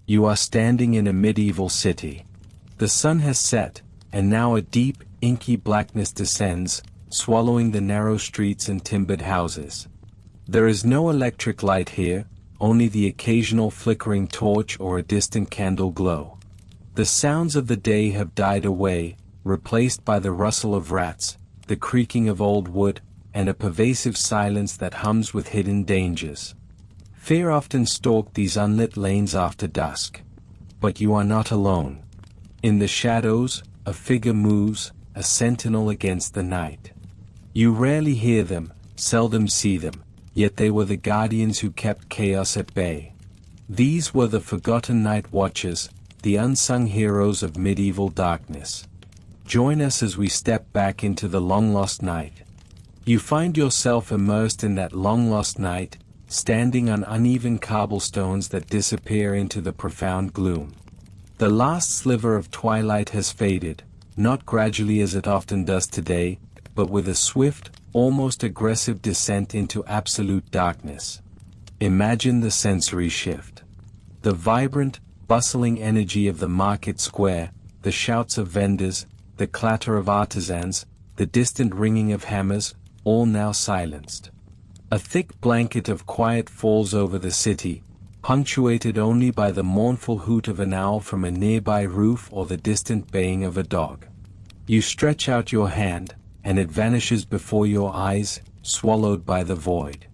You are standing in a medieval city. The sun has set, and now a deep, inky blackness descends, swallowing the narrow streets and timbered houses. There is no electric light here, only the occasional flickering torch or a distant candle glow. The sounds of the day have died away, replaced by the rustle of rats, the creaking of old wood, and a pervasive silence that hums with hidden dangers. Fear often stalked these unlit lanes after dusk. But you are not alone. In the shadows, a figure moves, a sentinel against the night. You rarely hear them, seldom see them, yet they were the guardians who kept chaos at bay. These were the forgotten night watchers, the unsung heroes of medieval darkness. Join us as we step back into the long-lost night. You find yourself immersed in that long-lost night, standing on uneven cobblestones that disappear into the profound gloom. The last sliver of twilight has faded, not gradually as it often does today, but with a swift, almost aggressive descent into absolute darkness. Imagine the sensory shift. The vibrant, bustling energy of the market square, the shouts of vendors, the clatter of artisans, the distant ringing of hammers, all now silenced. A thick blanket of quiet falls over the city, punctuated only by the mournful hoot of an owl from a nearby roof or the distant baying of a dog. You stretch out your hand, and it vanishes before your eyes, swallowed by the void.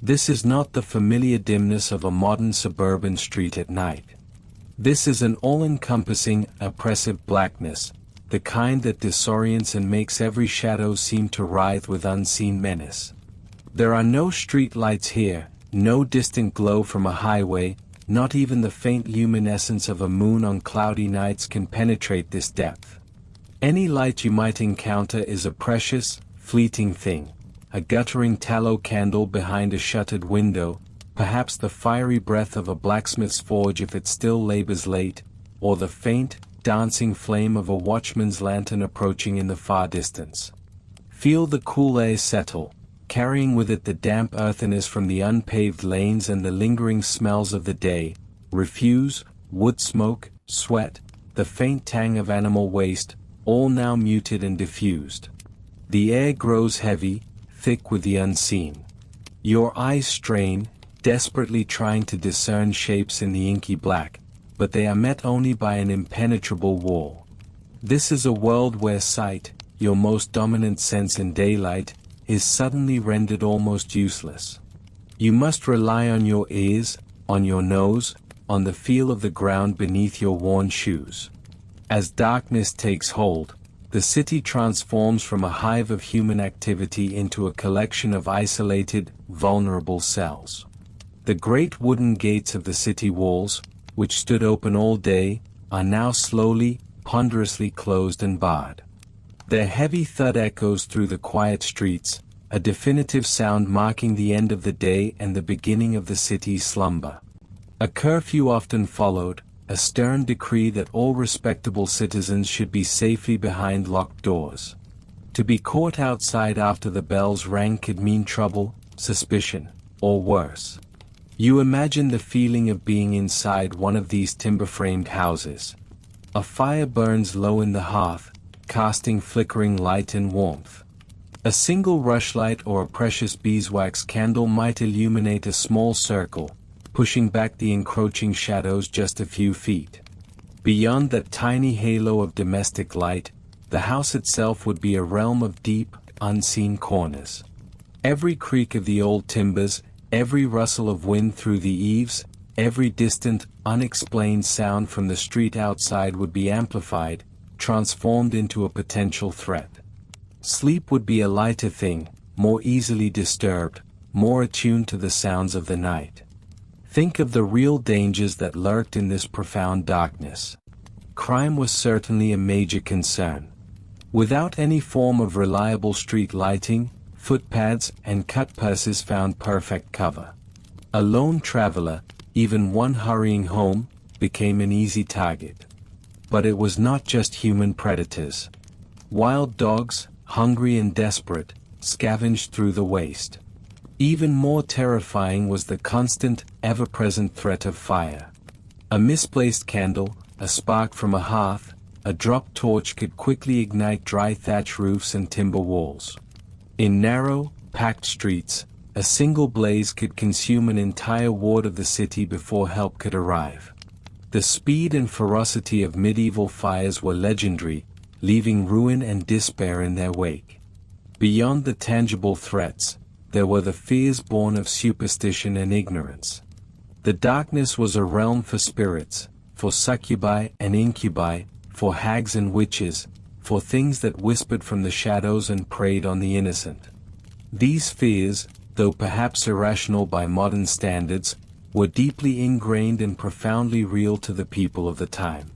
This is not the familiar dimness of a modern suburban street at night. This is an all-encompassing, oppressive blackness, the kind that disorients and makes every shadow seem to writhe with unseen menace. There are no street lights here, no distant glow from a highway, not even the faint luminescence of a moon on cloudy nights can penetrate this depth. Any light you might encounter is a precious, fleeting thing, a guttering tallow candle behind a shuttered window, perhaps the fiery breath of a blacksmith's forge if it still labors late, or the faint, dancing flame of a watchman's lantern approaching in the far distance. Feel the cool air settle, carrying with it the damp earthiness from the unpaved lanes and the lingering smells of the day, refuse, wood smoke, sweat, the faint tang of animal waste, all now muted and diffused. The air grows heavy, thick with the unseen. Your eyes strain, desperately trying to discern shapes in the inky black, but they are met only by an impenetrable wall. This is a world where sight, your most dominant sense in daylight, is suddenly rendered almost useless. You must rely on your ears, on your nose, on the feel of the ground beneath your worn shoes. As darkness takes hold, the city transforms from a hive of human activity into a collection of isolated, vulnerable cells. The great wooden gates of the city walls, which stood open all day, are now slowly, ponderously closed and barred. Their heavy thud echoes through the quiet streets, a definitive sound marking the end of the day and the beginning of the city's slumber. A curfew often followed, a stern decree that all respectable citizens should be safely behind locked doors. To be caught outside after the bells rang could mean trouble, suspicion, or worse. You imagine the feeling of being inside one of these timber-framed houses. A fire burns low in the hearth, casting flickering light and warmth. A single rushlight or a precious beeswax candle might illuminate a small circle, pushing back the encroaching shadows just a few feet. Beyond that tiny halo of domestic light, the house itself would be a realm of deep, unseen corners. Every creak of the old timbers, every rustle of wind through the eaves, every distant, unexplained sound from the street outside would be amplified, transformed into a potential threat. Sleep would be a lighter thing, more easily disturbed, more attuned to the sounds of the night. Think of the real dangers that lurked in this profound darkness. Crime was certainly a major concern. Without any form of reliable street lighting, footpaths and cut purses found perfect cover. A lone traveler, even one hurrying home, became an easy target. But it was not just human predators. Wild dogs, hungry and desperate, scavenged through the waste. Even more terrifying was the constant, ever-present threat of fire. A misplaced candle, a spark from a hearth, a dropped torch could quickly ignite dry thatch roofs and timber walls. In narrow, packed streets, a single blaze could consume an entire ward of the city before help could arrive. The speed and ferocity of medieval fires were legendary, leaving ruin and despair in their wake. Beyond the tangible threats, there were the fears born of superstition and ignorance. The darkness was a realm for spirits, for succubi and incubi, for hags and witches, for things that whispered from the shadows and preyed on the innocent. These fears, though perhaps irrational by modern standards, were deeply ingrained and profoundly real to the people of the time.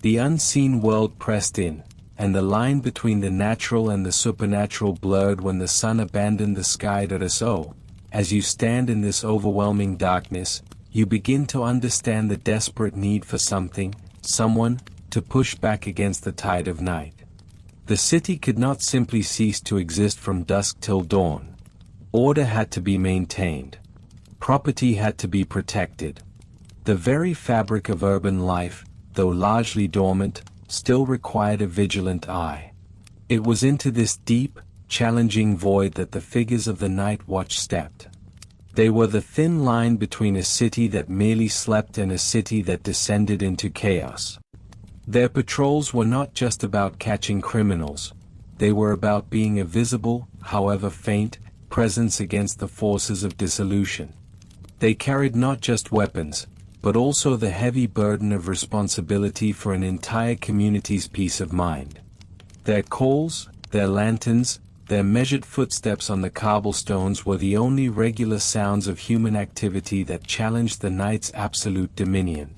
The unseen world pressed in, and the line between the natural and the supernatural blurred when the sun abandoned the sky. So, as you stand in this overwhelming darkness, you begin to understand the desperate need for someone, to push back against the tide of night. The city could not simply cease to exist from dusk till dawn. Order had to be maintained. Property had to be protected. The very fabric of urban life, though largely dormant, still required a vigilant eye. It was into this deep, challenging void that the figures of the night watch stepped. They were the thin line between a city that merely slept and a city that descended into chaos. Their patrols were not just about catching criminals, they were about being a visible, however faint, presence against the forces of dissolution. They carried not just weapons, but also the heavy burden of responsibility for an entire community's peace of mind. Their calls, their lanterns, their measured footsteps on the cobblestones were the only regular sounds of human activity that challenged the night's absolute dominion.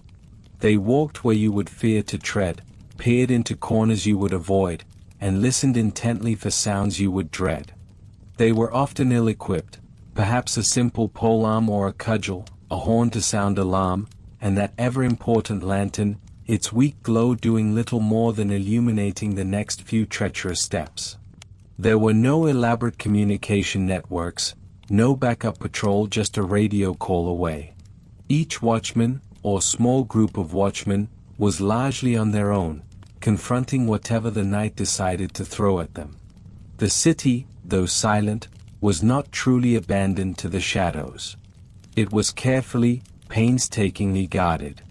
They walked where you would fear to tread, peered into corners you would avoid, and listened intently for sounds you would dread. They were often ill-equipped, perhaps a simple polearm or a cudgel, a horn to sound alarm, and that ever-important lantern, its weak glow doing little more than illuminating the next few treacherous steps. There were no elaborate communication networks, no backup patrol, just a radio call away. Each watchman, or small group of watchmen, was largely on their own, confronting whatever the night decided to throw at them. The city, though silent, was not truly abandoned to the shadows. It was carefully, painstakingly guarded.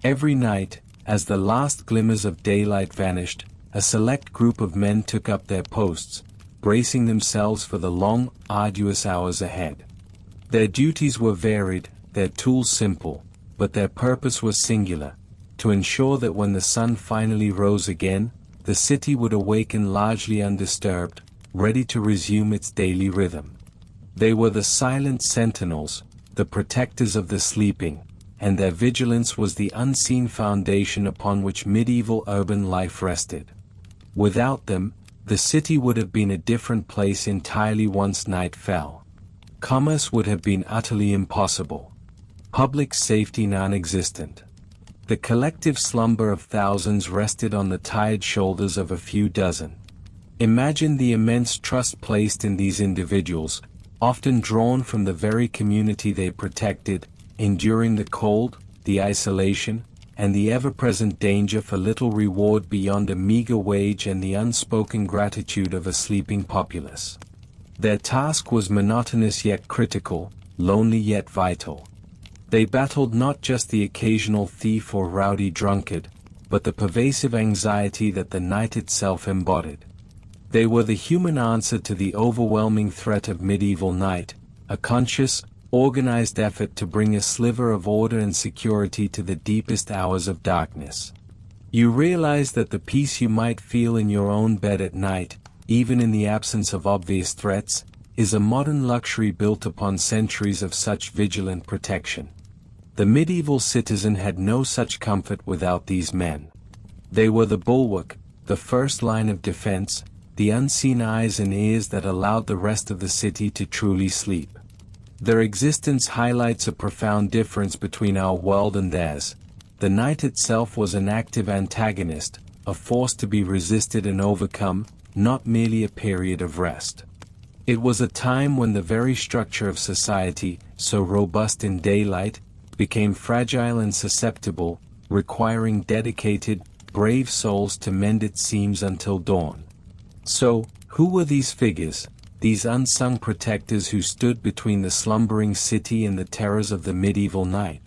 Every night, as the last glimmers of daylight vanished, a select group of men took up their posts, bracing themselves for the long, arduous hours ahead. Their duties were varied, their tools simple, but their purpose was singular: to ensure that when the sun finally rose again, the city would awaken largely undisturbed, ready to resume its daily rhythm. They were the silent sentinels, the protectors of the sleeping, and their vigilance was the unseen foundation upon which medieval urban life rested. Without them, the city would have been a different place entirely once night fell. Commerce would have been utterly impossible. Public safety non-existent. The collective slumber of thousands rested on the tired shoulders of a few dozen. Imagine the immense trust placed in these individuals, often drawn from the very community they protected, enduring the cold, the isolation, and the ever-present danger for little reward beyond a meager wage and the unspoken gratitude of a sleeping populace. Their task was monotonous yet critical, lonely yet vital. They battled not just the occasional thief or rowdy drunkard, but the pervasive anxiety that the night itself embodied. They were the human answer to the overwhelming threat of medieval night, a conscious, organized effort to bring a sliver of order and security to the deepest hours of darkness. You realize that the peace you might feel in your own bed at night, even in the absence of obvious threats, is a modern luxury built upon centuries of such vigilant protection. The medieval citizen had no such comfort without these men. They were the bulwark, the first line of defense, the unseen eyes and ears that allowed the rest of the city to truly sleep. Their existence highlights a profound difference between our world and theirs. The night itself was an active antagonist, a force to be resisted and overcome, not merely a period of rest. It was a time when the very structure of society, so robust in daylight, became fragile and susceptible, requiring dedicated, brave souls to mend its seams until dawn. So, who were these figures, these unsung protectors who stood between the slumbering city and the terrors of the medieval night?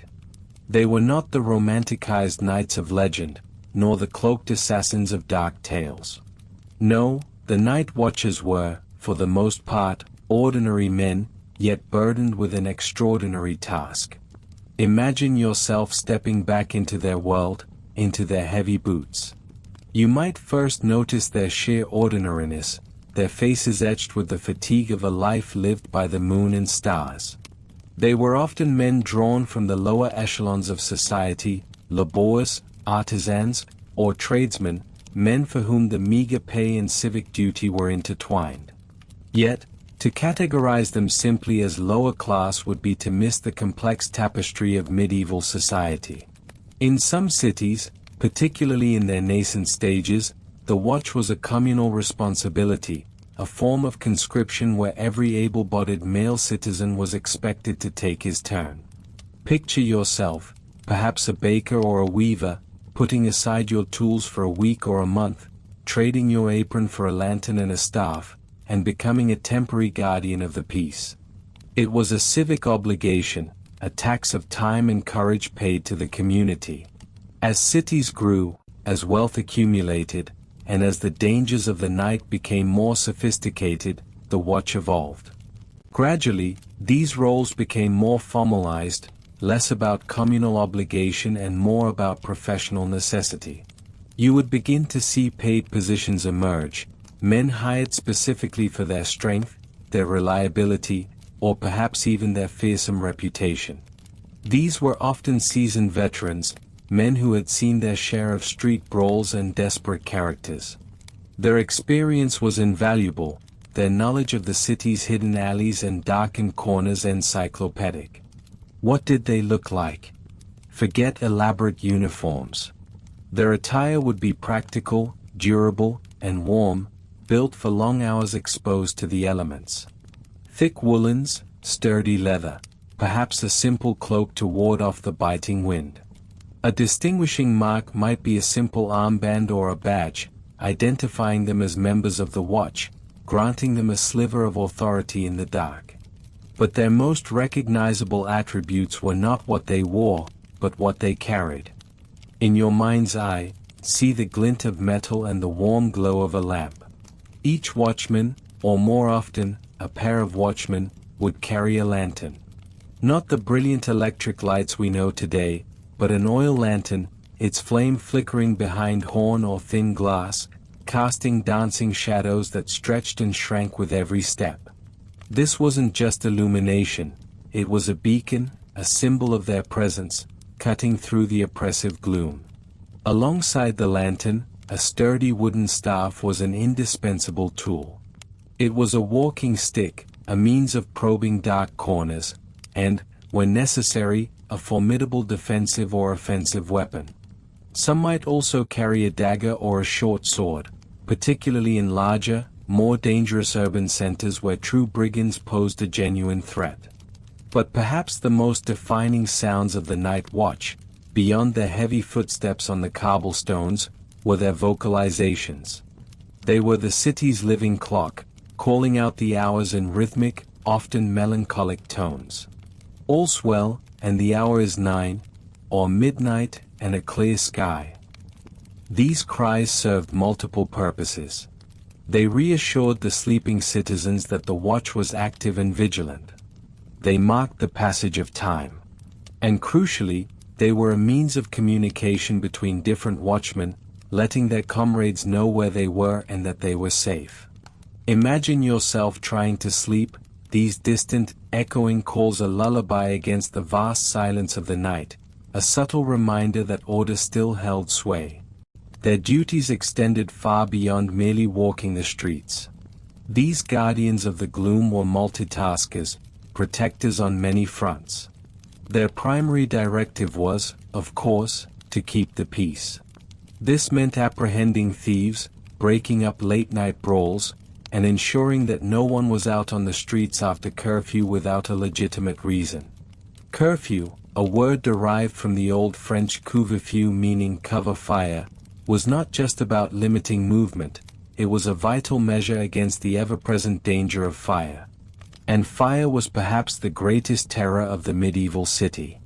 They were not the romanticized knights of legend, nor the cloaked assassins of dark tales. No, the night watchers were, for the most part, ordinary men, yet burdened with an extraordinary task. Imagine yourself stepping back into their world, into their heavy boots. You might first notice their sheer ordinariness, their faces etched with the fatigue of a life lived by the moon and stars. They were often men drawn from the lower echelons of society, laborers, artisans, or tradesmen, men for whom the meager pay and civic duty were intertwined. Yet, to categorize them simply as lower class would be to miss the complex tapestry of medieval society. In some cities, particularly in their nascent stages, the watch was a communal responsibility, a form of conscription where every able-bodied male citizen was expected to take his turn. Picture yourself, perhaps a baker or a weaver, putting aside your tools for a week or a month, trading your apron for a lantern and a staff, and becoming a temporary guardian of the peace. It was a civic obligation, a tax of time and courage paid to the community. As cities grew, as wealth accumulated, and as the dangers of the night became more sophisticated, the watch evolved. Gradually, these roles became more formalized, less about communal obligation and more about professional necessity. You would begin to see paid positions emerge, men hired specifically for their strength, their reliability, or perhaps even their fearsome reputation. These were often seasoned veterans, men who had seen their share of street brawls and desperate characters. Their experience was invaluable, their knowledge of the city's hidden alleys and darkened corners encyclopedic. What did they look like? Forget elaborate uniforms. Their attire would be practical, durable, and warm, built for long hours exposed to the elements. Thick woolens, sturdy leather, perhaps a simple cloak to ward off the biting wind. A distinguishing mark might be a simple armband or a badge, identifying them as members of the watch, granting them a sliver of authority in the dark. But their most recognizable attributes were not what they wore, but what they carried. In your mind's eye, see the glint of metal and the warm glow of a lamp. Each watchman, or more often, a pair of watchmen, would carry a lantern. Not the brilliant electric lights we know today, but an oil lantern, its flame flickering behind horn or thin glass, casting dancing shadows that stretched and shrank with every step. This wasn't just illumination, it was a beacon, a symbol of their presence, cutting through the oppressive gloom. Alongside the lantern, a sturdy wooden staff was an indispensable tool. It was a walking stick, a means of probing dark corners, and, when necessary, a formidable defensive or offensive weapon. Some might also carry a dagger or a short sword, particularly in larger, more dangerous urban centers where true brigands posed a genuine threat. But perhaps the most defining sounds of the night watch, beyond their heavy footsteps on the cobblestones, were their vocalizations. They were the city's living clock, calling out the hours in rhythmic, often melancholic tones. All's well, and the hour is 9, or midnight, and a clear sky. These cries served multiple purposes. They reassured the sleeping citizens that the watch was active and vigilant. They marked the passage of time. And crucially, they were a means of communication between different watchmen, letting their comrades know where they were and that they were safe. Imagine yourself trying to sleep, these distant, echoing calls a lullaby against the vast silence of the night, a subtle reminder that order still held sway. Their duties extended far beyond merely walking the streets. These guardians of the gloom were multitaskers, protectors on many fronts. Their primary directive was, of course, to keep the peace. This meant apprehending thieves, breaking up late-night brawls, and ensuring that no one was out on the streets after curfew without a legitimate reason. Curfew, a word derived from the Old French couvre-feu meaning cover fire, was not just about limiting movement, it was a vital measure against the ever-present danger of fire. And fire was perhaps the greatest terror of the medieval city.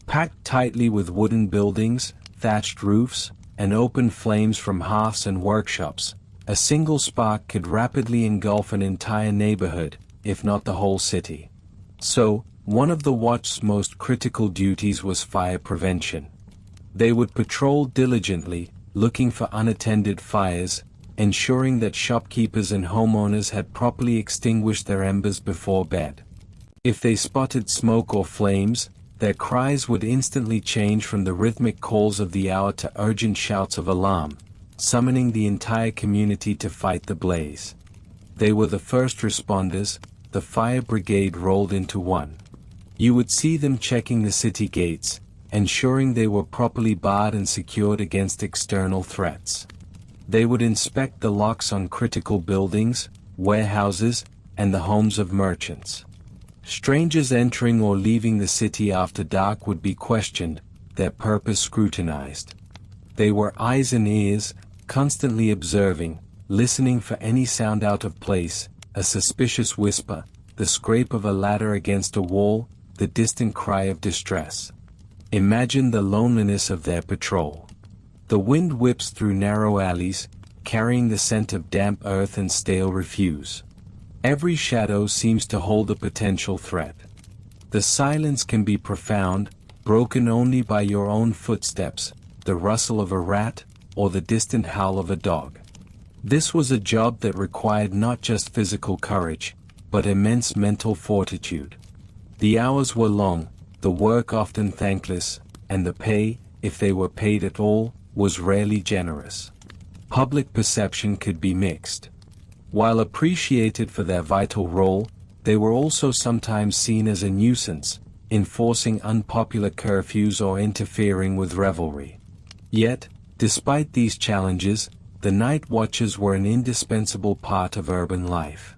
Packed tightly with wooden buildings, thatched roofs, and open flames from hearths and workshops, a single spark could rapidly engulf an entire neighborhood, if not the whole city. So, one of the watch's most critical duties was fire prevention. They would patrol diligently, looking for unattended fires, ensuring that shopkeepers and homeowners had properly extinguished their embers before bed. If they spotted smoke or flames, their cries would instantly change from the rhythmic calls of the hour to urgent shouts of alarm, summoning the entire community to fight the blaze. They were the first responders, the fire brigade rolled into one. You would see them checking the city gates, ensuring they were properly barred and secured against external threats. They would inspect the locks on critical buildings, warehouses, and the homes of merchants. Strangers entering or leaving the city after dark would be questioned, their purpose scrutinized. They were eyes and ears, constantly observing, listening for any sound out of place, a suspicious whisper, the scrape of a ladder against a wall, the distant cry of distress. Imagine the loneliness of their patrol. The wind whips through narrow alleys, carrying the scent of damp earth and stale refuse. Every shadow seems to hold a potential threat. The silence can be profound, broken only by your own footsteps, the rustle of a rat, or the distant howl of a dog. This was a job that required not just physical courage, but immense mental fortitude. The hours were long, the work often thankless, and the pay, if they were paid at all, was rarely generous. Public perception could be mixed. While appreciated for their vital role, they were also sometimes seen as a nuisance, enforcing unpopular curfews or interfering with revelry. Yet, despite these challenges, the night watches were an indispensable part of urban life.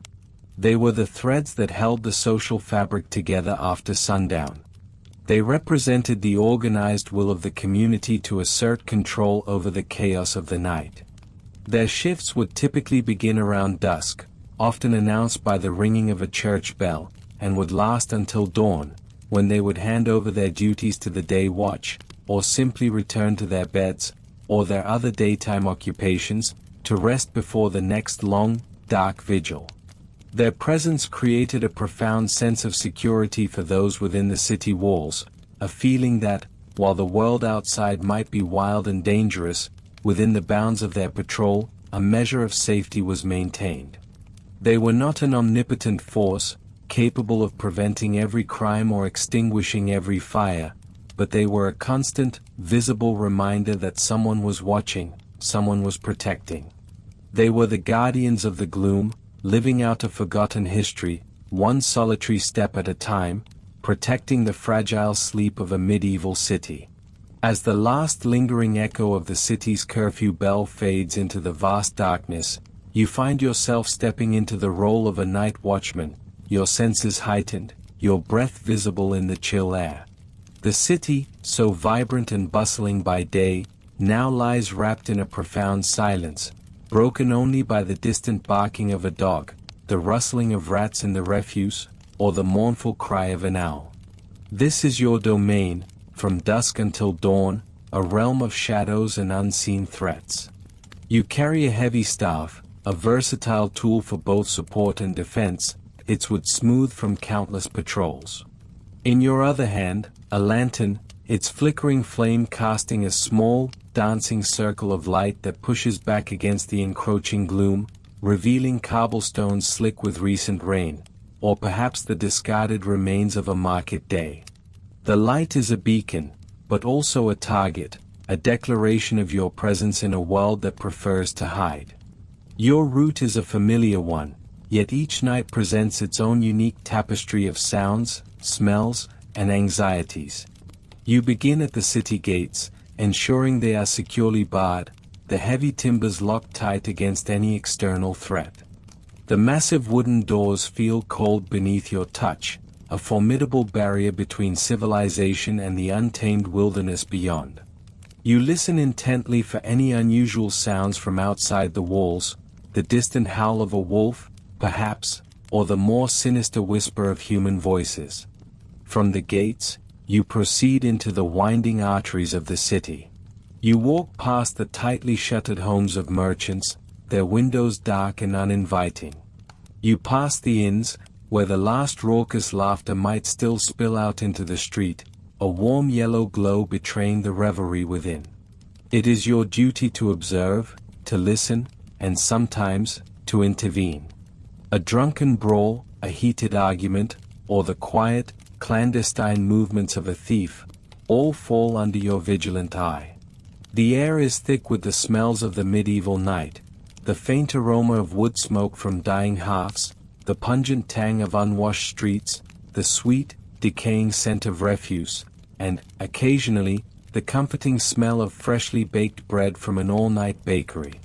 They were the threads that held the social fabric together after sundown. They represented the organized will of the community to assert control over the chaos of the night. Their shifts would typically begin around dusk, often announced by the ringing of a church bell, and would last until dawn, when they would hand over their duties to the day watch, or simply return to their beds, or their other daytime occupations, to rest before the next long, dark vigil. Their presence created a profound sense of security for those within the city walls, a feeling that, while the world outside might be wild and dangerous, within the bounds of their patrol, a measure of safety was maintained. They were not an omnipotent force, capable of preventing every crime or extinguishing every fire, but they were a constant, visible reminder that someone was watching, someone was protecting. They were the guardians of the gloom, living out a forgotten history, one solitary step at a time, protecting the fragile sleep of a medieval city. As the last lingering echo of the city's curfew bell fades into the vast darkness, you find yourself stepping into the role of a night watchman, your senses heightened, your breath visible in the chill air. The city, so vibrant and bustling by day, now lies wrapped in a profound silence, broken only by the distant barking of a dog, the rustling of rats in the refuse, or the mournful cry of an owl. This is your domain, from dusk until dawn, a realm of shadows and unseen threats. You carry a heavy staff, a versatile tool for both support and defense, its wood smooth from countless patrols. In your other hand, a lantern, its flickering flame casting a small, dancing circle of light that pushes back against the encroaching gloom, revealing cobblestones slick with recent rain, or perhaps the discarded remains of a market day. The light is a beacon, but also a target, a declaration of your presence in a world that prefers to hide. Your route is a familiar one, yet each night presents its own unique tapestry of sounds, smells, and anxieties. You begin at the city gates, ensuring they are securely barred, the heavy timbers locked tight against any external threat. The massive wooden doors feel cold beneath your touch, a formidable barrier between civilization and the untamed wilderness beyond. You listen intently for any unusual sounds from outside the walls, the distant howl of a wolf, perhaps, or the more sinister whisper of human voices. From the gates, you proceed into the winding arteries of the city. You walk past the tightly shuttered homes of merchants, their windows dark and uninviting. You pass the inns, where the last raucous laughter might still spill out into the street, a warm yellow glow betraying the revelry within. It is your duty to observe, to listen, and sometimes, to intervene. A drunken brawl, a heated argument, or the quiet, clandestine movements of a thief, all fall under your vigilant eye. The air is thick with the smells of the medieval night, the faint aroma of wood smoke from dying hearths, the pungent tang of unwashed streets, the sweet, decaying scent of refuse, and, occasionally, the comforting smell of freshly baked bread from an all-night bakery.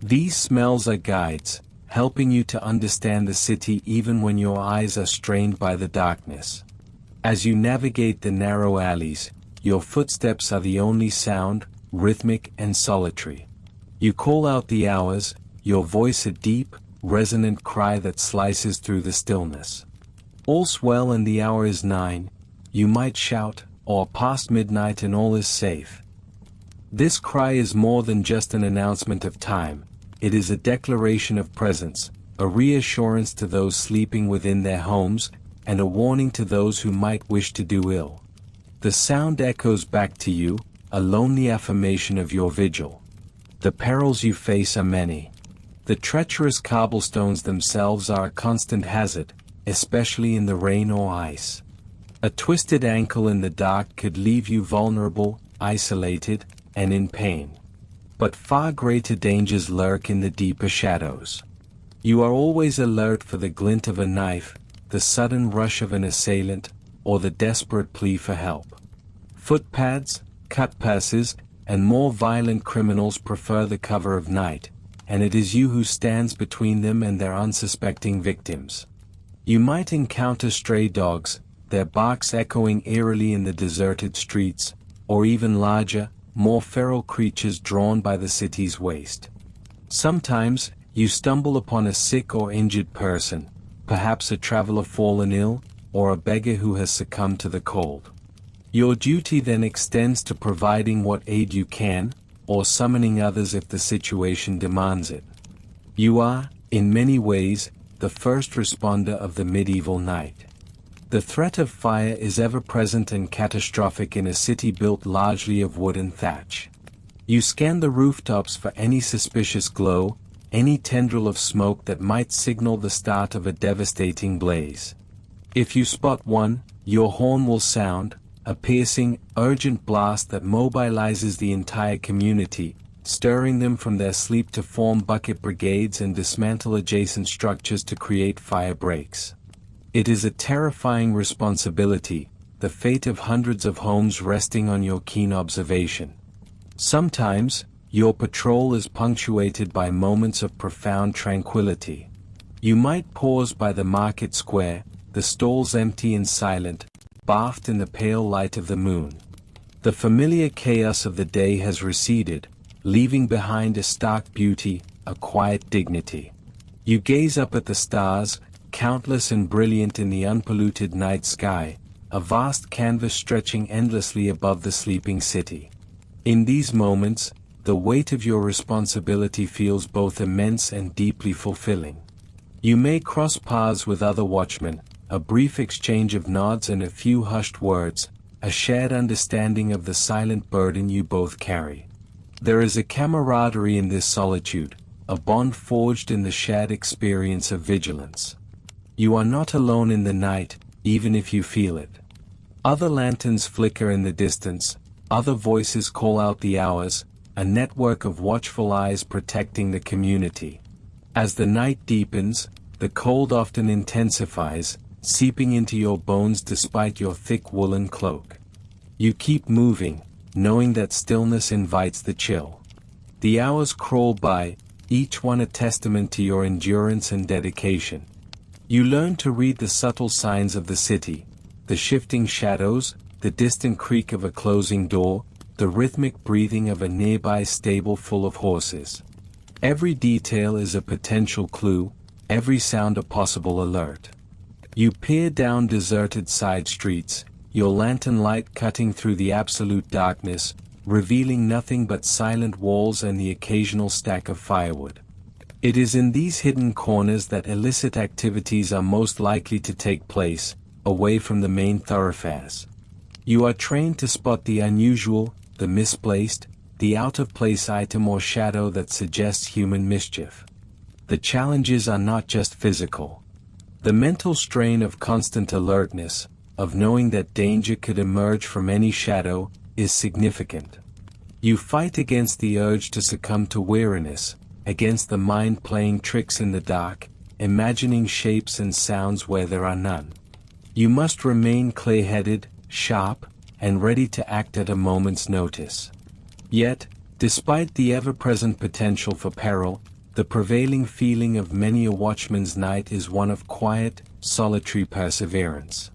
These smells are guides, helping you to understand the city even when your eyes are strained by the darkness. As you navigate the narrow alleys, your footsteps are the only sound, rhythmic and solitary. You call out the hours, your voice a deep, resonant cry that slices through the stillness. All's well and the hour is 9, you might shout, or past midnight and all is safe. This cry is more than just an announcement of time, it is a declaration of presence, a reassurance to those sleeping within their homes, and a warning to those who might wish to do ill. The sound echoes back to you, a lonely affirmation of your vigil. The perils you face are many. The treacherous cobblestones themselves are a constant hazard, especially in the rain or ice. A twisted ankle in the dark could leave you vulnerable, isolated, and in pain. But far greater dangers lurk in the deeper shadows. You are always alert for the glint of a knife, the sudden rush of an assailant, or the desperate plea for help. Footpads, cutpasses, and more violent criminals prefer the cover of night, and it is you who stands between them and their unsuspecting victims. You might encounter stray dogs, their barks echoing eerily in the deserted streets, or even larger, more feral creatures drawn by the city's waste. Sometimes, you stumble upon a sick or injured person, perhaps a traveler fallen ill, or a beggar who has succumbed to the cold. Your duty then extends to providing what aid you can, or summoning others if the situation demands it. You are, in many ways, the first responder of the medieval night. The threat of fire is ever present and catastrophic in a city built largely of wood and thatch. You scan the rooftops for any suspicious glow, any tendril of smoke that might signal the start of a devastating blaze. If you spot one, your horn will sound, a piercing, urgent blast that mobilizes the entire community, stirring them from their sleep to form bucket brigades and dismantle adjacent structures to create fire breaks. It is a terrifying responsibility, the fate of hundreds of homes resting on your keen observation. Sometimes, your patrol is punctuated by moments of profound tranquility. You might pause by the market square, the stalls empty and silent, bathed in the pale light of the moon. The familiar chaos of the day has receded, leaving behind a stark beauty, a quiet dignity. You gaze up at the stars, countless and brilliant in the unpolluted night sky, a vast canvas stretching endlessly above the sleeping city. In these moments, the weight of your responsibility feels both immense and deeply fulfilling. You may cross paths with other watchmen, a brief exchange of nods and a few hushed words, a shared understanding of the silent burden you both carry. There is a camaraderie in this solitude, a bond forged in the shared experience of vigilance. You are not alone in the night, even if you feel it. Other lanterns flicker in the distance, other voices call out the hours, a network of watchful eyes protecting the community. As the night deepens, the cold often intensifies, seeping into your bones despite your thick woolen cloak. You keep moving, knowing that stillness invites the chill. The hours crawl by, each one a testament to your endurance and dedication. You learn to read the subtle signs of the city, the shifting shadows, the distant creak of a closing door, the rhythmic breathing of a nearby stable full of horses. Every detail is a potential clue, every sound a possible alert. You peer down deserted side streets, your lantern light cutting through the absolute darkness, revealing nothing but silent walls and the occasional stack of firewood. It is in these hidden corners that illicit activities are most likely to take place, away from the main thoroughfares. You are trained to spot the unusual, the misplaced, the out-of-place item or shadow that suggests human mischief. The challenges are not just physical. The mental strain of constant alertness, of knowing that danger could emerge from any shadow, is significant. You fight against the urge to succumb to weariness, against the mind playing tricks in the dark, imagining shapes and sounds where there are none. You must remain clear-headed, sharp, and ready to act at a moment's notice. Yet, despite the ever-present potential for peril, the prevailing feeling of many a watchman's night is one of quiet, solitary perseverance.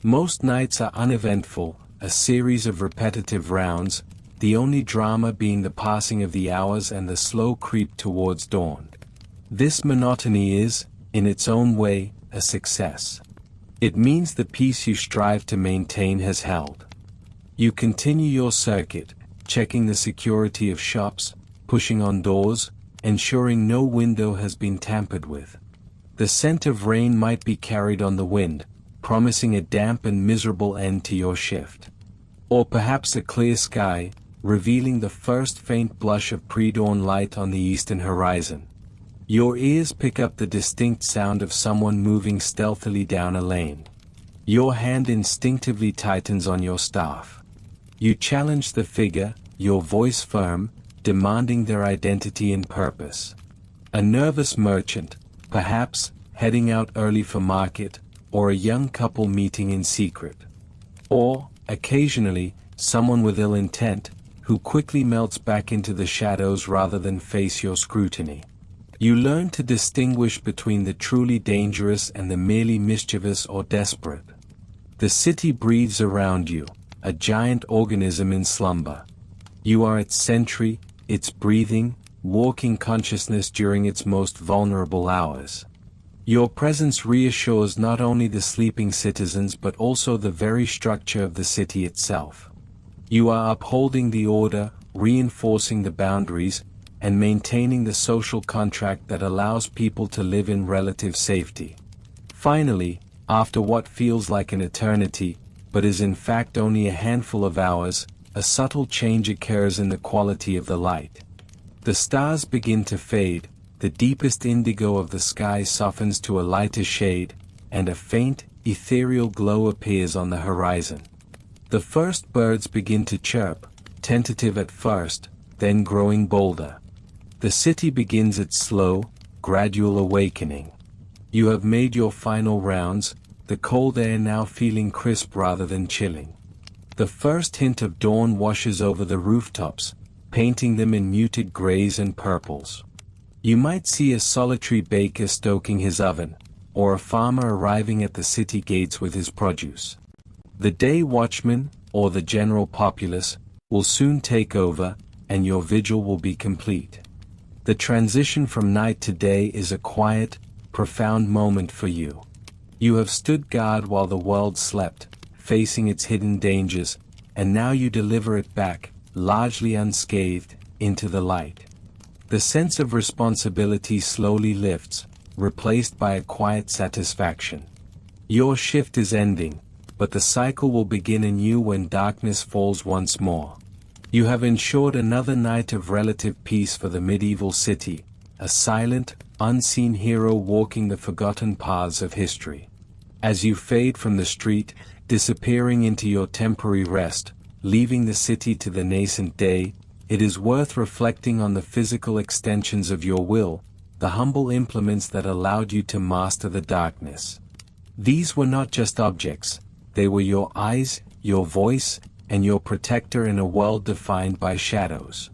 Most nights are uneventful, a series of repetitive rounds, the only drama being the passing of the hours and the slow creep towards dawn. This monotony is, in its own way, a success. It means the peace you strive to maintain has held. You continue your circuit, checking the security of shops, pushing on doors, ensuring no window has been tampered with. The scent of rain might be carried on the wind, promising a damp and miserable end to your shift. Or perhaps a clear sky, revealing the first faint blush of pre-dawn light on the eastern horizon. Your ears pick up the distinct sound of someone moving stealthily down a lane. Your hand instinctively tightens on your staff. You challenge the figure, your voice firm, demanding their identity and purpose. A nervous merchant, perhaps, heading out early for market, or a young couple meeting in secret. Or, occasionally, someone with ill intent, who quickly melts back into the shadows rather than face your scrutiny. You learn to distinguish between the truly dangerous and the merely mischievous or desperate. The city breathes around you, a giant organism in slumber. You are its sentry, its breathing, walking consciousness during its most vulnerable hours. Your presence reassures not only the sleeping citizens but also the very structure of the city itself. You are upholding the order, reinforcing the boundaries, and maintaining the social contract that allows people to live in relative safety. Finally, after what feels like an eternity, but is in fact only a handful of hours, a subtle change occurs in the quality of the light. The stars begin to fade, the deepest indigo of the sky softens to a lighter shade, and a faint, ethereal glow appears on the horizon. The first birds begin to chirp, tentative at first, then growing bolder. The city begins its slow, gradual awakening. You have made your final rounds, the cold air now feeling crisp rather than chilling. The first hint of dawn washes over the rooftops, painting them in muted grays and purples. You might see a solitary baker stoking his oven, or a farmer arriving at the city gates with his produce. The day watchman, or the general populace, will soon take over, and your vigil will be complete. The transition from night to day is a quiet, profound moment for you. You have stood guard while the world slept, facing its hidden dangers, and now you deliver it back, largely unscathed, into the light. The sense of responsibility slowly lifts, replaced by a quiet satisfaction. Your shift is ending, but the cycle will begin anew when darkness falls once more. You have ensured another night of relative peace for the medieval city, a silent, unseen hero walking the forgotten paths of history. As you fade from the street, disappearing into your temporary rest, leaving the city to the nascent day, it is worth reflecting on the physical extensions of your will, the humble implements that allowed you to master the darkness. These were not just objects, they were your eyes, your voice, and your protector in a world defined by shadows.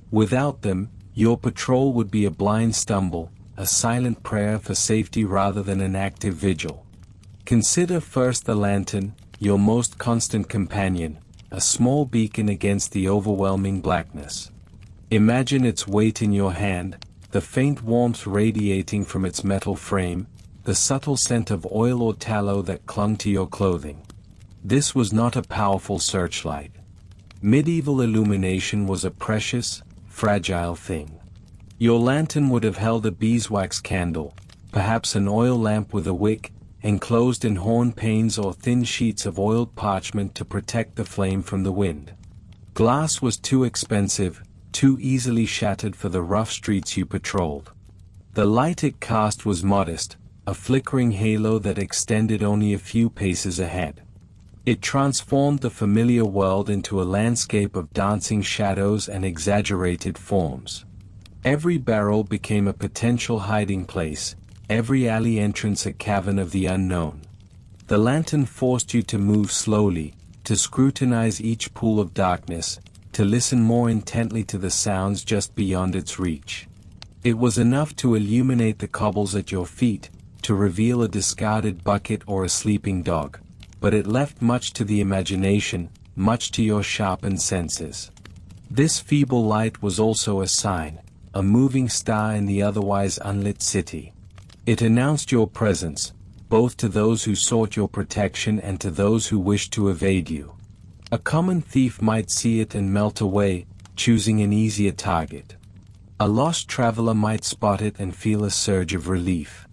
Without them, your patrol would be a blind stumble, a silent prayer for safety rather than an active vigil. Consider first the lantern, your most constant companion, a small beacon against the overwhelming blackness. Imagine its weight in your hand, the faint warmth radiating from its metal frame, the subtle scent of oil or tallow that clung to your clothing. This was not a powerful searchlight. Medieval illumination was a precious, fragile thing. Your lantern would have held a beeswax candle, perhaps an oil lamp with a wick, enclosed in horn panes or thin sheets of oiled parchment to protect the flame from the wind. Glass was too expensive, too easily shattered for the rough streets you patrolled. The light it cast was modest, a flickering halo that extended only a few paces ahead. It transformed the familiar world into a landscape of dancing shadows and exaggerated forms. Every barrel became a potential hiding place, every alley entrance a cavern of the unknown. The lantern forced you to move slowly, to scrutinize each pool of darkness, to listen more intently to the sounds just beyond its reach. It was enough to illuminate the cobbles at your feet, to reveal a discarded bucket or a sleeping dog, but it left much to the imagination, much to your sharpened senses. This feeble light was also a sign, a moving star in the otherwise unlit city. It announced your presence, both to those who sought your protection and to those who wished to evade you. A common thief might see it and melt away, choosing an easier target. A lost traveler might spot it and feel a surge of relief.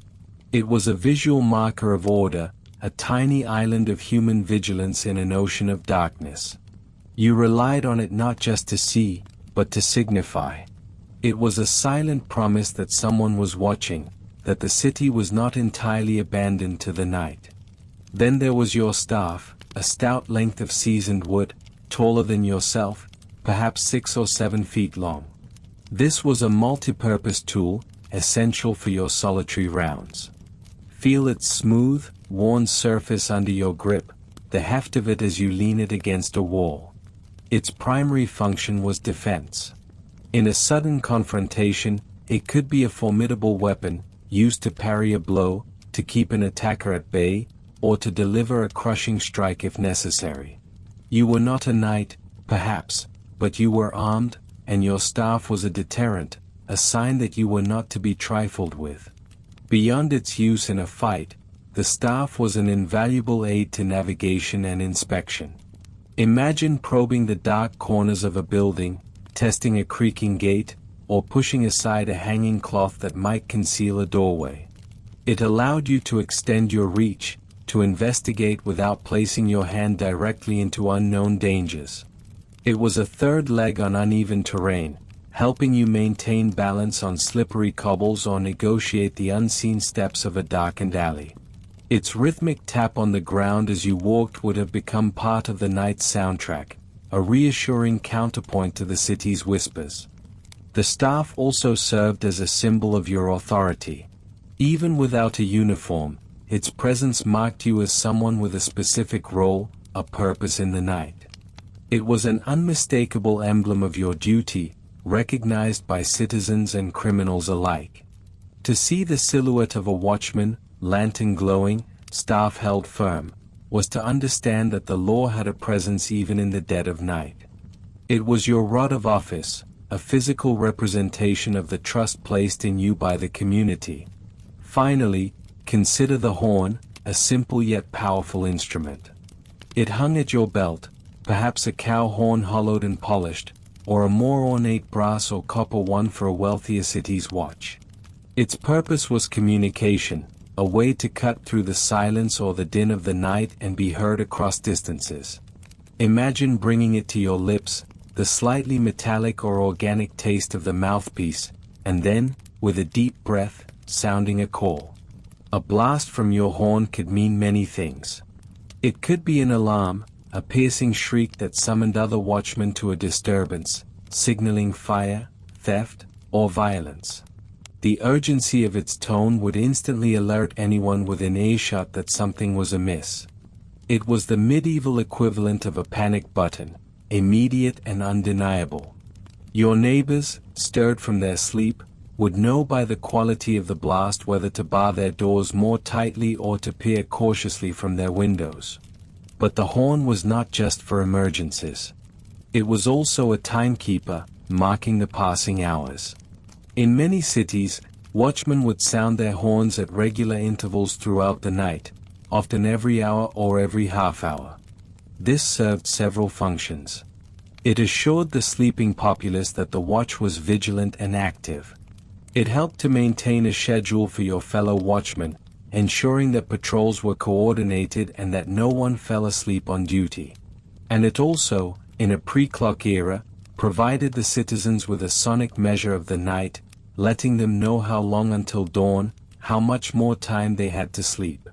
It was a visual marker of order, a tiny island of human vigilance in an ocean of darkness. You relied on it not just to see, but to signify. It was a silent promise that someone was watching, that the city was not entirely abandoned to the night. Then there was your staff, a stout length of seasoned wood, taller than yourself, perhaps 6 or 7 feet long. This was a multi-purpose tool, essential for your solitary rounds. Feel its smooth, worn surface under your grip, the heft of it as you lean it against a wall. Its primary function was defense. In a sudden confrontation, it could be a formidable weapon, used to parry a blow, to keep an attacker at bay, or to deliver a crushing strike if necessary. You were not a knight, perhaps, but you were armed, and your staff was a deterrent, a sign that you were not to be trifled with. Beyond its use in a fight, the staff was an invaluable aid to navigation and inspection. Imagine probing the dark corners of a building, testing a creaking gate, or pushing aside a hanging cloth that might conceal a doorway. It allowed you to extend your reach, to investigate without placing your hand directly into unknown dangers. It was a third leg on uneven terrain, helping you maintain balance on slippery cobbles or negotiate the unseen steps of a darkened alley. Its rhythmic tap on the ground as you walked would have become part of the night's soundtrack, a reassuring counterpoint to the city's whispers. The staff also served as a symbol of your authority. Even without a uniform, its presence marked you as someone with a specific role, a purpose in the night. It was an unmistakable emblem of your duty, recognized by citizens and criminals alike. To see the silhouette of a watchman, lantern glowing, staff held firm, was to understand that the law had a presence even in the dead of night. It was your rod of office, a physical representation of the trust placed in you by the community. Finally, consider the horn, a simple yet powerful instrument. It hung at your belt, perhaps a cow horn hollowed and polished, or a more ornate brass or copper one for a wealthier city's watch. Its purpose was communication, a way to cut through the silence or the din of the night and be heard across distances. Imagine bringing it to your lips, the slightly metallic or organic taste of the mouthpiece, and then, with a deep breath, sounding a call. A blast from your horn could mean many things. It could be an alarm, a piercing shriek that summoned other watchmen to a disturbance, signaling fire, theft, or violence. The urgency of its tone would instantly alert anyone within earshot that something was amiss. It was the medieval equivalent of a panic button, immediate and undeniable. Your neighbors, stirred from their sleep, would know by the quality of the blast whether to bar their doors more tightly or to peer cautiously from their windows. But the horn was not just for emergencies. It was also a timekeeper, marking the passing hours. In many cities, watchmen would sound their horns at regular intervals throughout the night, often every hour or every half hour. This served several functions. It assured the sleeping populace that the watch was vigilant and active. It helped to maintain a schedule for your fellow watchmen, ensuring that patrols were coordinated and that no one fell asleep on duty. And it also, in a pre-clock era, provided the citizens with a sonic measure of the night, letting them know how long until dawn, how much more time they had to sleep.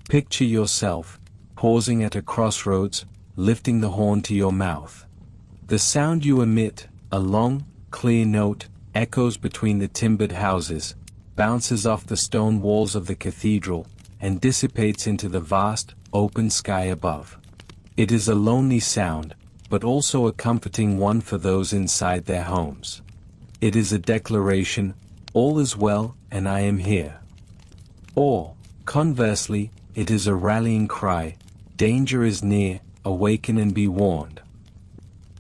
Picture yourself, pausing at a crossroads, lifting the horn to your mouth. The sound you emit, a long, clear note, echoes between the timbered houses, bounces off the stone walls of the cathedral, and dissipates into the vast, open sky above. It is a lonely sound, but also a comforting one for those inside their homes. It is a declaration, all is well, and I am here. Or, conversely, it is a rallying cry, danger is near, awaken and be warned.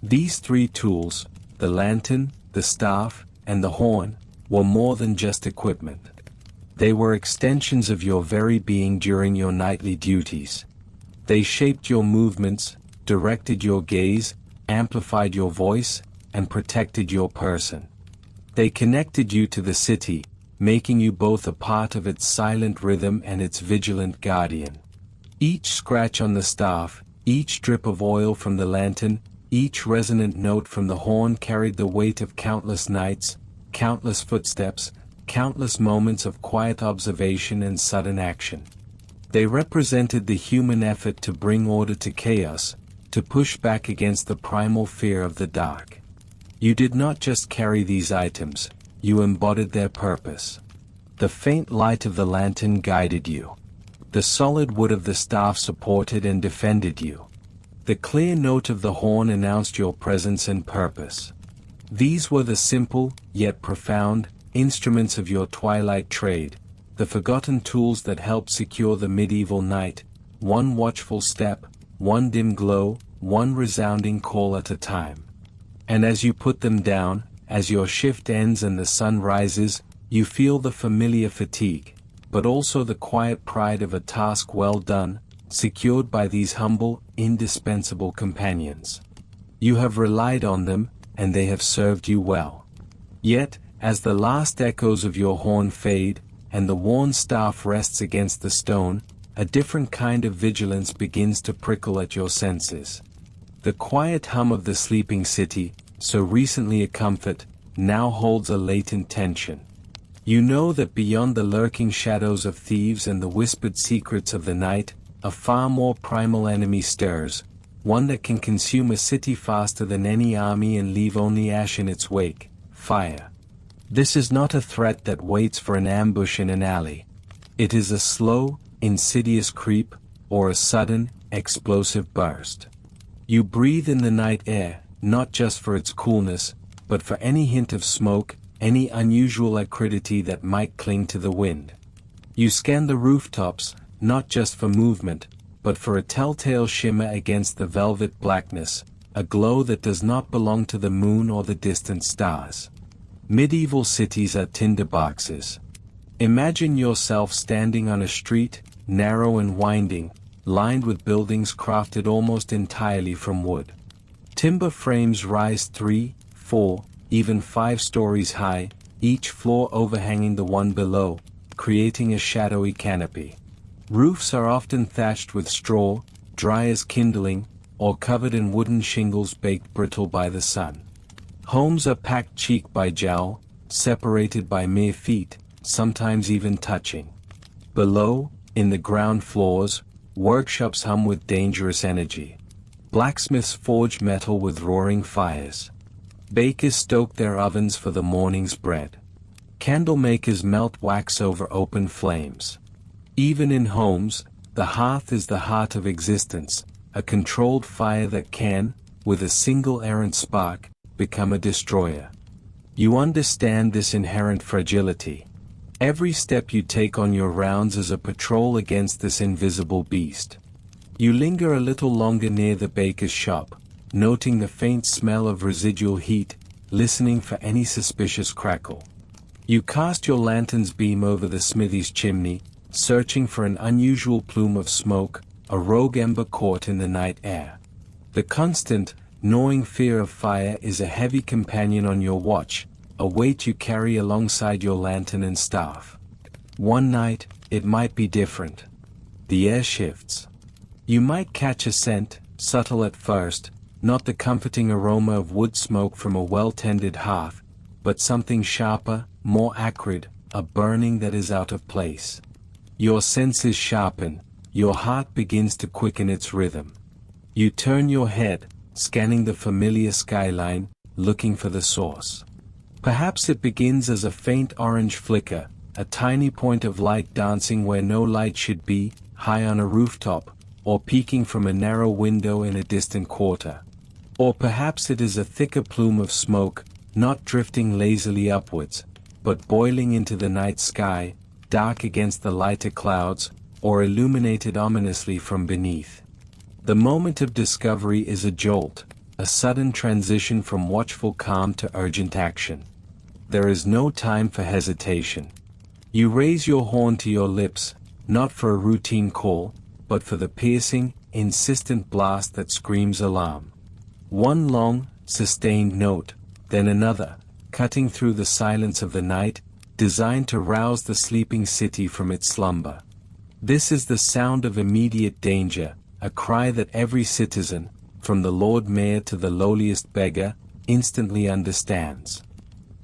These three tools, the lantern, the staff, and the horn, were more than just equipment. They were extensions of your very being during your nightly duties. They shaped your movements, directed your gaze, amplified your voice, and protected your person. They connected you to the city, making you both a part of its silent rhythm and its vigilant guardian. Each scratch on the staff, each drip of oil from the lantern, each resonant note from the horn carried the weight of countless nights, countless footsteps, countless moments of quiet observation and sudden action. They represented the human effort to bring order to chaos, to push back against the primal fear of the dark. You did not just carry these items, you embodied their purpose. The faint light of the lantern guided you. The solid wood of the staff supported and defended you. The clear note of the horn announced your presence and purpose. These were the simple, yet profound, instruments of your twilight trade, the forgotten tools that helped secure the medieval night, one watchful step, one dim glow, one resounding call at a time. And as you put them down, as your shift ends and the sun rises, you feel the familiar fatigue, but also the quiet pride of a task well done, secured by these humble, indispensable companions. You have relied on them, and they have served you well. Yet, as the last echoes of your horn fade, and the worn staff rests against the stone, a different kind of vigilance begins to prickle at your senses. The quiet hum of the sleeping city, so recently a comfort, now holds a latent tension. You know that beyond the lurking shadows of thieves and the whispered secrets of the night, a far more primal enemy stirs, one that can consume a city faster than any army and leave only ash in its wake: fire. This is not a threat that waits for an ambush in an alley. It is a slow, insidious creep, or a sudden, explosive burst. You breathe in the night air, not just for its coolness, but for any hint of smoke, any unusual acridity that might cling to the wind. You scan the rooftops, not just for movement, but for a telltale shimmer against the velvet blackness, a glow that does not belong to the moon or the distant stars. Medieval cities are tinderboxes. Imagine yourself standing on a street, narrow and winding, lined with buildings crafted almost entirely from wood. Timber frames rise 3, 4, even 5 stories high, each floor overhanging the one below, creating a shadowy canopy. Roofs are often thatched with straw, dry as kindling, or covered in wooden shingles baked brittle by the sun. Homes are packed cheek by jowl, separated by mere feet, sometimes even touching. Below, in the ground floors, workshops hum with dangerous energy. Blacksmiths forge metal with roaring fires. Bakers stoke their ovens for the morning's bread. Candle makers melt wax over open flames. Even in homes, the hearth is the heart of existence, a controlled fire that can, with a single errant spark, become a destroyer. You understand this inherent fragility. Every step you take on your rounds is a patrol against this invisible beast. You linger a little longer near the baker's shop, noting the faint smell of residual heat, listening for any suspicious crackle. You cast your lantern's beam over the smithy's chimney, searching for an unusual plume of smoke, a rogue ember caught in the night air. The constant, gnawing fear of fire is a heavy companion on your watch, a weight you carry alongside your lantern and staff. One night, it might be different. The air shifts. You might catch a scent, subtle at first, not the comforting aroma of wood smoke from a well-tended hearth, but something sharper, more acrid, a burning that is out of place. Your senses sharpen, your heart begins to quicken its rhythm. You turn your head, scanning the familiar skyline, looking for the source. Perhaps it begins as a faint orange flicker, a tiny point of light dancing where no light should be, high on a rooftop, or peeking from a narrow window in a distant quarter. Or perhaps it is a thicker plume of smoke, not drifting lazily upwards, but boiling into the night sky, dark against the lighter clouds, or illuminated ominously from beneath. The moment of discovery is a jolt, a sudden transition from watchful calm to urgent action. There is no time for hesitation. You raise your horn to your lips, not for a routine call, but for the piercing, insistent blast that screams alarm. One long, sustained note, then another, cutting through the silence of the night, designed to rouse the sleeping city from its slumber. This is the sound of immediate danger, a cry that every citizen, from the Lord Mayor to the lowliest beggar, instantly understands.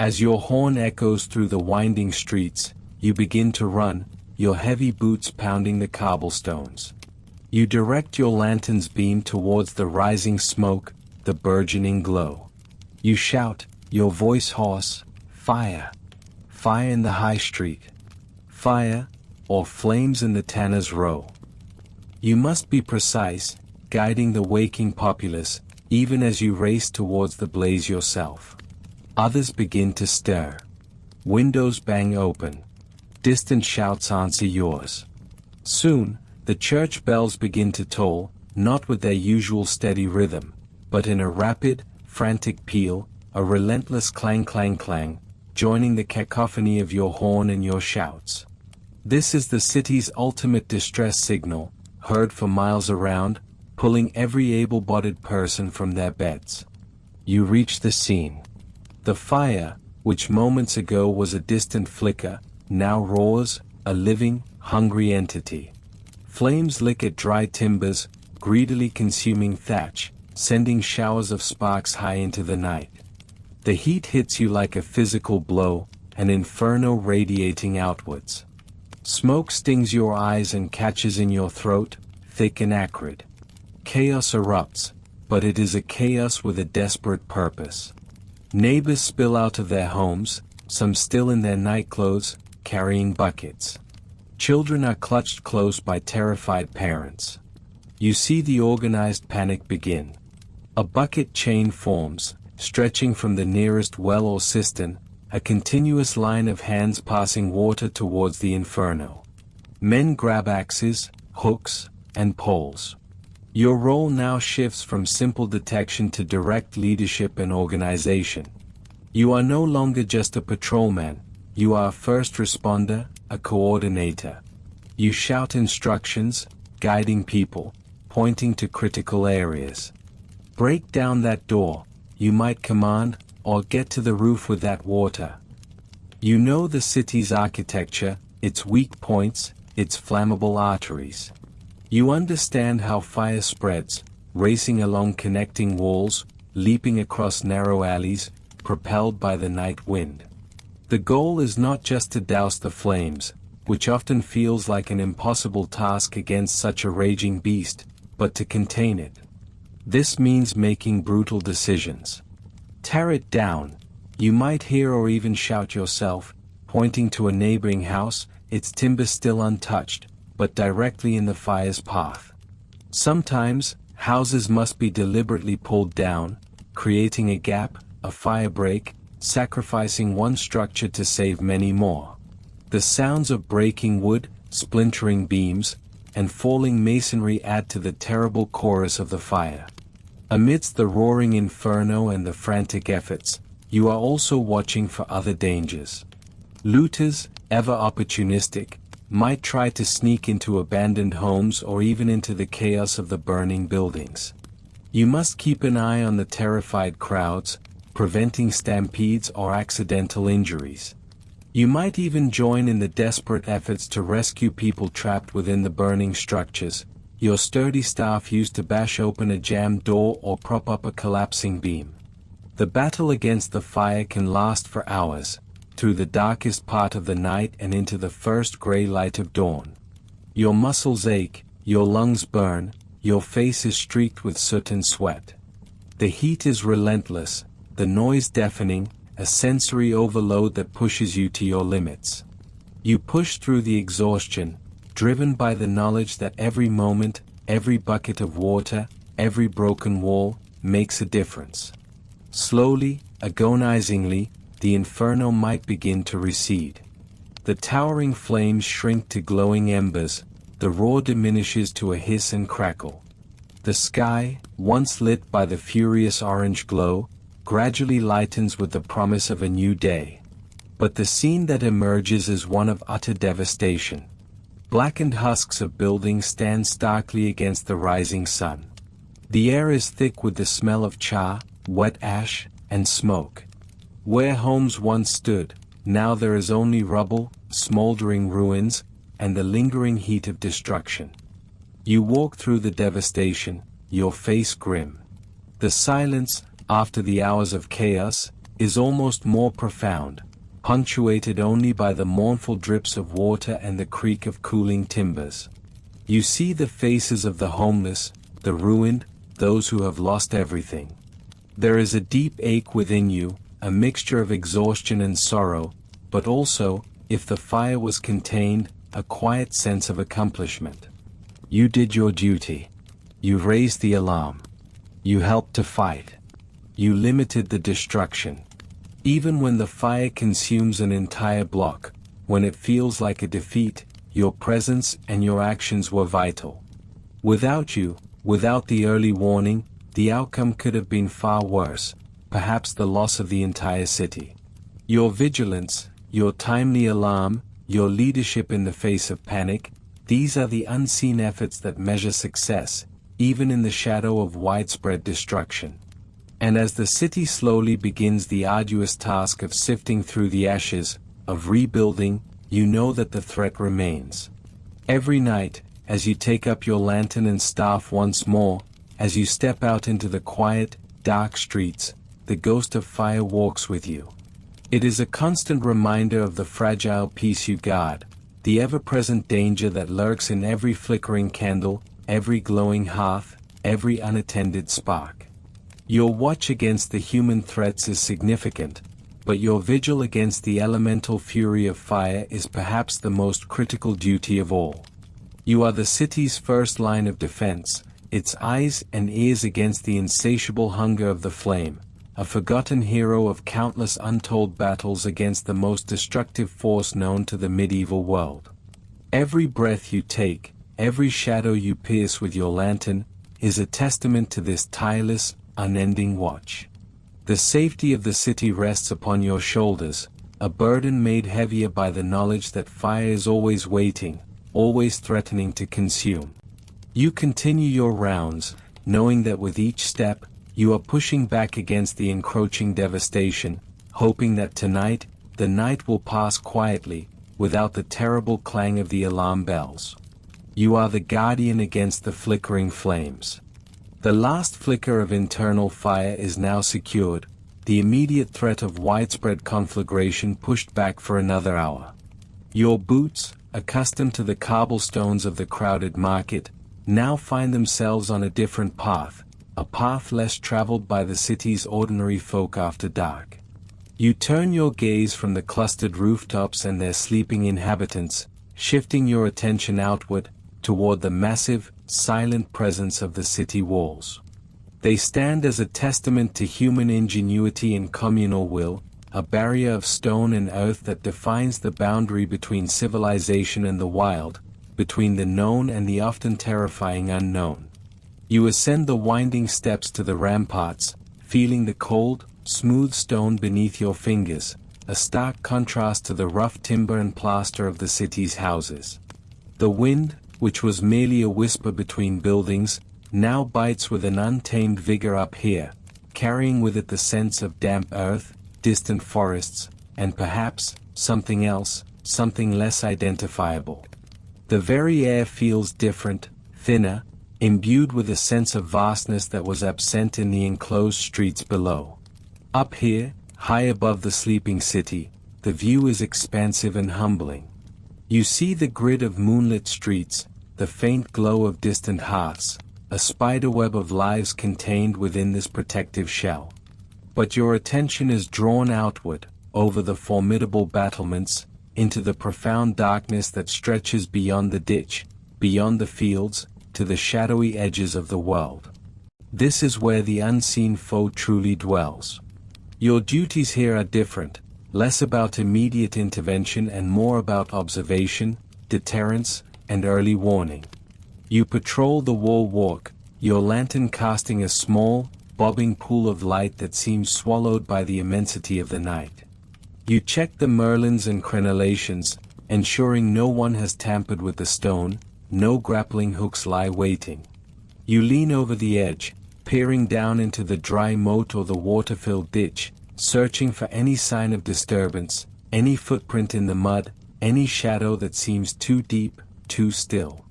As your horn echoes through the winding streets, you begin to run, your heavy boots pounding the cobblestones. You direct your lantern's beam towards the rising smoke, the burgeoning glow. You shout, your voice hoarse, "Fire! Fire in the high street! Fire, or flames in the tanner's row!" You must be precise, guiding the waking populace, even as you race towards the blaze yourself. Others begin to stir. Windows bang open. Distant shouts answer yours. Soon, the church bells begin to toll, not with their usual steady rhythm, but in a rapid, frantic peal, a relentless clang-clang-clang, joining the cacophony of your horn and your shouts. This is the city's ultimate distress signal, heard for miles around, pulling every able-bodied person from their beds. You reach the scene. The fire, which moments ago was a distant flicker, now roars, a living, hungry entity. Flames lick at dry timbers, greedily consuming thatch, sending showers of sparks high into the night. The heat hits you like a physical blow, an inferno radiating outwards. Smoke stings your eyes and catches in your throat, thick and acrid. Chaos erupts, but it is a chaos with a desperate purpose. Neighbors spill out of their homes, some still in their nightclothes, carrying buckets. Children are clutched close by terrified parents. You see the organized panic begin. A bucket chain forms, stretching from the nearest well or cistern, a continuous line of hands passing water towards the inferno. Men grab axes, hooks, and poles. Your role now shifts from simple detection to direct leadership and organization. You are no longer just a patrolman, you are a first responder, a coordinator. You shout instructions, guiding people, pointing to critical areas. Break down that door, you might command, or get to the roof with that water. You know the city's architecture, its weak points, its flammable arteries. You understand how fire spreads, racing along connecting walls, leaping across narrow alleys, propelled by the night wind. The goal is not just to douse the flames, which often feels like an impossible task against such a raging beast, but to contain it. This means making brutal decisions. Tear it down, you might hear or even shout yourself, pointing to a neighboring house, its timbers still untouched, but directly in the fire's path. Sometimes, houses must be deliberately pulled down, creating a gap, a fire break, sacrificing one structure to save many more. The sounds of breaking wood, splintering beams, and falling masonry add to the terrible chorus of the fire. Amidst the roaring inferno and the frantic efforts, you are also watching for other dangers. Looters, ever opportunistic, might try to sneak into abandoned homes or even into the chaos of the burning buildings. You must keep an eye on the terrified crowds, preventing stampedes or accidental injuries. You might even join in the desperate efforts to rescue people trapped within the burning structures, your sturdy staff used to bash open a jammed door or prop up a collapsing beam. The battle against the fire can last for hours, through the darkest part of the night and into the first gray light of dawn. Your muscles ache, your lungs burn, your face is streaked with soot and sweat. The heat is relentless, the noise deafening, a sensory overload that pushes you to your limits. You push through the exhaustion, driven by the knowledge that every moment, every bucket of water, every broken wall, makes a difference. Slowly, agonizingly, the inferno might begin to recede. The towering flames shrink to glowing embers, the roar diminishes to a hiss and crackle. The sky, once lit by the furious orange glow, gradually lightens with the promise of a new day. But the scene that emerges is one of utter devastation. Blackened husks of buildings stand starkly against the rising sun. The air is thick with the smell of char, wet ash, and smoke. Where homes once stood, now there is only rubble, smoldering ruins, and the lingering heat of destruction. You walk through the devastation, your face grim. The silence, after the hours of chaos, is almost more profound, punctuated only by the mournful drips of water and the creak of cooling timbers. You see the faces of the homeless, the ruined, those who have lost everything. There is a deep ache within you, a mixture of exhaustion and sorrow, but also, if the fire was contained, a quiet sense of accomplishment. You did your duty. You raised the alarm. You helped to fight. You limited the destruction. Even when the fire consumes an entire block, when it feels like a defeat, your presence and your actions were vital. Without you, without the early warning, the outcome could have been far worse, perhaps the loss of the entire city. Your vigilance, your timely alarm, your leadership in the face of panic, these are the unseen efforts that measure success, even in the shadow of widespread destruction. And as the city slowly begins the arduous task of sifting through the ashes, of rebuilding, you know that the threat remains. Every night, as you take up your lantern and staff once more, as you step out into the quiet, dark streets, the ghost of fire walks with you. It is a constant reminder of the fragile peace you guard, the ever-present danger that lurks in every flickering candle, every glowing hearth, every unattended spark. Your watch against the human threats is significant, but your vigil against the elemental fury of fire is perhaps the most critical duty of all. You are the city's first line of defense, its eyes and ears against the insatiable hunger of the flame, a forgotten hero of countless untold battles against the most destructive force known to the medieval world. Every breath you take, every shadow you pierce with your lantern, is a testament to this tireless, unending watch. The safety of the city rests upon your shoulders, a burden made heavier by the knowledge that fire is always waiting, always threatening to consume. You continue your rounds, knowing that with each step, you are pushing back against the encroaching devastation, hoping that tonight, the night will pass quietly, without the terrible clang of the alarm bells. You are the guardian against the flickering flames. The last flicker of internal fire is now secured, the immediate threat of widespread conflagration pushed back for another hour. Your boots, accustomed to the cobblestones of the crowded market, now find themselves on a different path, a path less traveled by the city's ordinary folk after dark. You turn your gaze from the clustered rooftops and their sleeping inhabitants, shifting your attention outward, toward the massive, silent presence of the city walls. They stand as a testament to human ingenuity and communal will, a barrier of stone and earth that defines the boundary between civilization and the wild, between the known and the often terrifying unknown. You ascend the winding steps to the ramparts, feeling the cold, smooth stone beneath your fingers, a stark contrast to the rough timber and plaster of the city's houses. The wind, which was merely a whisper between buildings, now bites with an untamed vigor up here, carrying with it the sense of damp earth, distant forests, and perhaps, something else, something less identifiable. The very air feels different, thinner, imbued with a sense of vastness that was absent in the enclosed streets below. Up here, high above the sleeping city, the view is expansive and humbling. You see the grid of moonlit streets, the faint glow of distant hearths, a spiderweb of lives contained within this protective shell. But your attention is drawn outward, over the formidable battlements, into the profound darkness that stretches beyond the ditch, beyond the fields, to the shadowy edges of the world. This is where the unseen foe truly dwells. Your duties here are different, less about immediate intervention and more about observation, deterrence, and early warning. You patrol the wall walk, your lantern casting a small, bobbing pool of light that seems swallowed by the immensity of the night. You check the merlins and crenellations, ensuring no one has tampered with the stone, no grappling hooks lie waiting. You lean over the edge, peering down into the dry moat or the water-filled ditch, searching for any sign of disturbance, any footprint in the mud, any shadow that seems too deep, too still.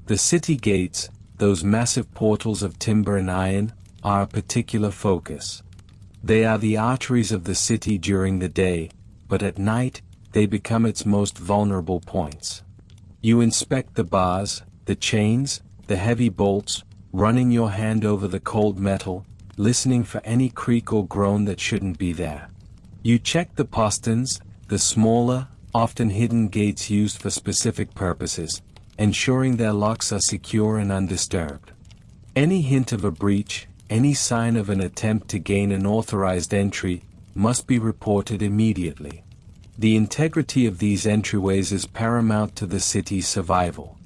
The city gates, those massive portals of timber and iron, are a particular focus. They are the arteries of the city during the day, but at night, they become its most vulnerable points. You inspect the bars, the chains, the heavy bolts, running your hand over the cold metal, listening for any creak or groan that shouldn't be there. You check the posterns, the smaller, often hidden gates used for specific purposes, ensuring their locks are secure and undisturbed. Any hint of a breach, any sign of an attempt to gain an authorized entry, must be reported immediately. The integrity of these entryways is paramount to the city's survival.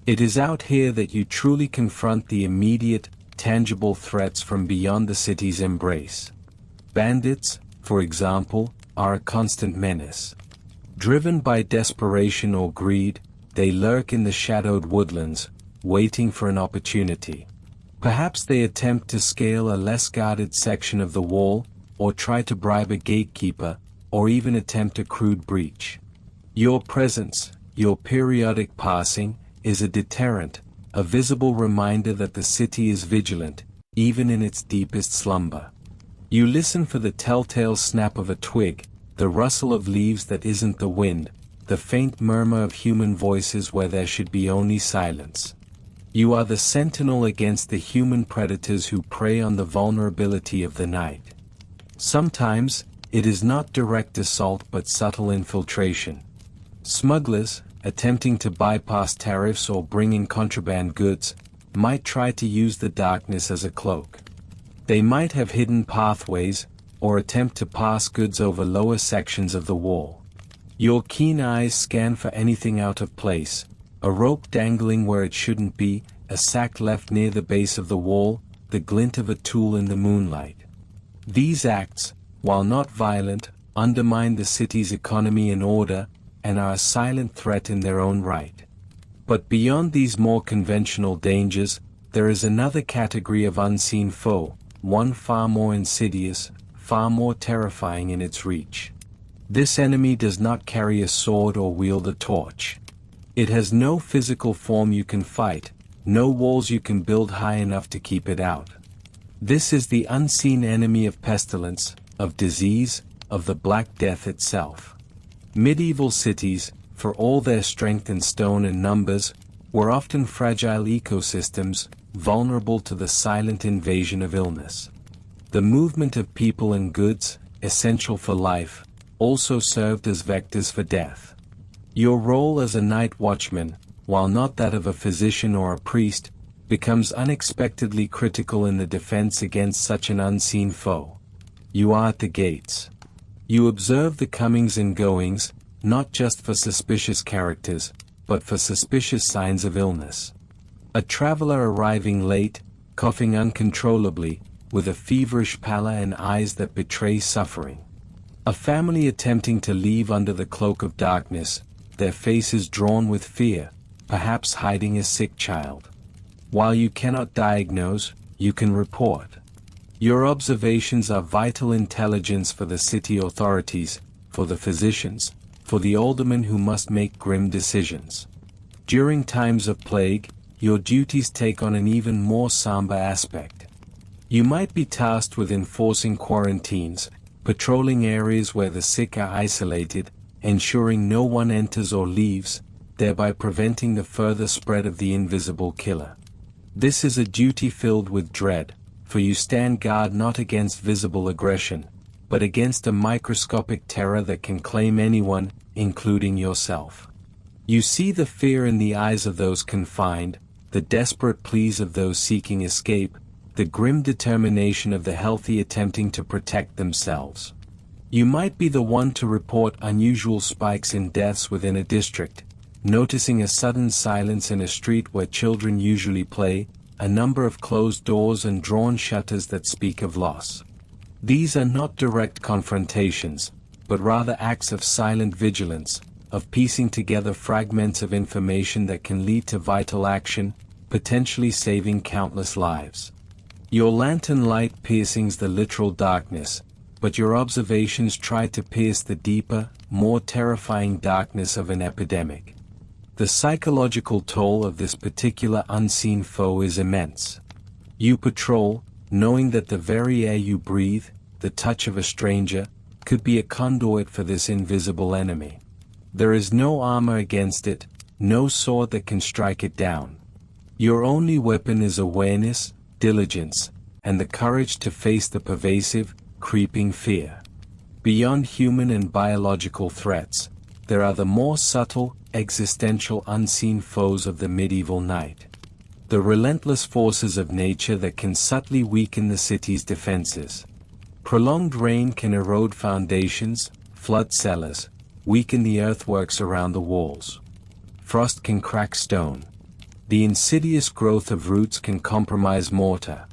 It is out here that you truly confront the immediate, tangible threats from beyond the city's embrace. Bandits, for example, are a constant menace. Driven by desperation or greed, they lurk in the shadowed woodlands, waiting for an opportunity. Perhaps they attempt to scale a less guarded section of the wall, or try to bribe a gatekeeper, or even attempt a crude breach. Your presence, your periodic passing, is a deterrent, a visible reminder that the city is vigilant, even in its deepest slumber. You listen for the telltale snap of a twig, the rustle of leaves that isn't the wind, the faint murmur of human voices where there should be only silence. You are the sentinel against the human predators who prey on the vulnerability of the night. Sometimes, it is not direct assault but subtle infiltration. Smugglers, attempting to bypass tariffs or bring in contraband goods, might try to use the darkness as a cloak. They might have hidden pathways, or attempt to pass goods over lower sections of the wall. Your keen eyes scan for anything out of place, a rope dangling where it shouldn't be, a sack left near the base of the wall, the glint of a tool in the moonlight. These acts, while not violent, undermine the city's economy and order, and are a silent threat in their own right. But beyond these more conventional dangers, there is another category of unseen foe, one far more insidious, far more terrifying in its reach. This enemy does not carry a sword or wield a torch. It has no physical form you can fight, no walls you can build high enough to keep it out. This is the unseen enemy of pestilence, of disease, of the Black Death itself. Medieval cities, for all their strength in stone and numbers, were often fragile ecosystems, vulnerable to the silent invasion of illness. The movement of people and goods, essential for life, also served as vectors for death. Your role as a night watchman, while not that of a physician or a priest, becomes unexpectedly critical in the defense against such an unseen foe. You are at the gates. You observe the comings and goings, not just for suspicious characters, but for suspicious signs of illness. A traveler arriving late, coughing uncontrollably, with a feverish pallor and eyes that betray suffering. A family attempting to leave under the cloak of darkness, their faces drawn with fear, perhaps hiding a sick child. While you cannot diagnose, you can report. Your observations are vital intelligence for the city authorities, for the physicians, for the aldermen who must make grim decisions. During times of plague, your duties take on an even more somber aspect. You might be tasked with enforcing quarantines, patrolling areas where the sick are isolated, ensuring no one enters or leaves, thereby preventing the further spread of the invisible killer. This is a duty filled with dread, for you stand guard not against visible aggression, but against a microscopic terror that can claim anyone, including yourself. You see the fear in the eyes of those confined, the desperate pleas of those seeking escape, the grim determination of the healthy attempting to protect themselves. You might be the one to report unusual spikes in deaths within a district, noticing a sudden silence in a street where children usually play, a number of closed doors and drawn shutters that speak of loss. These are not direct confrontations, but rather acts of silent vigilance, of piecing together fragments of information that can lead to vital action, potentially saving countless lives. Your lantern light piercings the literal darkness, but your observations try to pierce the deeper, more terrifying darkness of an epidemic. The psychological toll of this particular unseen foe is immense. You patrol, knowing that the very air you breathe, the touch of a stranger, could be a conduit for this invisible enemy. There is no armor against it, no sword that can strike it down. Your only weapon is awareness, diligence, and the courage to face the pervasive, creeping fear. Beyond human and biological threats, there are the more subtle, existential unseen foes of the medieval night. The relentless forces of nature that can subtly weaken the city's defenses. Prolonged rain can erode foundations, flood cellars, weaken the earthworks around the walls. Frost can crack stone. The insidious growth of roots can compromise mortar.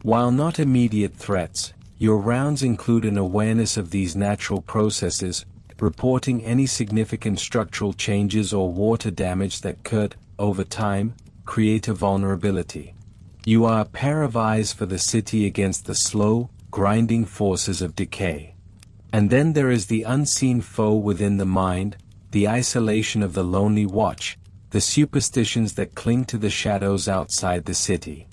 While not immediate threats, your rounds include an awareness of these natural processes, reporting any significant structural changes or water damage that could, over time, create a vulnerability. You are a pair of eyes for the city against the slow, grinding forces of decay. And then there is the unseen foe within the mind, the isolation of the lonely watch, the superstitions that cling to the shadows outside the city.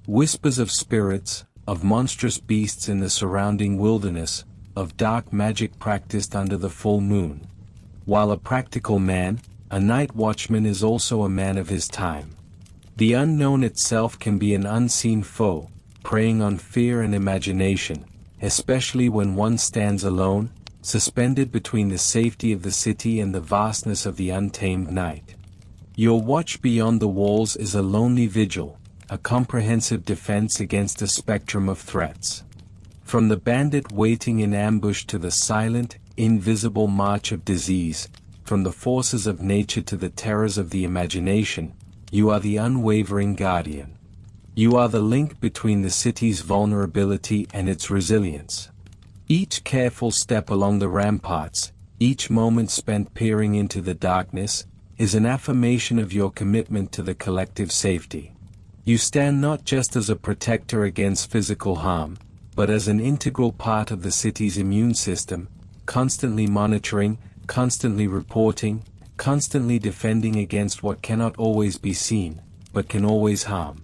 Whispers of spirits, of monstrous beasts in the surrounding wilderness, of dark magic practiced under the full moon. While a practical man, a night watchman is also a man of his time. The unknown itself can be an unseen foe, preying on fear and imagination, especially when one stands alone, suspended between the safety of the city and the vastness of the untamed night. Your watch beyond the walls is a lonely vigil, a comprehensive defense against a spectrum of threats. From the bandit waiting in ambush to the silent, invisible march of disease, from the forces of nature to the terrors of the imagination, you are the unwavering guardian. You are the link between the city's vulnerability and its resilience. Each careful step along the ramparts, each moment spent peering into the darkness, is an affirmation of your commitment to the collective safety. You stand not just as a protector against physical harm, but as an integral part of the city's immune system, constantly monitoring, constantly reporting, constantly defending against what cannot always be seen, but can always harm.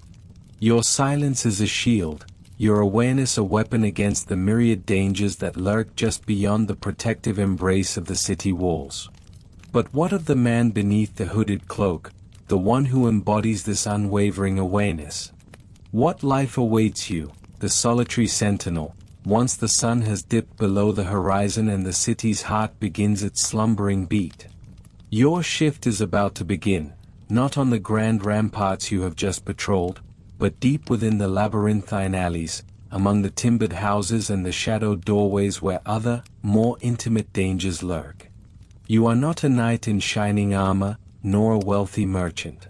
Your silence is a shield, your awareness a weapon against the myriad dangers that lurk just beyond the protective embrace of the city walls. But what of the man beneath the hooded cloak, the one who embodies this unwavering awareness? What life awaits you, the solitary sentinel, once the sun has dipped below the horizon and the city's heart begins its slumbering beat? Your shift is about to begin, not on the grand ramparts you have just patrolled, but deep within the labyrinthine alleys, among the timbered houses and the shadowed doorways where other, more intimate dangers lurk. You are not a knight in shining armor, nor a wealthy merchant.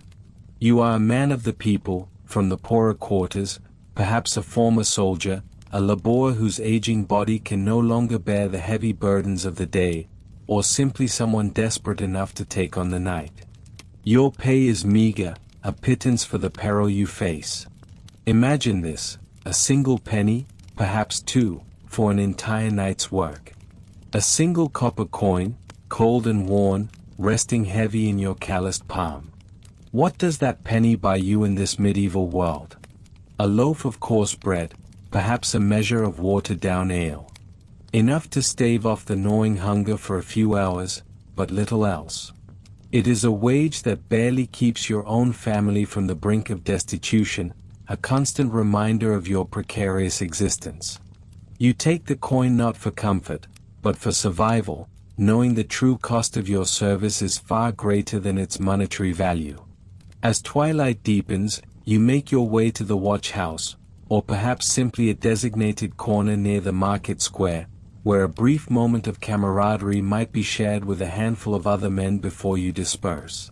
You are a man of the people, from the poorer quarters, perhaps a former soldier, a laborer whose aging body can no longer bear the heavy burdens of the day, or simply someone desperate enough to take on the night. Your pay is meager, a pittance for the peril you face. Imagine this, a single penny, perhaps two, for an entire night's work. A single copper coin, cold and worn, resting heavy in your calloused palm. What does that penny buy you in this medieval world? A loaf of coarse bread, perhaps a measure of watered-down ale. Enough to stave off the gnawing hunger for a few hours, but little else. It is a wage that barely keeps your own family from the brink of destitution, a constant reminder of your precarious existence. You take the coin not for comfort, but for survival, knowing the true cost of your service is far greater than its monetary value. As twilight deepens, you make your way to the watch house, or perhaps simply a designated corner near the market square, where a brief moment of camaraderie might be shared with a handful of other men before you disperse.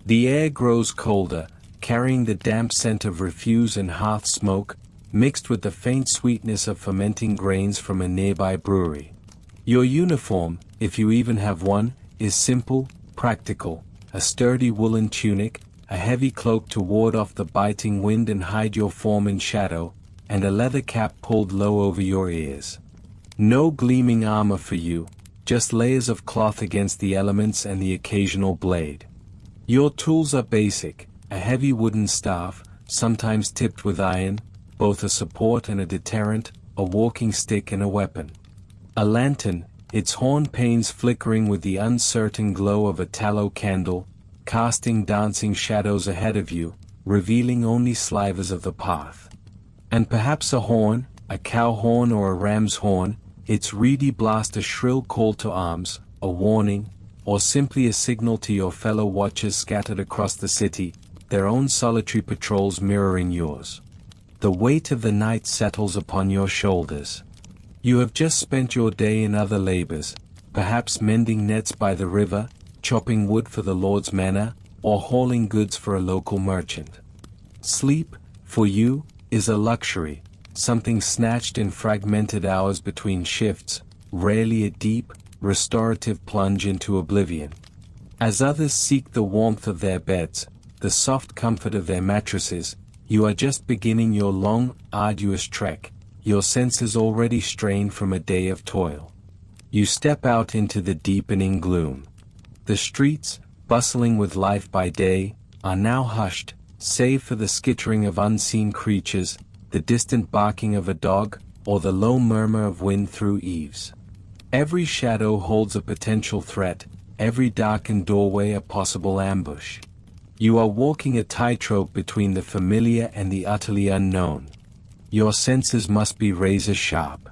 The air grows colder, carrying the damp scent of refuse and hearth smoke, mixed with the faint sweetness of fermenting grains from a nearby brewery. Your uniform, if you even have one, is simple, practical, a sturdy woolen tunic, a heavy cloak to ward off the biting wind and hide your form in shadow, and a leather cap pulled low over your ears. No gleaming armor for you, just layers of cloth against the elements and the occasional blade. Your tools are basic, a heavy wooden staff, sometimes tipped with iron, both a support and a deterrent, a walking stick and a weapon. A lantern, its horn panes flickering with the uncertain glow of a tallow candle, casting dancing shadows ahead of you, revealing only slivers of the path. And perhaps a horn, a cow horn or a ram's horn, its reedy blast a shrill call to arms, a warning, or simply a signal to your fellow watchers scattered across the city, their own solitary patrols mirroring yours. The weight of the night settles upon your shoulders. You have just spent your day in other labors, perhaps mending nets by the river, chopping wood for the Lord's manor, or hauling goods for a local merchant. Sleep, for you, is a luxury, something snatched in fragmented hours between shifts, rarely a deep, restorative plunge into oblivion. As others seek the warmth of their beds, the soft comfort of their mattresses, you are just beginning your long, arduous trek, your senses already strained from a day of toil. You step out into the deepening gloom. The streets, bustling with life by day, are now hushed, save for the skittering of unseen creatures, the distant barking of a dog, or the low murmur of wind through eaves. Every shadow holds a potential threat, every darkened doorway a possible ambush. You are walking a tightrope between the familiar and the utterly unknown. Your senses must be razor sharp.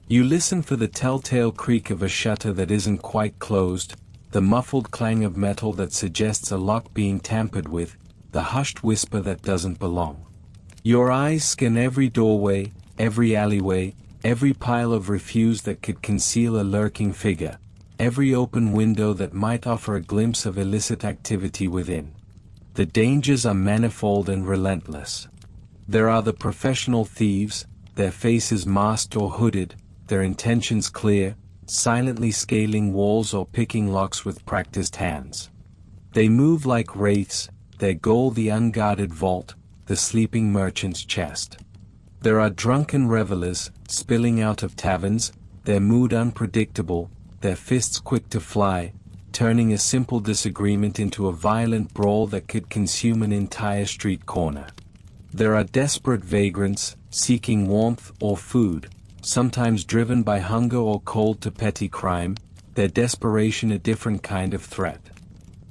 You listen for the telltale creak of a shutter that isn't quite closed, the muffled clang of metal that suggests a lock being tampered with, the hushed whisper that doesn't belong. Your eyes scan every doorway, every alleyway, every pile of refuse that could conceal a lurking figure, every open window that might offer a glimpse of illicit activity within. The dangers are manifold and relentless. There are the professional thieves, their faces masked or hooded, their intentions clear, silently scaling walls or picking locks with practiced hands. They move like wraiths, their goal the unguarded vault, the sleeping merchant's chest. There are drunken revelers, spilling out of taverns, their mood unpredictable, their fists quick to fly, turning a simple disagreement into a violent brawl that could consume an entire street corner. There are desperate vagrants, seeking warmth or food, sometimes driven by hunger or cold to petty crime, their desperation a different kind of threat.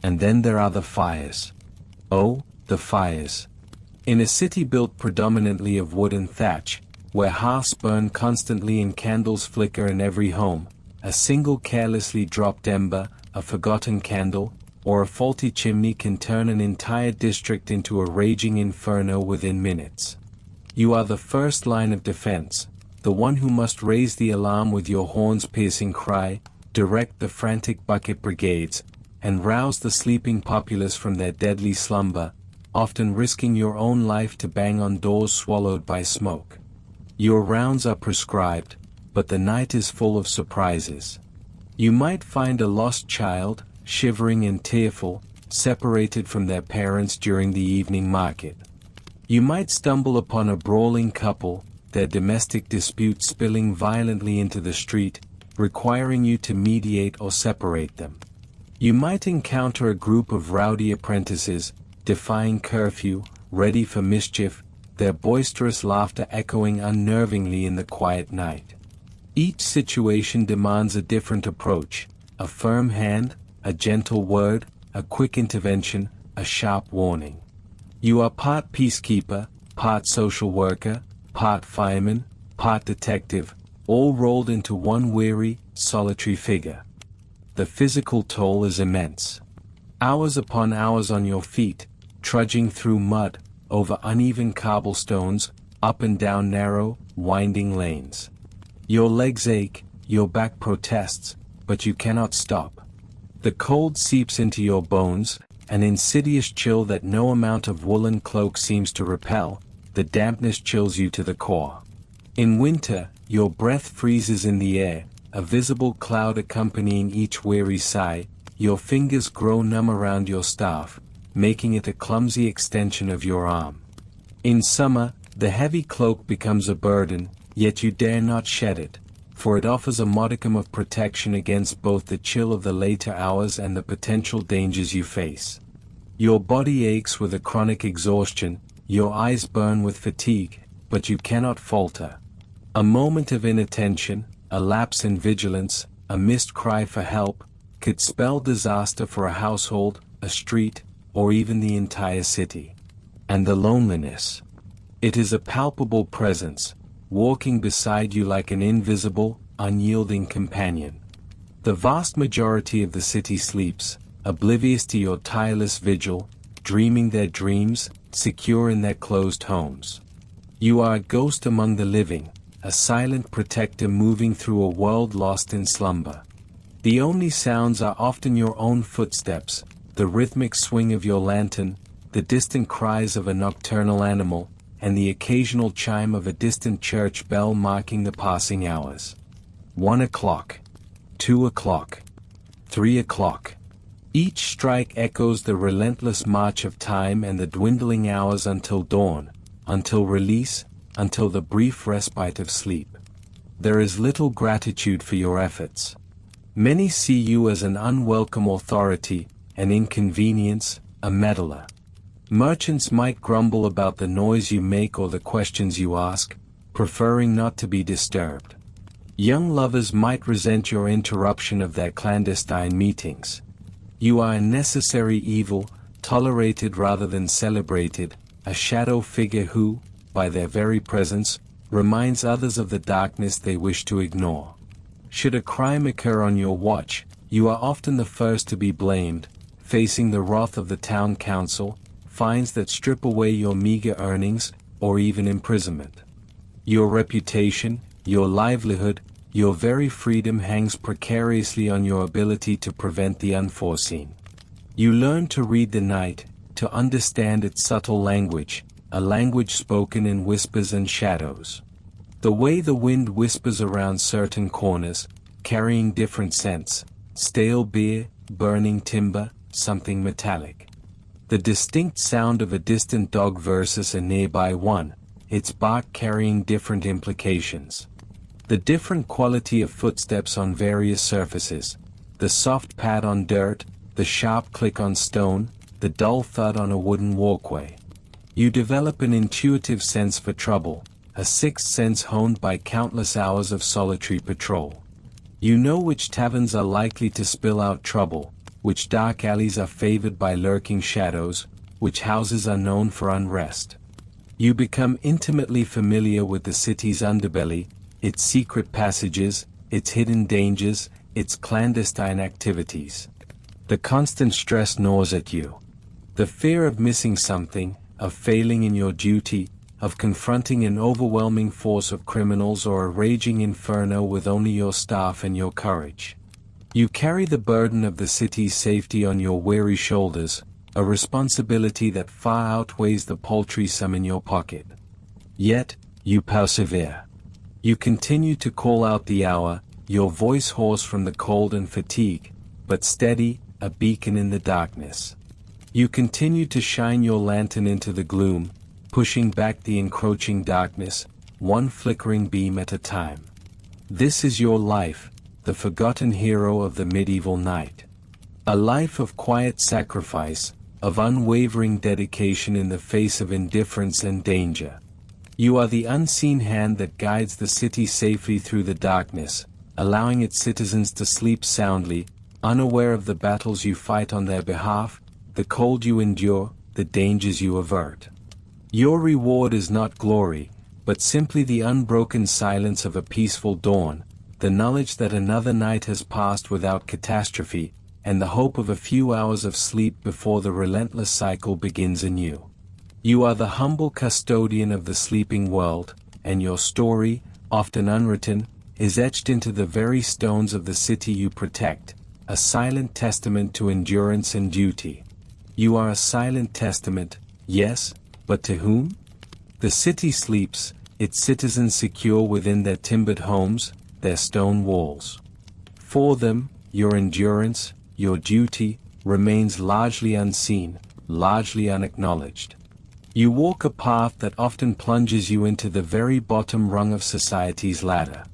And then there are the fires. Oh, the fires. In a city built predominantly of wood and thatch, where hearths burn constantly and candles flicker in every home, a single carelessly dropped ember, a forgotten candle, or a faulty chimney can turn an entire district into a raging inferno within minutes. You are the first line of defense, the one who must raise the alarm with your horns-piercing cry, direct the frantic bucket brigades, and rouse the sleeping populace from their deadly slumber, often risking your own life to bang on doors swallowed by smoke. Your rounds are prescribed, but the night is full of surprises. You might find a lost child, shivering and tearful, separated from their parents during the evening market. You might stumble upon a brawling couple, their domestic dispute spilling violently into the street, requiring you to mediate or separate them. You might encounter a group of rowdy apprentices, defying curfew, ready for mischief, their boisterous laughter echoing unnervingly in the quiet night. Each situation demands a different approach, a firm hand, a gentle word, a quick intervention, a sharp warning. You are part peacekeeper, part social worker, part fireman, part detective, all rolled into one weary, solitary figure. The physical toll is immense. Hours upon hours on your feet, trudging through mud, over uneven cobblestones, up and down narrow, winding lanes. Your legs ache, your back protests, but you cannot stop. The cold seeps into your bones, an insidious chill that no amount of woolen cloak seems to repel, the dampness chills you to the core. In winter, your breath freezes in the air, a visible cloud accompanying each weary sigh, your fingers grow numb around your staff, making it a clumsy extension of your arm. In summer, the heavy cloak becomes a burden, yet you dare not shed it, for it offers a modicum of protection against both the chill of the later hours and the potential dangers you face. Your body aches with a chronic exhaustion, your eyes burn with fatigue, but you cannot falter. A moment of inattention, a lapse in vigilance, a missed cry for help, could spell disaster for a household, a street, or even the entire city. And the loneliness. It is a palpable presence, walking beside you like an invisible, unyielding companion. The vast majority of the city sleeps, oblivious to your tireless vigil, dreaming their dreams, secure in their closed homes. You are a ghost among the living, a silent protector moving through a world lost in slumber. The only sounds are often your own footsteps, the rhythmic swing of your lantern, the distant cries of a nocturnal animal, and the occasional chime of a distant church bell marking the passing hours. 1 o'clock. 2 o'clock. 3 o'clock. Each strike echoes the relentless march of time and the dwindling hours until dawn, until release, until the brief respite of sleep. There is little gratitude for your efforts. Many see you as an unwelcome authority, an inconvenience, a meddler. Merchants might grumble about the noise you make or the questions you ask, preferring not to be disturbed. Young lovers might resent your interruption of their clandestine meetings. You are a necessary evil, tolerated rather than celebrated, a shadow figure who, by their very presence, reminds others of the darkness they wish to ignore. Should a crime occur on your watch, you are often the first to be blamed, facing the wrath of the town council, fines that strip away your meager earnings, or even imprisonment. Your reputation, your livelihood, your very freedom hangs precariously on your ability to prevent the unforeseen. You learn to read the night, to understand its subtle language, a language spoken in whispers and shadows. The way the wind whispers around certain corners, carrying different scents, stale beer, burning timber, something metallic. The distinct sound of a distant dog versus a nearby one, its bark carrying different implications. The different quality of footsteps on various surfaces, the soft pad on dirt, the sharp click on stone, the dull thud on a wooden walkway. You develop an intuitive sense for trouble, a sixth sense honed by countless hours of solitary patrol. You know which taverns are likely to spill out trouble, which dark alleys are favored by lurking shadows, which houses are known for unrest. You become intimately familiar with the city's underbelly, its secret passages, its hidden dangers, its clandestine activities. The constant stress gnaws at you. The fear of missing something, of failing in your duty, of confronting an overwhelming force of criminals or a raging inferno with only your staff and your courage. You carry the burden of the city's safety on your weary shoulders, a responsibility that far outweighs the paltry sum in your pocket. Yet, you persevere. You continue to call out the hour, your voice hoarse from the cold and fatigue, but steady, a beacon in the darkness. You continue to shine your lantern into the gloom, pushing back the encroaching darkness, one flickering beam at a time. This is your life, the forgotten hero of the medieval night. A life of quiet sacrifice, of unwavering dedication in the face of indifference and danger. You are the unseen hand that guides the city safely through the darkness, allowing its citizens to sleep soundly, unaware of the battles you fight on their behalf, the cold you endure, the dangers you avert. Your reward is not glory, but simply the unbroken silence of a peaceful dawn, the knowledge that another night has passed without catastrophe, and the hope of a few hours of sleep before the relentless cycle begins anew. You are the humble custodian of the sleeping world, and your story, often unwritten, is etched into the very stones of the city you protect, a silent testament to endurance and duty. You are a silent testament, yes, but to whom? The city sleeps, its citizens secure within their timbered homes, their stone walls. For them, your endurance, your duty, remains largely unseen, largely unacknowledged. You walk a path that often plunges you into the very bottom rung of society's ladder.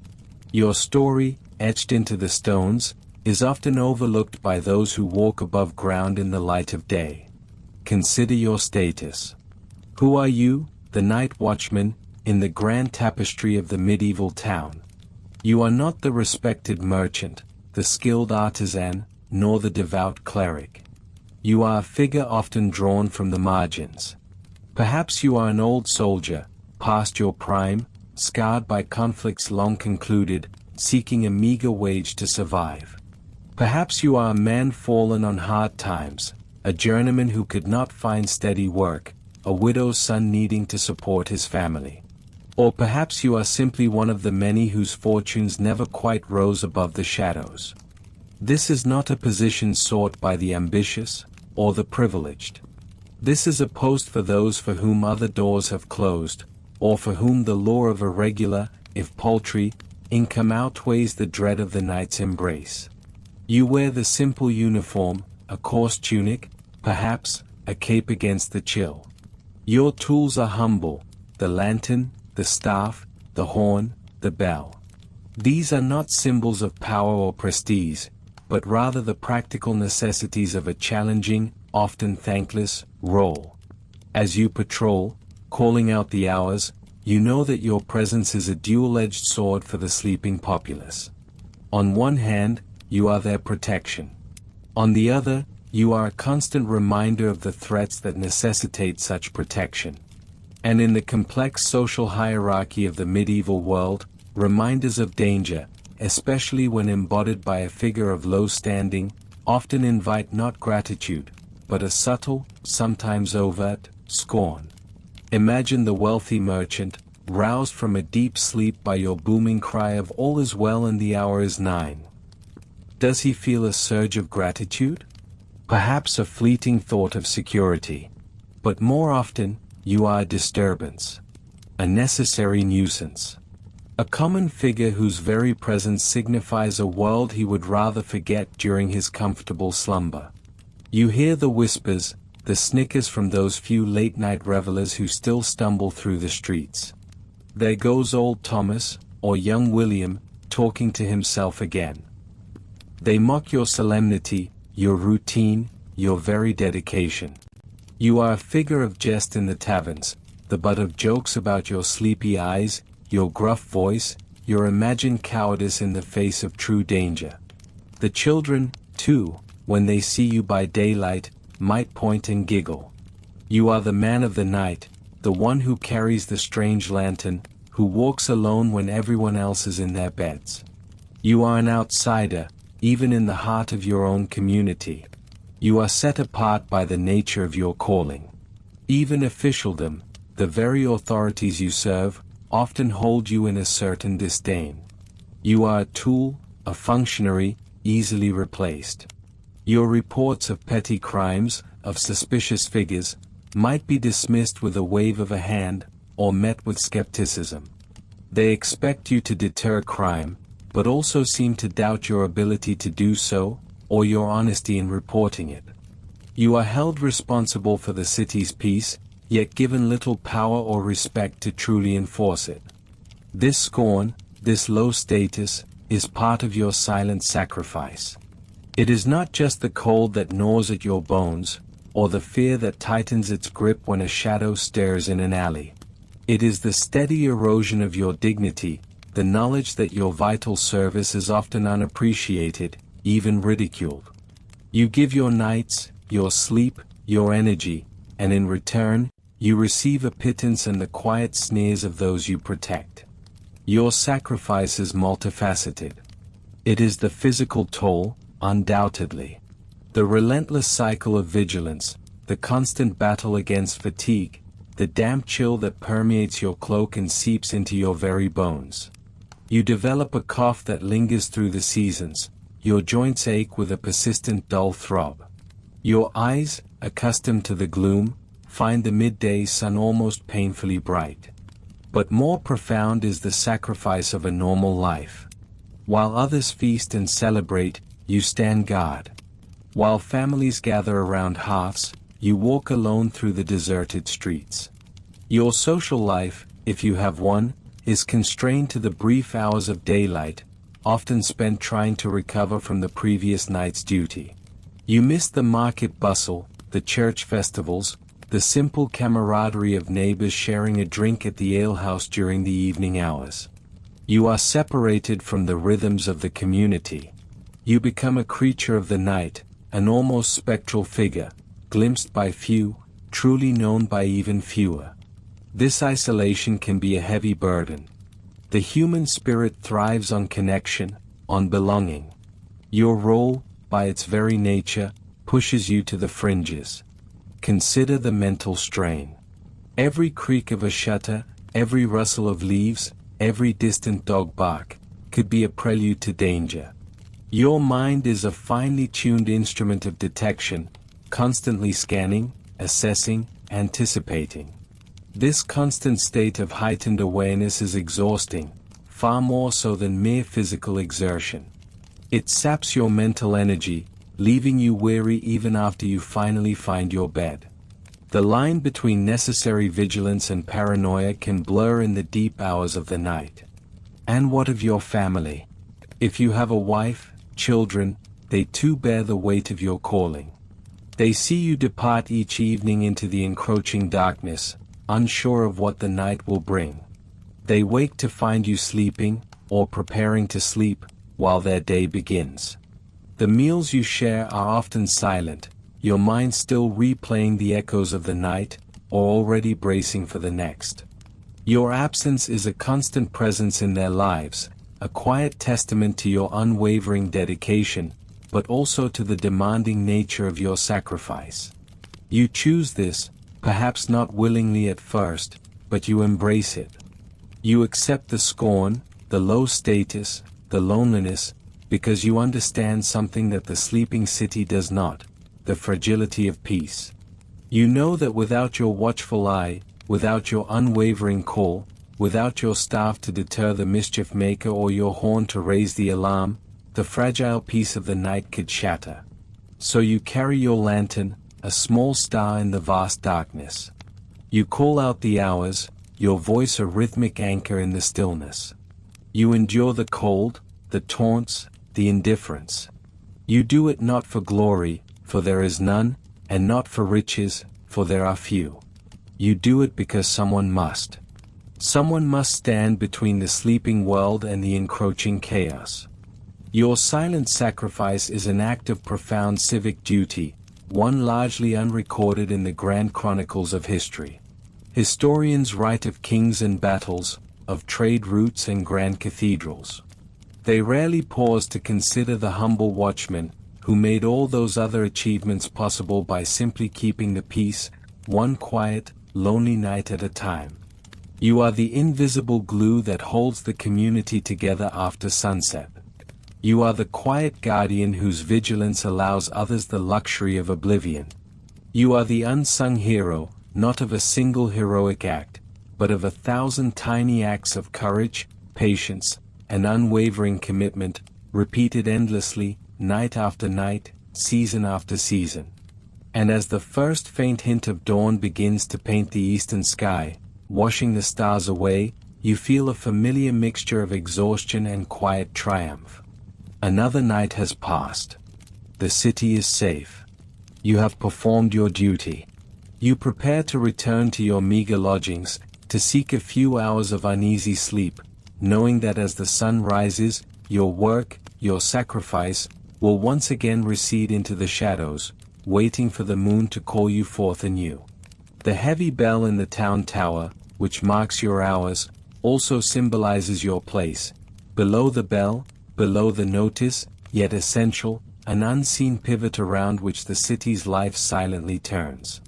Your story, etched into the stones, is often overlooked by those who walk above ground in the light of day. Consider your status. Who are you, the night watchman, in the grand tapestry of the medieval town? You are not the respected merchant, the skilled artisan, nor the devout cleric. You are a figure often drawn from the margins. Perhaps you are an old soldier, past your prime, scarred by conflicts long concluded, seeking a meager wage to survive. Perhaps you are a man fallen on hard times, a journeyman who could not find steady work, a widow's son needing to support his family. Or perhaps you are simply one of the many whose fortunes never quite rose above the shadows. This is not a position sought by the ambitious, or the privileged. This is a post for those for whom other doors have closed, or for whom the lure of a regular, if paltry, income outweighs the dread of the night's embrace. You wear the simple uniform, a coarse tunic, perhaps, a cape against the chill. Your tools are humble, the lantern, the staff, the horn, the bell. These are not symbols of power or prestige, but rather the practical necessities of a challenging, often thankless, role. As you patrol, calling out the hours, you know that your presence is a dual-edged sword for the sleeping populace. On one hand, you are their protection. On the other, you are a constant reminder of the threats that necessitate such protection. And in the complex social hierarchy of the medieval world, reminders of danger, especially when embodied by a figure of low standing, often invite not gratitude, but a subtle, sometimes overt, scorn. Imagine the wealthy merchant, roused from a deep sleep by your booming cry of all is well and the hour is 9. Does he feel a surge of gratitude? Perhaps a fleeting thought of security. But more often, you are a disturbance. A necessary nuisance. A common figure whose very presence signifies a world he would rather forget during his comfortable slumber. You hear the whispers, the snickers from those few late-night revelers who still stumble through the streets. There goes old Thomas, or young William, talking to himself again. They mock your solemnity, your routine, your very dedication. You are a figure of jest in the taverns, the butt of jokes about your sleepy eyes, your gruff voice, your imagined cowardice in the face of true danger. The children, too, when they see you by daylight, might point and giggle. You are the man of the night, the one who carries the strange lantern, who walks alone when everyone else is in their beds. You are an outsider, even in the heart of your own community. You are set apart by the nature of your calling. Even officialdom, the very authorities you serve, often hold you in a certain disdain. You are a tool, a functionary, easily replaced. Your reports of petty crimes, of suspicious figures, might be dismissed with a wave of a hand, or met with skepticism. They expect you to deter crime, but also seem to doubt your ability to do so, or your honesty in reporting it. You are held responsible for the city's peace, yet given little power or respect to truly enforce it. This scorn, this low status, is part of your silent sacrifice. It is not just the cold that gnaws at your bones, or the fear that tightens its grip when a shadow stares in an alley. It is the steady erosion of your dignity, the knowledge that your vital service is often unappreciated, even ridiculed. You give your nights, your sleep, your energy, and in return, you receive a pittance and the quiet sneers of those you protect. Your sacrifice is multifaceted. It is the physical toll, undoubtedly. The relentless cycle of vigilance, the constant battle against fatigue, the damp chill that permeates your cloak and seeps into your very bones. You develop a cough that lingers through the seasons, your joints ache with a persistent dull throb. Your eyes, accustomed to the gloom, find the midday sun almost painfully bright. But more profound is the sacrifice of a normal life. While others feast and celebrate, you stand guard. While families gather around hearths, you walk alone through the deserted streets. Your social life, if you have one, is constrained to the brief hours of daylight, often spent trying to recover from the previous night's duty. You miss the market bustle, the church festivals, the simple camaraderie of neighbors sharing a drink at the alehouse during the evening hours. You are separated from the rhythms of the community. You become a creature of the night, an almost spectral figure, glimpsed by few, truly known by even fewer. This isolation can be a heavy burden. The human spirit thrives on connection, on belonging. Your role, by its very nature, pushes you to the fringes. Consider the mental strain. Every creak of a shutter, every rustle of leaves, every distant dog bark, could be a prelude to danger. Your mind is a finely tuned instrument of detection, constantly scanning, assessing, anticipating. This constant state of heightened awareness is exhausting, far more so than mere physical exertion. It saps your mental energy, leaving you weary even after you finally find your bed. The line between necessary vigilance and paranoia can blur in the deep hours of the night. And what of your family? If you have a wife, children, they too bear the weight of your calling. They see you depart each evening into the encroaching darkness, unsure of what the night will bring. They wake to find you sleeping, or preparing to sleep, while their day begins. The meals you share are often silent, your mind still replaying the echoes of the night, or already bracing for the next. Your absence is a constant presence in their lives, a quiet testament to your unwavering dedication, but also to the demanding nature of your sacrifice. You choose this, perhaps not willingly at first, but you embrace it. You accept the scorn, the low status, the loneliness, because you understand something that the sleeping city does not, the fragility of peace. You know that without your watchful eye, without your unwavering call, without your staff to deter the mischief maker or your horn to raise the alarm, the fragile peace of the night could shatter. So you carry your lantern, a small star in the vast darkness. You call out the hours, your voice a rhythmic anchor in the stillness. You endure the cold, the taunts, the indifference. You do it not for glory, for there is none, and not for riches, for there are few. You do it because someone must. Someone must stand between the sleeping world and the encroaching chaos. Your silent sacrifice is an act of profound civic duty, one largely unrecorded in the grand chronicles of history. Historians write of kings and battles, of trade routes and grand cathedrals. They rarely pause to consider the humble watchman, who made all those other achievements possible by simply keeping the peace, one quiet, lonely night at a time. You are the invisible glue that holds the community together after sunset. You are the quiet guardian whose vigilance allows others the luxury of oblivion. You are the unsung hero, not of a single heroic act, but of 1,000 tiny acts of courage, patience, and unwavering commitment, repeated endlessly, night after night, season after season. And as the first faint hint of dawn begins to paint the eastern sky, washing the stars away, you feel a familiar mixture of exhaustion and quiet triumph. Another night has passed. The city is safe. You have performed your duty. You prepare to return to your meager lodgings, to seek a few hours of uneasy sleep, knowing that as the sun rises, your work, your sacrifice, will once again recede into the shadows, waiting for the moon to call you forth anew. The heavy bell in the town tower, which marks your hours, also symbolizes your place. Below the bell, below the notice, yet essential, an unseen pivot around which the city's life silently turns.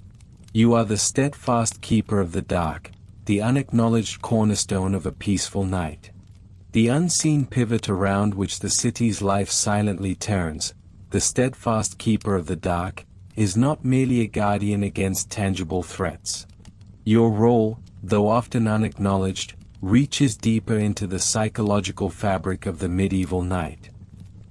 You are the steadfast keeper of the dark, the unacknowledged cornerstone of a peaceful night. The unseen pivot around which the city's life silently turns, the steadfast keeper of the dark, is not merely a guardian against tangible threats. Your role, though often unacknowledged, reaches deeper into the psychological fabric of the medieval night.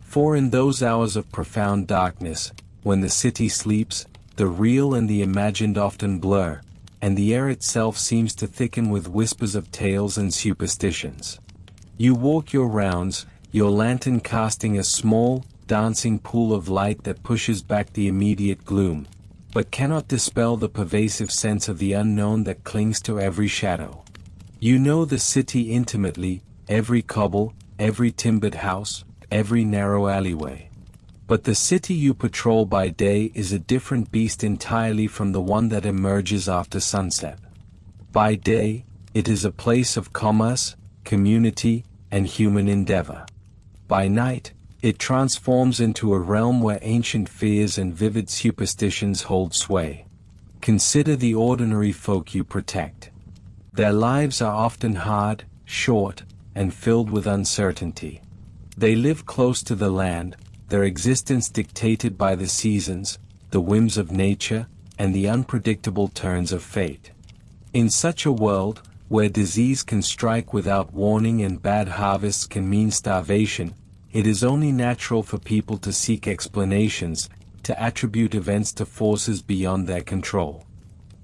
For in those hours of profound darkness, when the city sleeps, the real and the imagined often blur, and the air itself seems to thicken with whispers of tales and superstitions. You walk your rounds, your lantern casting a small, dancing pool of light that pushes back the immediate gloom, but cannot dispel the pervasive sense of the unknown that clings to every shadow. You know the city intimately, every cobble, every timbered house, every narrow alleyway. But the city you patrol by day is a different beast entirely from the one that emerges after sunset. By day, it is a place of commerce, community, and human endeavor. By night, it transforms into a realm where ancient fears and vivid superstitions hold sway. Consider the ordinary folk you protect. Their lives are often hard, short, and filled with uncertainty. They live close to the land, their existence dictated by the seasons, the whims of nature, and the unpredictable turns of fate. In such a world, where disease can strike without warning and bad harvests can mean starvation, it is only natural for people to seek explanations, to attribute events to forces beyond their control.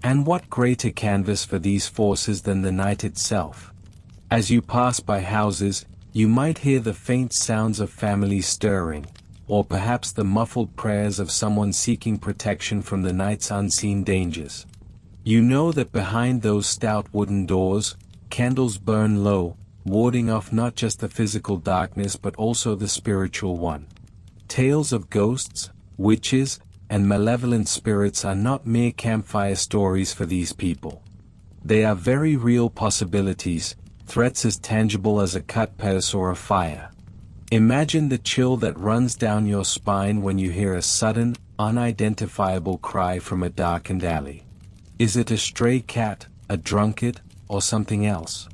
And what greater canvas for these forces than the night itself? As you pass by houses, you might hear the faint sounds of families stirring, or perhaps the muffled prayers of someone seeking protection from the night's unseen dangers. You know that behind those stout wooden doors, candles burn low, warding off not just the physical darkness but also the spiritual one. Tales of ghosts, witches, and malevolent spirits are not mere campfire stories for these people. They are very real possibilities, threats as tangible as a cut purse or a fire. Imagine the chill that runs down your spine when you hear a sudden, unidentifiable cry from a darkened alley. Is it a stray cat, a drunkard, or something else?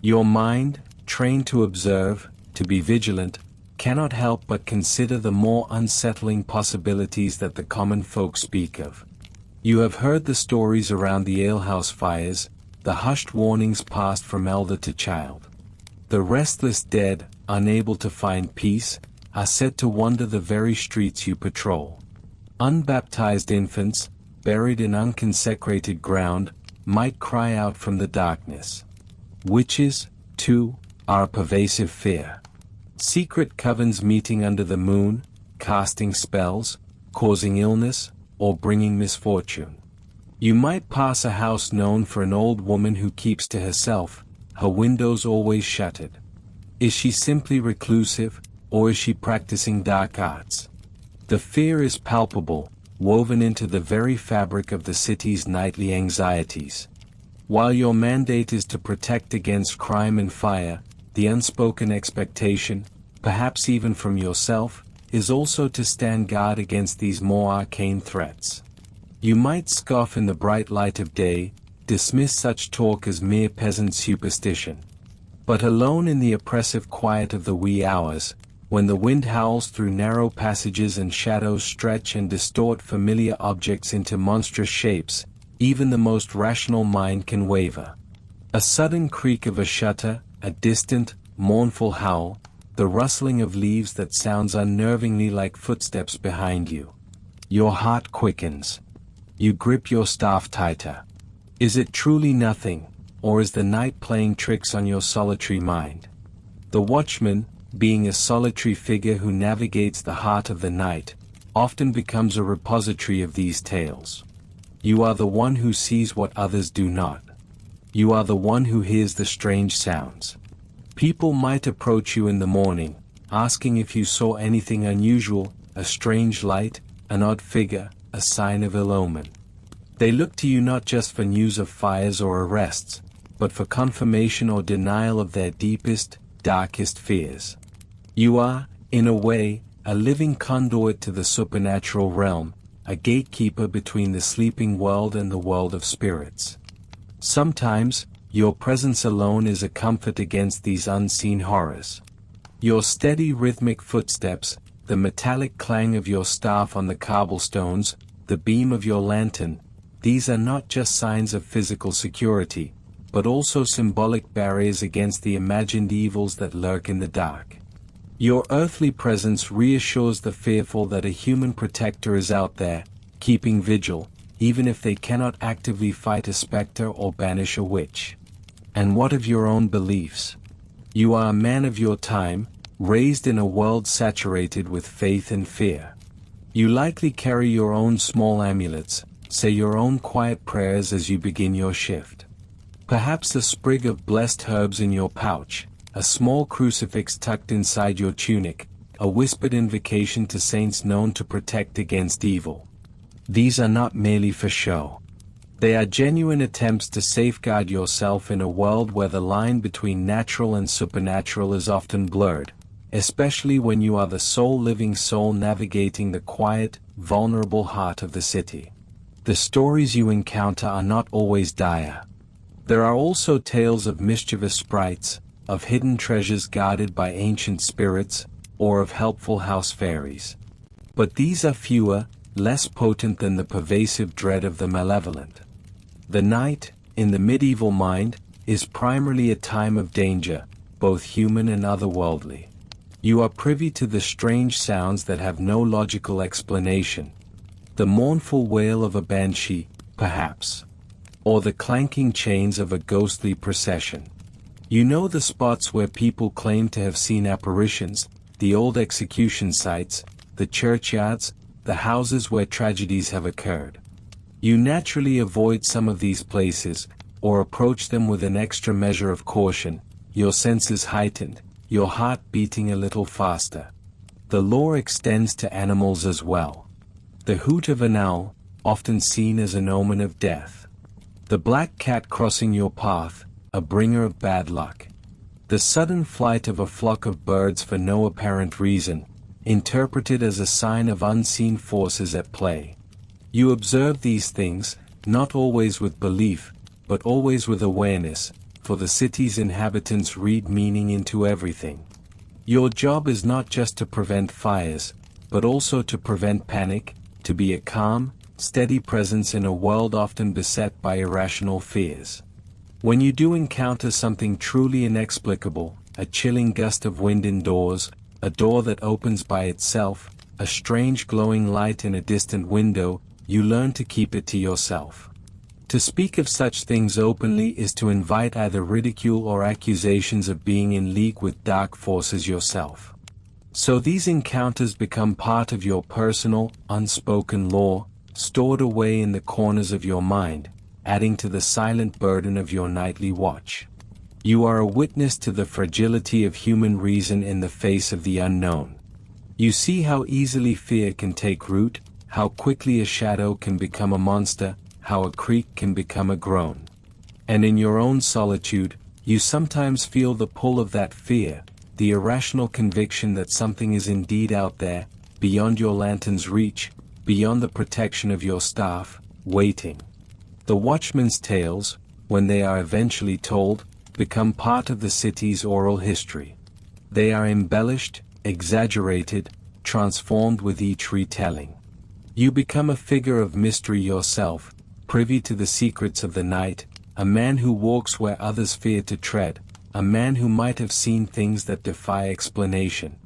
Your mind, trained to observe, to be vigilant, cannot help but consider the more unsettling possibilities that the common folk speak of. You have heard the stories around the alehouse fires, the hushed warnings passed from elder to child. The restless dead, unable to find peace, are said to wander the very streets you patrol. Unbaptized infants, buried in unconsecrated ground, might cry out from the darkness. Witches, too, are a pervasive fear. Secret covens meeting under the moon, casting spells, causing illness, or bringing misfortune. You might pass a house known for an old woman who keeps to herself, her windows always shuttered. Is she simply reclusive, or is she practicing dark arts? The fear is palpable, woven into the very fabric of the city's nightly anxieties. While your mandate is to protect against crime and fire, the unspoken expectation, perhaps even from yourself, is also to stand guard against these more arcane threats. You might scoff in the bright light of day, dismiss such talk as mere peasant superstition. But alone in the oppressive quiet of the wee hours, when the wind howls through narrow passages and shadows stretch and distort familiar objects into monstrous shapes, even the most rational mind can waver. A sudden creak of a shutter, a distant, mournful howl, the rustling of leaves that sounds unnervingly like footsteps behind you. Your heart quickens. You grip your staff tighter. Is it truly nothing, or is the night playing tricks on your solitary mind? The watchman, being a solitary figure who navigates the heart of the night, often becomes a repository of these tales. You are the one who sees what others do not. You are the one who hears the strange sounds. People might approach you in the morning, asking if you saw anything unusual, a strange light, an odd figure, a sign of ill omen. They look to you not just for news of fires or arrests, but for confirmation or denial of their deepest, darkest fears. You are, in a way, a living conduit to the supernatural realm, a gatekeeper between the sleeping world and the world of spirits. Sometimes, your presence alone is a comfort against these unseen horrors. Your steady rhythmic footsteps, the metallic clang of your staff on the cobblestones, the beam of your lantern, these are not just signs of physical security, but also symbolic barriers against the imagined evils that lurk in the dark. Your earthly presence reassures the fearful that a human protector is out there, keeping vigil, even if they cannot actively fight a specter or banish a witch. And what of your own beliefs? You are a man of your time, raised in a world saturated with faith and fear. You likely carry your own small amulets, say your own quiet prayers as you begin your shift. Perhaps a sprig of blessed herbs in your pouch, a small crucifix tucked inside your tunic, a whispered invocation to saints known to protect against evil. These are not merely for show. They are genuine attempts to safeguard yourself in a world where the line between natural and supernatural is often blurred, especially when you are the sole living soul navigating the quiet, vulnerable heart of the city. The stories you encounter are not always dire. There are also tales of mischievous sprites, of hidden treasures guarded by ancient spirits, or of helpful house fairies. But these are fewer, less potent than the pervasive dread of the malevolent. The night, in the medieval mind, is primarily a time of danger, both human and otherworldly. You are privy to the strange sounds that have no logical explanation. The mournful wail of a banshee, perhaps. Or the clanking chains of a ghostly procession. You know the spots where people claim to have seen apparitions, the old execution sites, the churchyards, the houses where tragedies have occurred. You naturally avoid some of these places, or approach them with an extra measure of caution, your senses heightened, your heart beating a little faster. The lore extends to animals as well. The hoot of an owl, often seen as an omen of death. The black cat crossing your path, a bringer of bad luck. The sudden flight of a flock of birds for no apparent reason, interpreted as a sign of unseen forces at play. You observe these things, not always with belief, but always with awareness, for the city's inhabitants read meaning into everything. Your job is not just to prevent fires, but also to prevent panic, to be a calm, steady presence in a world often beset by irrational fears. When you do encounter something truly inexplicable, a chilling gust of wind indoors, a door that opens by itself, a strange glowing light in a distant window, you learn to keep it to yourself. To speak of such things openly is to invite either ridicule or accusations of being in league with dark forces yourself. So these encounters become part of your personal, unspoken lore, stored away in the corners of your mind, adding to the silent burden of your nightly watch. You are a witness to the fragility of human reason in the face of the unknown. You see how easily fear can take root, how quickly a shadow can become a monster, how a creak can become a groan. And in your own solitude, you sometimes feel the pull of that fear, the irrational conviction that something is indeed out there, beyond your lantern's reach, beyond the protection of your staff, waiting. The watchmen's tales, when they are eventually told, become part of the city's oral history. They are embellished, exaggerated, transformed with each retelling. You become a figure of mystery yourself, privy to the secrets of the night, a man who walks where others fear to tread, a man who might have seen things that defy explanation.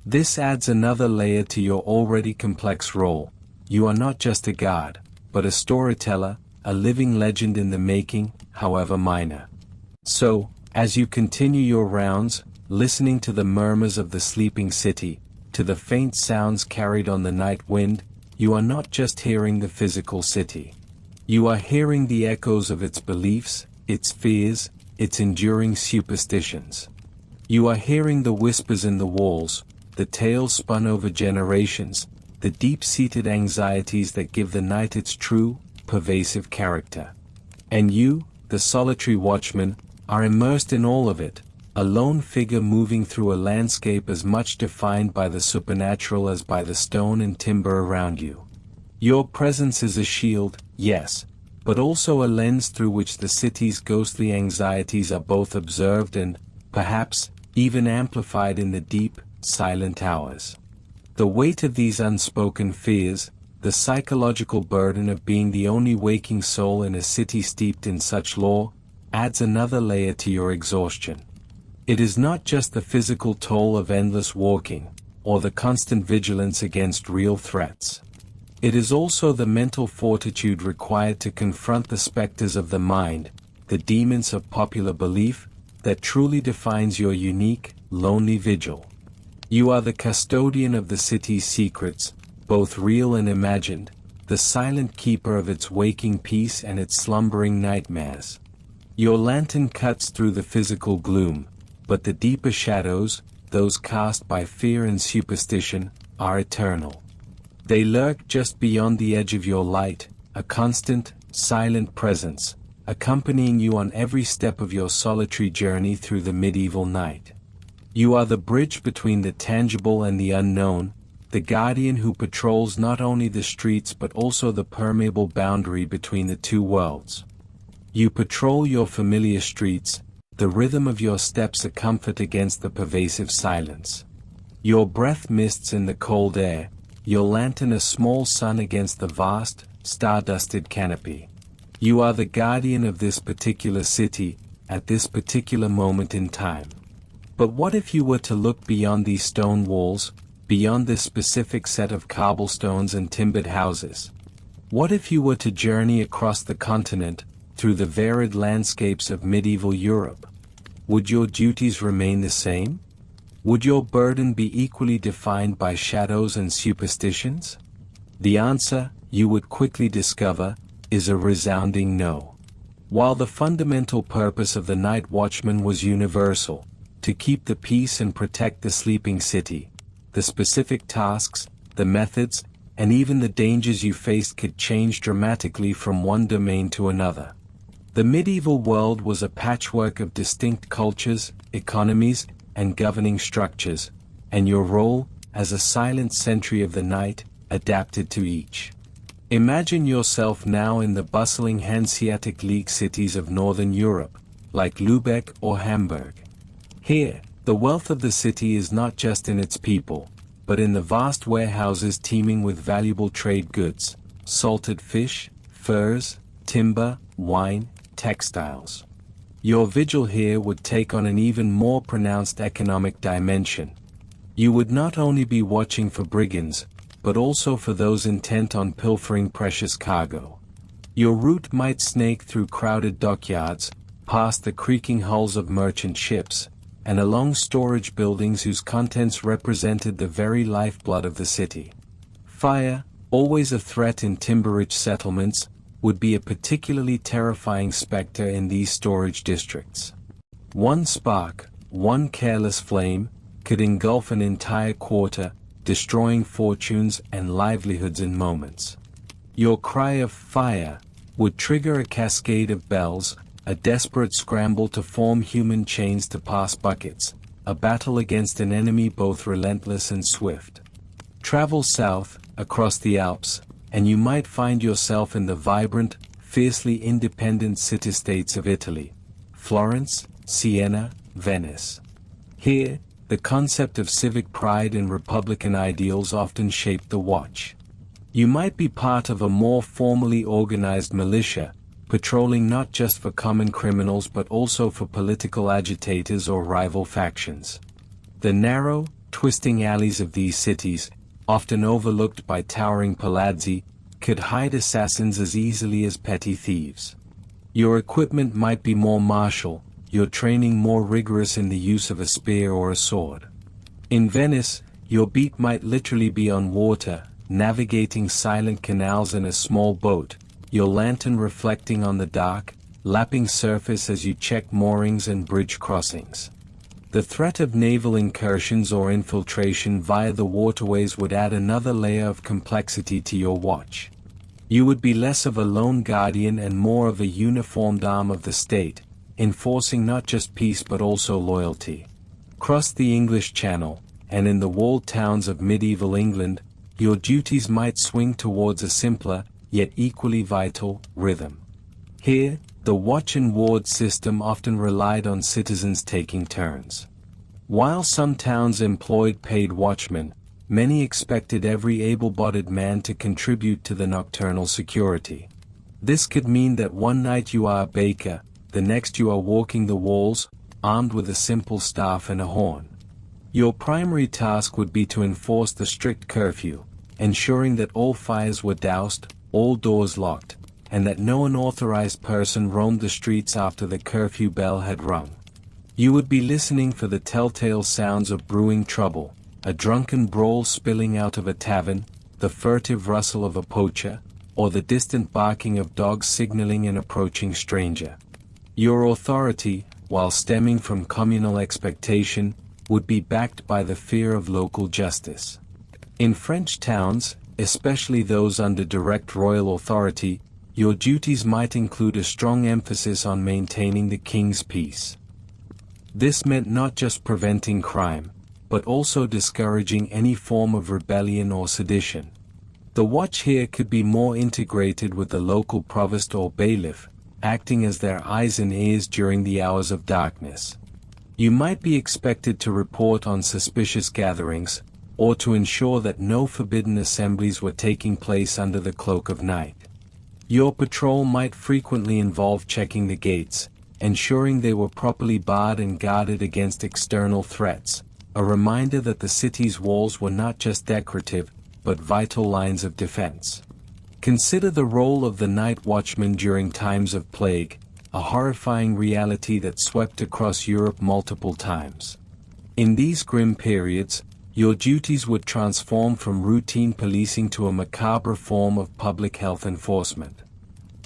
This adds another layer to your already complex role. You are not just a guard, but a storyteller, a living legend in the making, however minor. So, as you continue your rounds, listening to the murmurs of the sleeping city, to the faint sounds carried on the night wind, you are not just hearing the physical city. You are hearing the echoes of its beliefs, its fears, its enduring superstitions. You are hearing the whispers in the walls, the tales spun over generations, the deep-seated anxieties that give the night its true, pervasive character. And you, the solitary watchman, are immersed in all of it, a lone figure moving through a landscape as much defined by the supernatural as by the stone and timber around you. Your presence is a shield, yes, but also a lens through which the city's ghostly anxieties are both observed and, perhaps, even amplified in the deep, silent hours. The weight of these unspoken fears, the psychological burden of being the only waking soul in a city steeped in such lore, adds another layer to your exhaustion. It is not just the physical toll of endless walking, or the constant vigilance against real threats. It is also the mental fortitude required to confront the specters of the mind, the demons of popular belief, that truly defines your unique, lonely vigil. You are the custodian of the city's secrets, both real and imagined, the silent keeper of its waking peace and its slumbering nightmares. Your lantern cuts through the physical gloom, but the deeper shadows, those cast by fear and superstition, are eternal. They lurk just beyond the edge of your light, a constant, silent presence, accompanying you on every step of your solitary journey through the medieval night. You are the bridge between the tangible and the unknown, the guardian who patrols not only the streets but also the permeable boundary between the two worlds. You patrol your familiar streets, the rhythm of your steps a comfort against the pervasive silence. Your breath mists in the cold air, your lantern a small sun against the vast, star-dusted canopy. You are the guardian of this particular city, at this particular moment in time. But what if you were to look beyond these stone walls, beyond this specific set of cobblestones and timbered houses? What if you were to journey across the continent, through the varied landscapes of medieval Europe? Would your duties remain the same? Would your burden be equally defined by shadows and superstitions? The answer, you would quickly discover, is a resounding no. While the fundamental purpose of the night watchman was universal, to keep the peace and protect the sleeping city, the specific tasks, the methods, and even the dangers you faced could change dramatically from one domain to another. The medieval world was a patchwork of distinct cultures, economies, and governing structures, and your role, as a silent sentry of the night, adapted to each. Imagine yourself now in the bustling Hanseatic League cities of Northern Europe, like Lübeck or Hamburg. Here, the wealth of the city is not just in its people, but in the vast warehouses teeming with valuable trade goods, salted fish, furs, timber, wine, textiles. Your vigil here would take on an even more pronounced economic dimension. You would not only be watching for brigands, but also for those intent on pilfering precious cargo. Your route might snake through crowded dockyards, past the creaking hulls of merchant ships, and along storage buildings whose contents represented the very lifeblood of the city. Fire, always a threat in timber-rich settlements, would be a particularly terrifying specter in these storage districts. One spark, one careless flame, could engulf an entire quarter, destroying fortunes and livelihoods in moments. Your cry of fire would trigger a cascade of bells, a desperate scramble to form human chains to pass buckets, a battle against an enemy both relentless and swift. Travel south, across the Alps, and you might find yourself in the vibrant, fiercely independent city-states of Italy: Florence, Siena, Venice. Here, the concept of civic pride and republican ideals often shaped the watch. You might be part of a more formally organized militia, patrolling not just for common criminals but also for political agitators or rival factions. The narrow, twisting alleys of these cities, often overlooked by towering palazzi, could hide assassins as easily as petty thieves. Your equipment might be more martial, your training more rigorous in the use of a spear or a sword. In Venice, your beat might literally be on water, navigating silent canals in a small boat, your lantern reflecting on the dark, lapping surface as you check moorings and bridge crossings. The threat of naval incursions or infiltration via the waterways would add another layer of complexity to your watch. You would be less of a lone guardian and more of a uniformed arm of the state, enforcing not just peace but also loyalty. Across the English Channel, and in the walled towns of medieval England, your duties might swing towards a simpler, yet equally vital, rhythm. Here, the watch and ward system often relied on citizens taking turns. While some towns employed paid watchmen, many expected every able-bodied man to contribute to the nocturnal security. This could mean that one night you are a baker, the next you are walking the walls, armed with a simple staff and a horn. Your primary task would be to enforce the strict curfew, ensuring that all fires were doused, all doors locked, and that no unauthorized person roamed the streets after the curfew bell had rung. You would be listening for the telltale sounds of brewing trouble, a drunken brawl spilling out of a tavern, the furtive rustle of a poacher, or the distant barking of dogs signaling an approaching stranger. Your authority, while stemming from communal expectation, would be backed by the fear of local justice. In French towns, especially those under direct royal authority, your duties might include a strong emphasis on maintaining the king's peace. This meant not just preventing crime, but also discouraging any form of rebellion or sedition. The watch here could be more integrated with the local provost or bailiff, acting as their eyes and ears during the hours of darkness. You might be expected to report on suspicious gatherings, or to ensure that no forbidden assemblies were taking place under the cloak of night. Your patrol might frequently involve checking the gates, ensuring they were properly barred and guarded against external threats, a reminder that the city's walls were not just decorative, but vital lines of defense. Consider the role of the night watchman during times of plague, a horrifying reality that swept across Europe multiple times. In these grim periods, your duties would transform from routine policing to a macabre form of public health enforcement.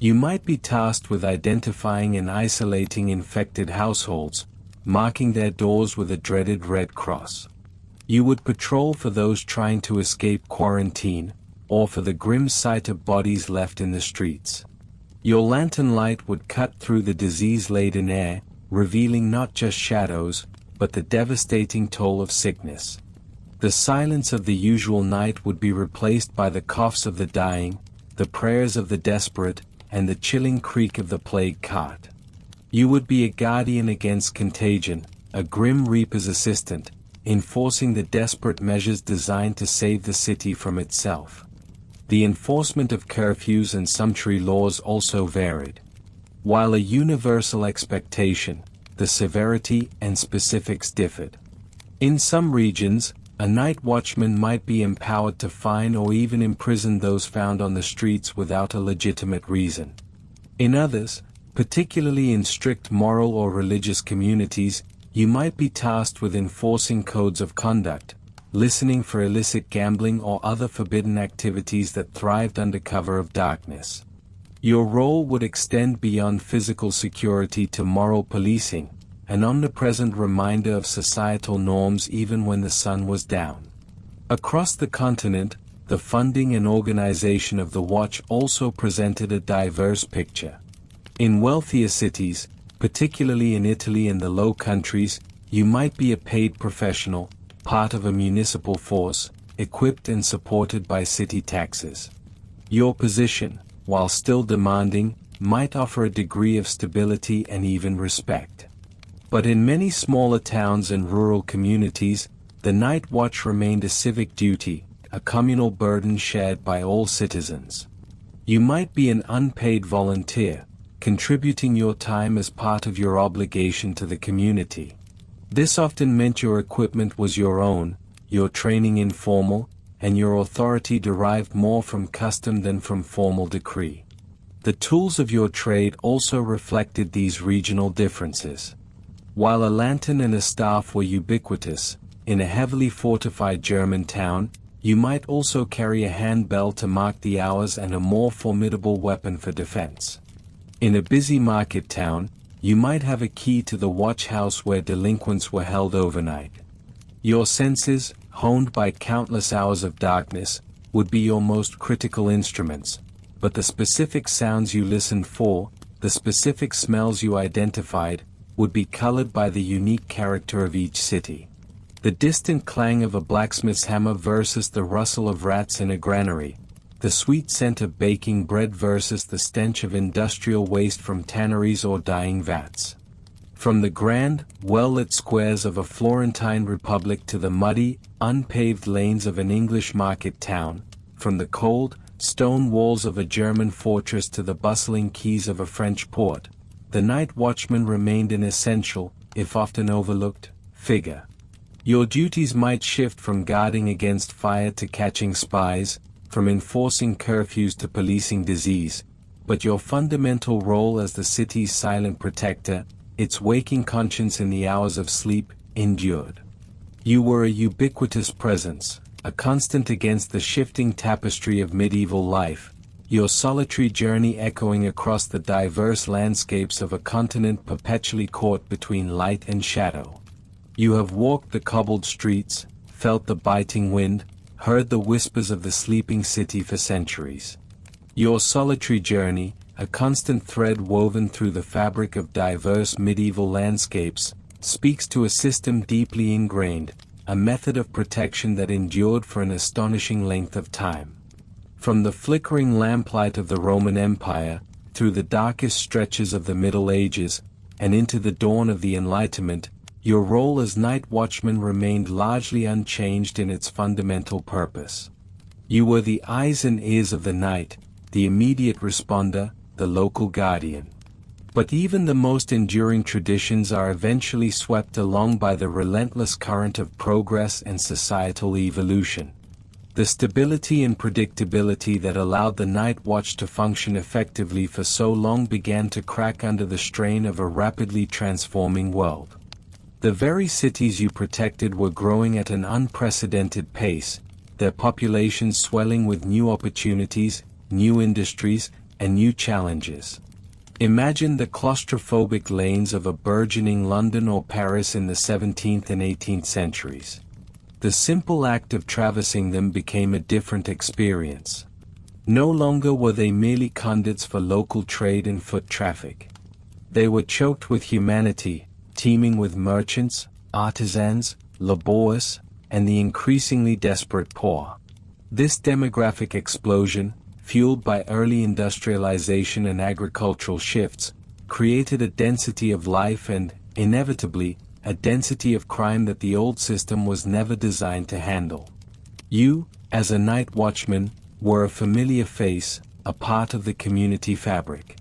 You might be tasked with identifying and isolating infected households, marking their doors with a dreaded red cross. You would patrol for those trying to escape quarantine, or for the grim sight of bodies left in the streets. Your lantern light would cut through the disease-laden air, revealing not just shadows, but the devastating toll of sickness. The silence of the usual night would be replaced by the coughs of the dying, the prayers of the desperate, and the chilling creak of the plague cart. You would be a guardian against contagion, a grim reaper's assistant, enforcing the desperate measures designed to save the city from itself. The enforcement of curfews and sumptuary laws also varied. While a universal expectation, the severity and specifics differed. In some regions, a night watchman might be empowered to fine or even imprison those found on the streets without a legitimate reason. In others, particularly in strict moral or religious communities, you might be tasked with enforcing codes of conduct, listening for illicit gambling or other forbidden activities that thrived under cover of darkness. Your role would extend beyond physical security to moral policing, an omnipresent reminder of societal norms even when the sun was down. Across the continent, the funding and organization of the watch also presented a diverse picture. In wealthier cities, particularly in Italy and the Low Countries, you might be a paid professional, part of a municipal force, equipped and supported by city taxes. Your position, while still demanding, might offer a degree of stability and even respect. But in many smaller towns and rural communities, the night watch remained a civic duty, a communal burden shared by all citizens. You might be an unpaid volunteer, contributing your time as part of your obligation to the community. This often meant your equipment was your own, your training informal, and your authority derived more from custom than from formal decree. The tools of your trade also reflected these regional differences. While a lantern and a staff were ubiquitous, in a heavily fortified German town, you might also carry a handbell to mark the hours and a more formidable weapon for defense. In a busy market town, you might have a key to the watch house where delinquents were held overnight. Your senses, honed by countless hours of darkness, would be your most critical instruments, but the specific sounds you listened for, the specific smells you identified, would be colored by the unique character of each city. The distant clang of a blacksmith's hammer versus the rustle of rats in a granary, the sweet scent of baking bread versus the stench of industrial waste from tanneries or dyeing vats. From the grand, well-lit squares of a Florentine republic to the muddy, unpaved lanes of an English market town, from the cold, stone walls of a German fortress to the bustling quays of a French port, the night watchman remained an essential, if often overlooked, figure. Your duties might shift from guarding against fire to catching spies, from enforcing curfews to policing disease, but your fundamental role as the city's silent protector, its waking conscience in the hours of sleep, endured. You were a ubiquitous presence, a constant against the shifting tapestry of medieval life, your solitary journey echoing across the diverse landscapes of a continent perpetually caught between light and shadow. You have walked the cobbled streets, felt the biting wind, heard the whispers of the sleeping city for centuries. Your solitary journey, a constant thread woven through the fabric of diverse medieval landscapes, speaks to a system deeply ingrained, a method of protection that endured for an astonishing length of time. From the flickering lamplight of the Roman Empire, through the darkest stretches of the Middle Ages, and into the dawn of the Enlightenment, your role as night watchman remained largely unchanged in its fundamental purpose. You were the eyes and ears of the night, the immediate responder, the local guardian. But even the most enduring traditions are eventually swept along by the relentless current of progress and societal evolution. The stability and predictability that allowed the night watch to function effectively for so long began to crack under the strain of a rapidly transforming world. The very cities you protected were growing at an unprecedented pace, their populations swelling with new opportunities, new industries, and new challenges. Imagine the claustrophobic lanes of a burgeoning London or Paris in the 17th and 18th centuries. The simple act of traversing them became a different experience. No longer were they merely conduits for local trade and foot traffic. They were choked with humanity, teeming with merchants, artisans, laborers, and the increasingly desperate poor. This demographic explosion, fueled by early industrialization and agricultural shifts, created a density of life and, inevitably, a density of crime that the old system was never designed to handle. You, as a night watchman, were a familiar face, a part of the community fabric.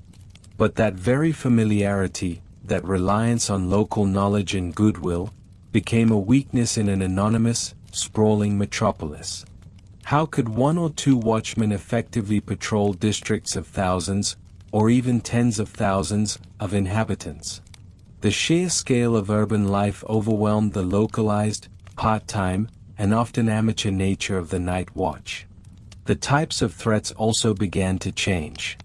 But that very familiarity, that reliance on local knowledge and goodwill, became a weakness in an anonymous, sprawling metropolis. How could one or two watchmen effectively patrol districts of thousands, or even tens of thousands, of inhabitants? The sheer scale of urban life overwhelmed the localized, part-time, and often amateur nature of the night watch. The types of threats also began to change.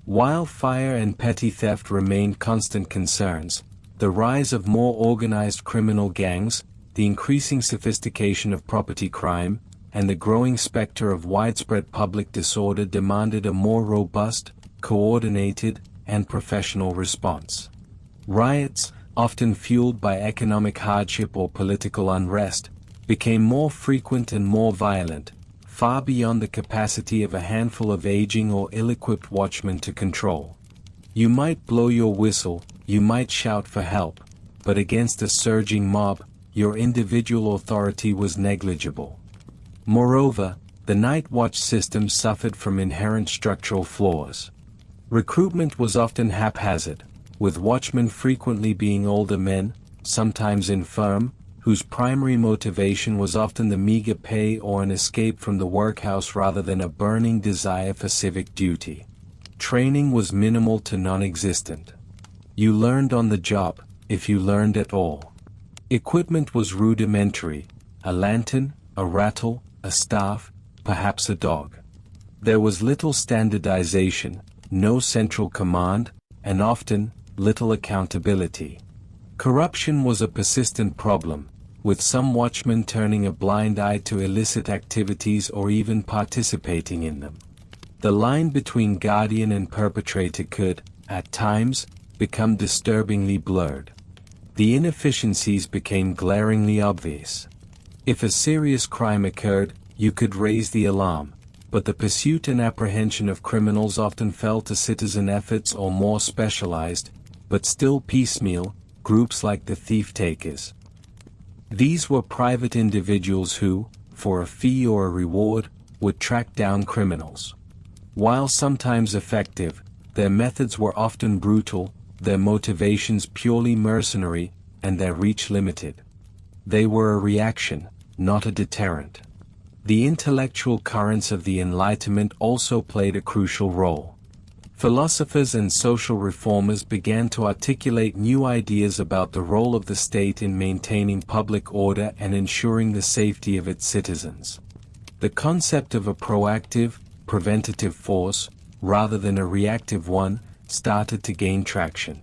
While fire and petty theft remained constant concerns, the rise of more organized criminal gangs, the increasing sophistication of property crime, and the growing specter of widespread public disorder demanded a more robust, coordinated, and professional response. Riots, often fueled by economic hardship or political unrest, became more frequent and more violent, far beyond the capacity of a handful of aging or ill-equipped watchmen to control. You might blow your whistle, you might shout for help, but against a surging mob, your individual authority was negligible. Moreover, the night watch system suffered from inherent structural flaws. Recruitment was often haphazard, with watchmen frequently being older men, sometimes infirm, whose primary motivation was often the meager pay or an escape from the workhouse rather than a burning desire for civic duty. Training was minimal to non-existent. You learned on the job, if you learned at all. Equipment was rudimentary: a lantern, a rattle, a staff, perhaps a dog. There was little standardization, no central command, and often, little accountability. Corruption was a persistent problem, with some watchmen turning a blind eye to illicit activities or even participating in them. The line between guardian and perpetrator could, at times, become disturbingly blurred. The inefficiencies became glaringly obvious. If a serious crime occurred, you could raise the alarm, but the pursuit and apprehension of criminals often fell to citizen efforts or more specialized, but still piecemeal, groups like the thief-takers. These were private individuals who, for a fee or a reward, would track down criminals. While sometimes effective, their methods were often brutal, their motivations purely mercenary, and their reach limited. They were a reaction, not a deterrent. The intellectual currents of the Enlightenment also played a crucial role. Philosophers and social reformers began to articulate new ideas about the role of the state in maintaining public order and ensuring the safety of its citizens. The concept of a proactive, preventative force, rather than a reactive one, started to gain traction.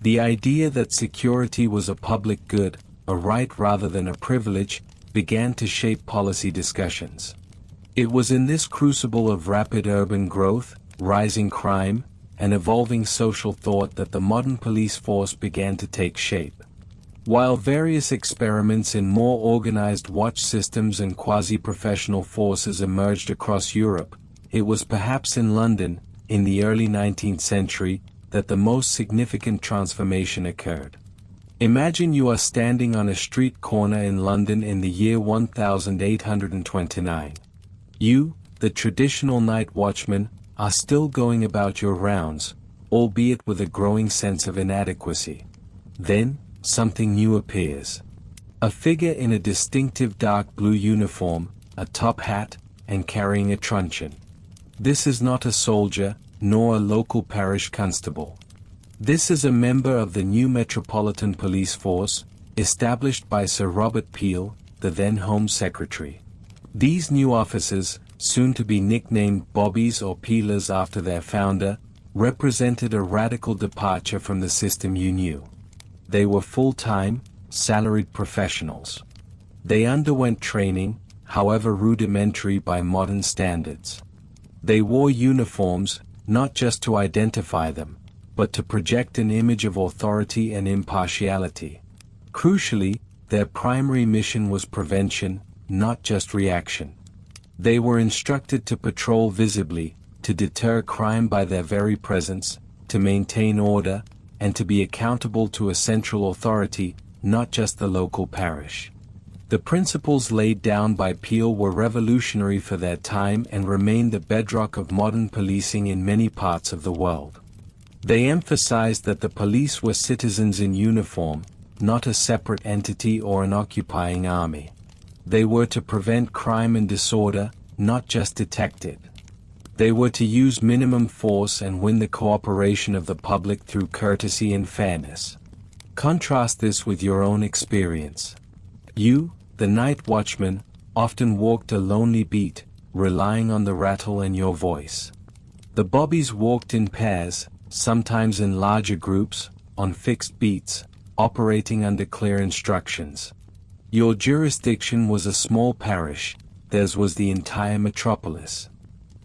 The idea that security was a public good, a right rather than a privilege, began to shape policy discussions. It was in this crucible of rapid urban growth, rising crime, and evolving social thought that the modern police force began to take shape. While various experiments in more organized watch systems and quasi-professional forces emerged across Europe, it was perhaps in London, in the early 19th century, that the most significant transformation occurred. Imagine you are standing on a street corner in London in the year 1829. You, the traditional night watchman, are still going about your rounds, albeit with a growing sense of inadequacy. Then, something new appears. A figure in a distinctive dark blue uniform, a top hat, and carrying a truncheon. This is not a soldier, nor a local parish constable. This is a member of the new Metropolitan Police Force, established by Sir Robert Peel, the then Home Secretary. These new officers, soon to be nicknamed Bobbies or Peelers after their founder, represented a radical departure from the system you knew. They were full-time, salaried professionals. They underwent training, however rudimentary by modern standards. They wore uniforms, not just to identify them, but to project an image of authority and impartiality. Crucially, their primary mission was prevention, not just reaction. They were instructed to patrol visibly, to deter crime by their very presence, to maintain order, and to be accountable to a central authority, not just the local parish. The principles laid down by Peel were revolutionary for their time and remain the bedrock of modern policing in many parts of the world. They emphasized that the police were citizens in uniform, not a separate entity or an occupying army. They were to prevent crime and disorder, not just detect it. They were to use minimum force and win the cooperation of the public through courtesy and fairness. Contrast this with your own experience. You, the night watchman, often walked a lonely beat, relying on the rattle and your voice. The bobbies walked in pairs, sometimes in larger groups, on fixed beats, operating under clear instructions. Your jurisdiction was a small parish, theirs was the entire metropolis.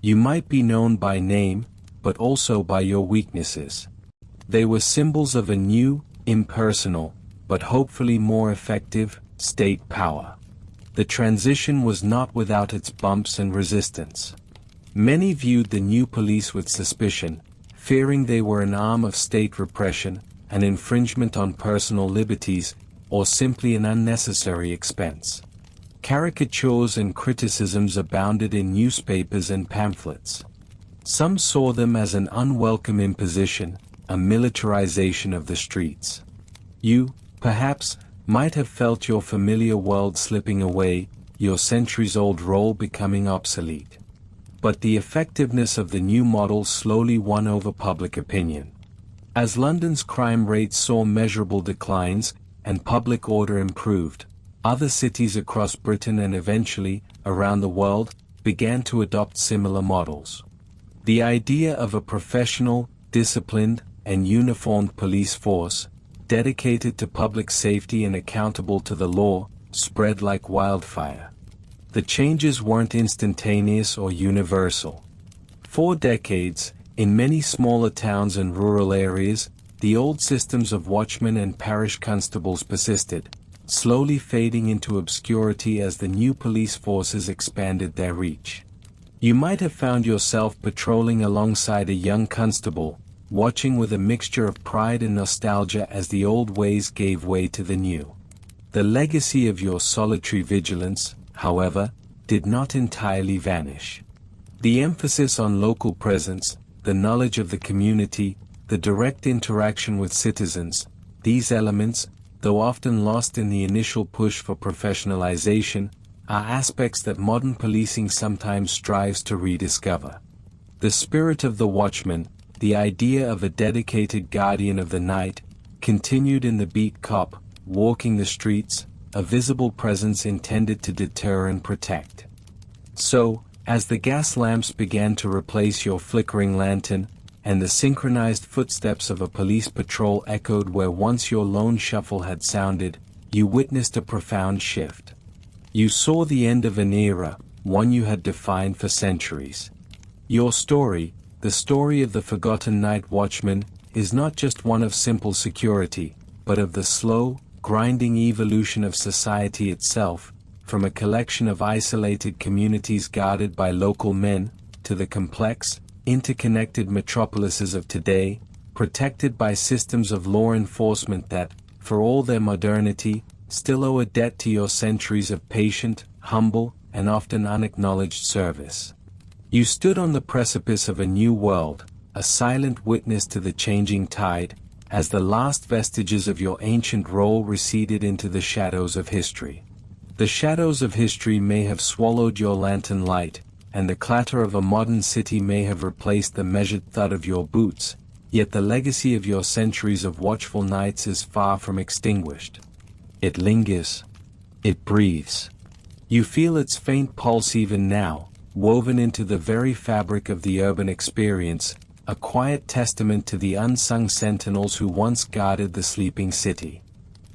You might be known by name, but also by your weaknesses. They were symbols of a new, impersonal, but hopefully more effective, state power. The transition was not without its bumps and resistance. Many viewed the new police with suspicion, fearing they were an arm of state repression, an infringement on personal liberties, or simply an unnecessary expense. Caricatures and criticisms abounded in newspapers and pamphlets. Some saw them as an unwelcome imposition, a militarization of the streets. You, perhaps, might have felt your familiar world slipping away, your centuries-old role becoming obsolete. But the effectiveness of the new model slowly won over public opinion. As London's crime rates saw measurable declines, and public order improved, other cities across Britain and eventually, around the world, began to adopt similar models. The idea of a professional, disciplined, and uniformed police force, dedicated to public safety and accountable to the law, spread like wildfire. The changes weren't instantaneous or universal. For decades, in many smaller towns and rural areas, the old systems of watchmen and parish constables persisted, slowly fading into obscurity as the new police forces expanded their reach. You might have found yourself patrolling alongside a young constable, watching with a mixture of pride and nostalgia as the old ways gave way to the new. The legacy of your solitary vigilance, however, did not entirely vanish. The emphasis on local presence, the knowledge of the community, the direct interaction with citizens, these elements, though often lost in the initial push for professionalization, are aspects that modern policing sometimes strives to rediscover. The spirit of the watchman, the idea of a dedicated guardian of the night, continued in the beat cop, walking the streets, a visible presence intended to deter and protect. So, as the gas lamps began to replace your flickering lantern, and the synchronized footsteps of a police patrol echoed where once your lone shuffle had sounded, you witnessed a profound shift. You saw the end of an era, one you had defined for centuries. Your story, the story of the forgotten night watchman, is not just one of simple security, but of the slow, grinding evolution of society itself, from a collection of isolated communities guarded by local men, to the complex, interconnected metropolises of today, protected by systems of law enforcement that, for all their modernity, still owe a debt to your centuries of patient, humble, and often unacknowledged service. You stood on the precipice of a new world, a silent witness to the changing tide, as the last vestiges of your ancient role receded into the shadows of history. The shadows of history may have swallowed your lantern light, and the clatter of a modern city may have replaced the measured thud of your boots, yet the legacy of your centuries of watchful nights is far from extinguished. It lingers. It breathes. You feel its faint pulse even now, woven into the very fabric of the urban experience, a quiet testament to the unsung sentinels who once guarded the sleeping city.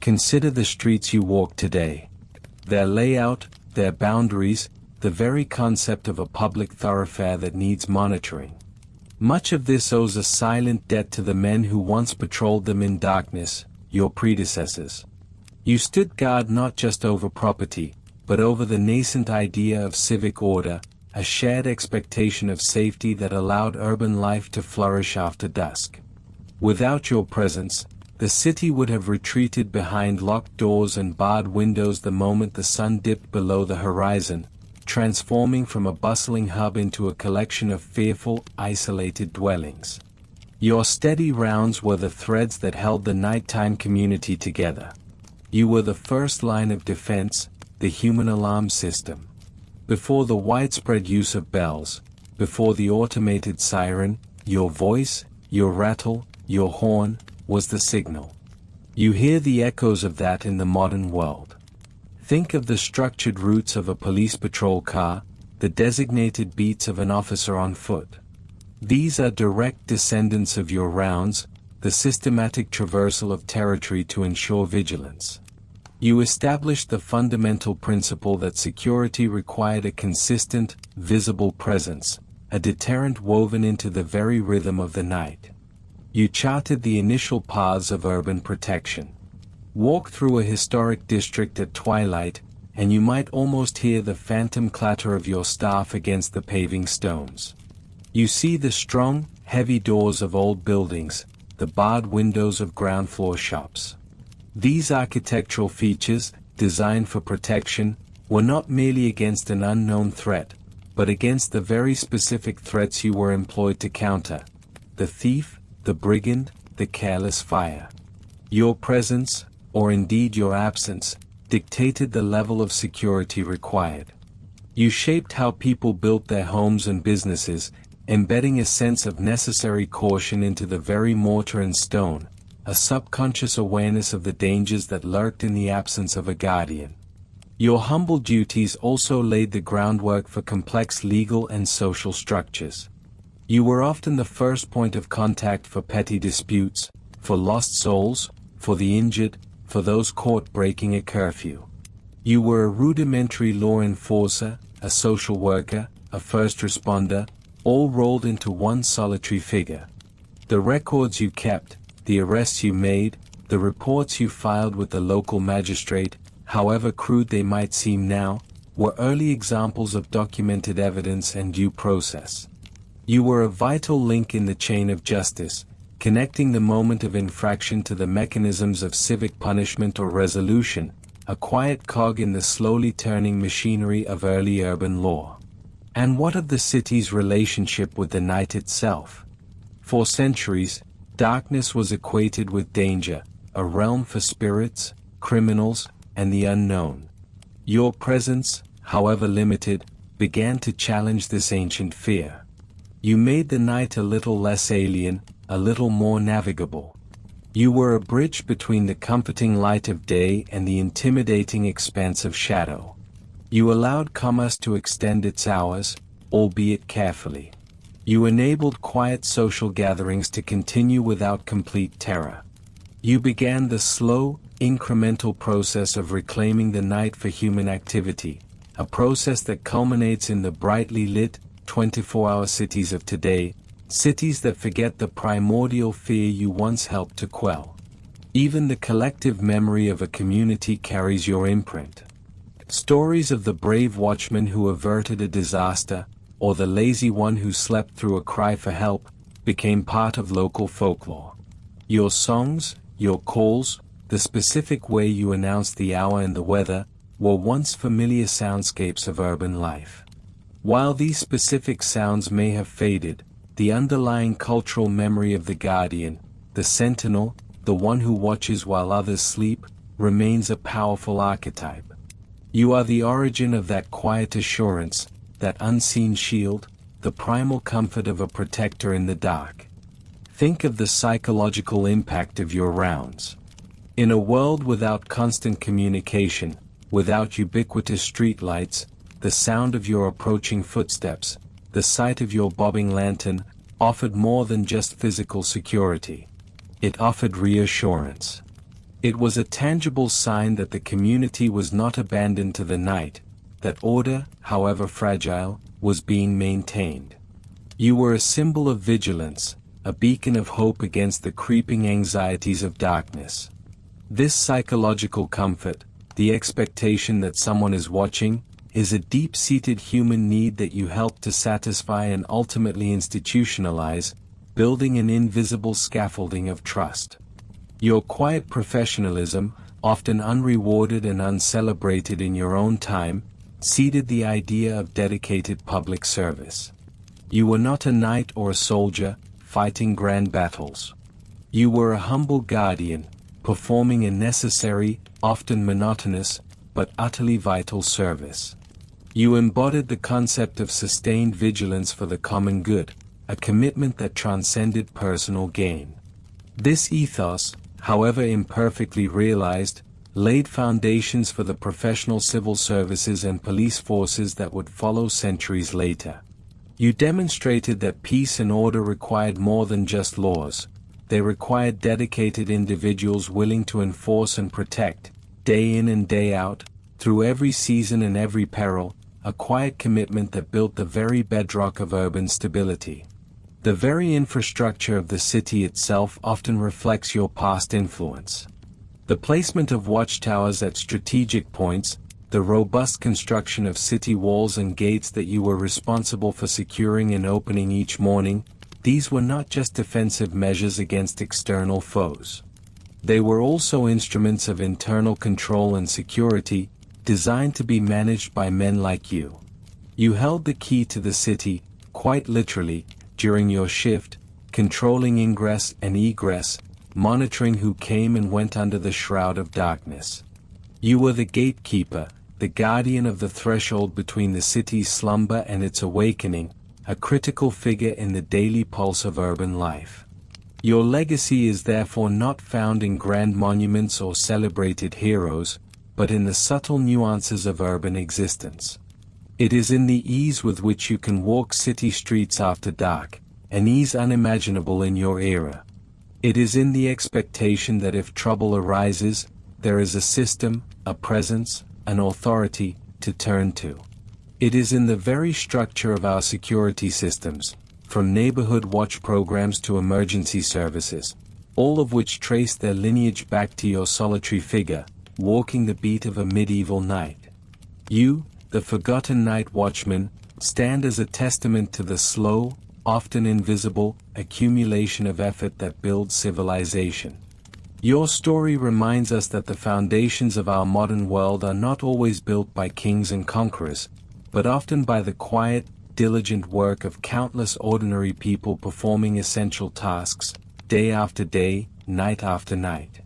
Consider the streets you walk today. Their layout, their boundaries, the very concept of a public thoroughfare that needs monitoring. Much of this owes a silent debt to the men who once patrolled them in darkness, your predecessors. You stood guard not just over property, but over the nascent idea of civic order, a shared expectation of safety that allowed urban life to flourish after dusk. Without your presence, the city would have retreated behind locked doors and barred windows the moment the sun dipped below the horizon, transforming from a bustling hub into a collection of fearful, isolated dwellings. Your steady rounds were the threads that held the nighttime community together. You were the first line of defense, the human alarm system. Before the widespread use of bells, before the automated siren, your voice, your rattle, your horn, was the signal. You hear the echoes of that in the modern world. Think of the structured routes of a police patrol car, the designated beats of an officer on foot. These are direct descendants of your rounds, the systematic traversal of territory to ensure vigilance. You established the fundamental principle that security required a consistent, visible presence, a deterrent woven into the very rhythm of the night. You charted the initial paths of urban protection. Walk through a historic district at twilight, and you might almost hear the phantom clatter of your staff against the paving stones. You see the strong, heavy doors of old buildings, the barred windows of ground floor shops. These architectural features, designed for protection, were not merely against an unknown threat, but against the very specific threats you were employed to counter: the thief, the brigand, the careless fire. Your presence, or indeed your absence, dictated the level of security required. You shaped how people built their homes and businesses, embedding a sense of necessary caution into the very mortar and stone, a subconscious awareness of the dangers that lurked in the absence of a guardian. Your humble duties also laid the groundwork for complex legal and social structures. You were often the first point of contact for petty disputes, for lost souls, for the injured, for those caught breaking a curfew. You were a rudimentary law enforcer, a social worker, a first responder, all rolled into one solitary figure. The records you kept, the arrests you made, the reports you filed with the local magistrate, however crude they might seem now, were early examples of documented evidence and due process. You were a vital link in the chain of justice, connecting the moment of infraction to the mechanisms of civic punishment or resolution, a quiet cog in the slowly turning machinery of early urban law. And what of the city's relationship with the night itself? For centuries, darkness was equated with danger, a realm for spirits, criminals, and the unknown. Your presence, however limited, began to challenge this ancient fear. You made the night a little less alien, a little more navigable. You were a bridge between the comforting light of day and the intimidating expanse of shadow. You allowed commerce to extend its hours, albeit carefully. You enabled quiet social gatherings to continue without complete terror. You began the slow, incremental process of reclaiming the night for human activity, a process that culminates in the brightly lit, 24-hour cities of today, cities that forget the primordial fear you once helped to quell. Even the collective memory of a community carries your imprint. Stories of the brave watchman who averted a disaster, or the lazy one who slept through a cry for help, became part of local folklore. Your songs, your calls, the specific way you announced the hour and the weather, were once familiar soundscapes of urban life. While these specific sounds may have faded, the underlying cultural memory of the guardian, the sentinel, the one who watches while others sleep, remains a powerful archetype. You are the origin of that quiet assurance, that unseen shield, the primal comfort of a protector in the dark. Think of the psychological impact of your rounds. In a world without constant communication, without ubiquitous streetlights, the sound of your approaching footsteps, the sight of your bobbing lantern, offered more than just physical security. It offered reassurance. It was a tangible sign that the community was not abandoned to the night, that order, however fragile, was being maintained. You were a symbol of vigilance, a beacon of hope against the creeping anxieties of darkness. This psychological comfort, the expectation that someone is watching, is a deep-seated human need that you help to satisfy and ultimately institutionalize, building an invisible scaffolding of trust. Your quiet professionalism, often unrewarded and uncelebrated in your own time, seeded the idea of dedicated public service. You were not a knight or a soldier, fighting grand battles. You were a humble guardian, performing a necessary, often monotonous, but utterly vital service. You embodied the concept of sustained vigilance for the common good, a commitment that transcended personal gain. This ethos, however imperfectly realized, laid foundations for the professional civil services and police forces that would follow centuries later. You demonstrated that peace and order required more than just laws. They required dedicated individuals willing to enforce and protect, day in and day out, through every season and every peril, a quiet commitment that built the very bedrock of urban stability. The very infrastructure of the city itself often reflects your past influence. The placement of watchtowers at strategic points, the robust construction of city walls and gates that you were responsible for securing and opening each morning, these were not just defensive measures against external foes. They were also instruments of internal control and security, designed to be managed by men like you. You held the key to the city, quite literally, during your shift, controlling ingress and egress, monitoring who came and went under the shroud of darkness. You were the gatekeeper, the guardian of the threshold between the city's slumber and its awakening, a critical figure in the daily pulse of urban life. Your legacy is therefore not found in grand monuments or celebrated heroes, but in the subtle nuances of urban existence. It is in the ease with which you can walk city streets after dark, an ease unimaginable in your era. It is in the expectation that if trouble arises, there is a system, a presence, an authority, to turn to. It is in the very structure of our security systems, from neighborhood watch programs to emergency services, all of which trace their lineage back to your solitary figure, walking the beat of a medieval night. You, the forgotten night watchman, stand as a testament to the slow, often invisible, accumulation of effort that builds civilization. Your story reminds us that the foundations of our modern world are not always built by kings and conquerors, but often by the quiet, diligent work of countless ordinary people performing essential tasks, day after day, night after night.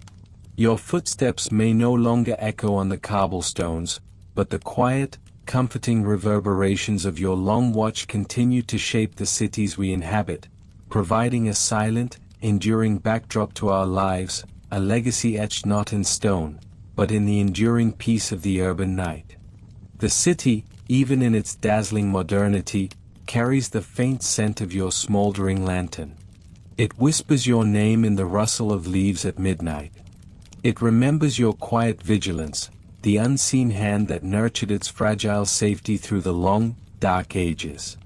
Your footsteps may no longer echo on the cobblestones, but the quiet, comforting reverberations of your long watch continue to shape the cities we inhabit, providing a silent, enduring backdrop to our lives, a legacy etched not in stone, but in the enduring peace of the urban night. The city, even in its dazzling modernity, carries the faint scent of your smoldering lantern. It whispers your name in the rustle of leaves at midnight. It remembers your quiet vigilance, the unseen hand that nurtured its fragile safety through the long, dark ages.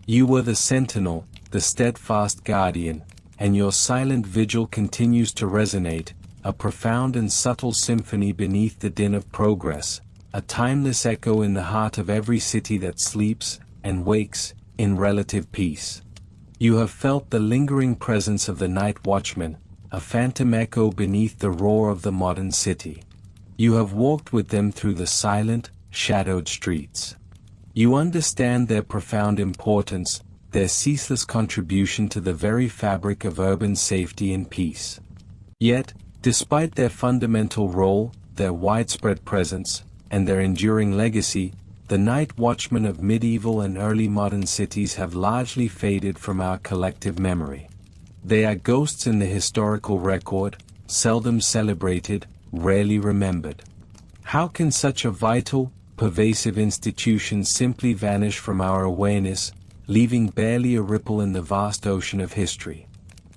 You were the sentinel, the steadfast guardian, and your silent vigil continues to resonate, a profound and subtle symphony beneath the din of progress, a timeless echo in the heart of every city that sleeps and wakes in relative peace. You have felt the lingering presence of the night watchman, a phantom echo beneath the roar of the modern city. You have walked with them through the silent, shadowed streets. You understand their profound importance, their ceaseless contribution to the very fabric of urban safety and peace. Yet, despite their fundamental role, their widespread presence, and their enduring legacy, the night watchmen of medieval and early modern cities have largely faded from our collective memory. They are ghosts in the historical record, seldom celebrated, rarely remembered. How can such a vital, pervasive institution simply vanish from our awareness, leaving barely a ripple in the vast ocean of history?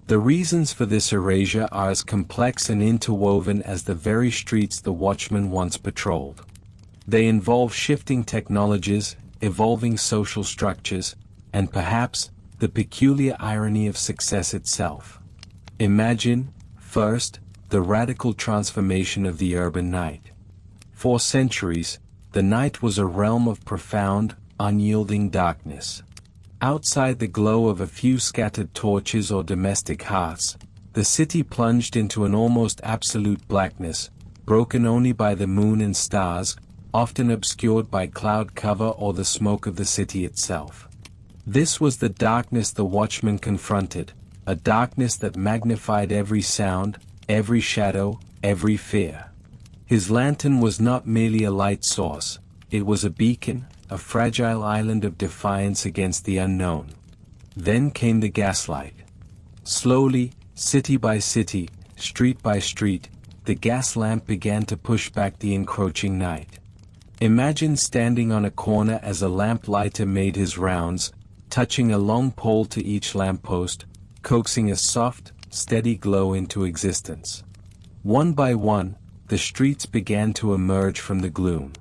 The reasons for this erasure are as complex and interwoven as the very streets the watchmen once patrolled. They involve shifting technologies, evolving social structures, and perhaps, the peculiar irony of success itself. Imagine, first, the radical transformation of the urban night. For centuries, the night was a realm of profound, unyielding darkness. Outside the glow of a few scattered torches or domestic hearths, the city plunged into an almost absolute blackness, broken only by the moon and stars, often obscured by cloud cover or the smoke of the city itself. This was the darkness the watchman confronted, a darkness that magnified every sound, every shadow, every fear. His lantern was not merely a light source, it was a beacon, a fragile island of defiance against the unknown. Then came the gaslight. Slowly, city by city, street by street, the gas lamp began to push back the encroaching night. Imagine standing on a corner as a lamplighter made his rounds, touching a long pole to each lamppost, coaxing a soft, steady glow into existence. One by one, the streets began to emerge from the gloom.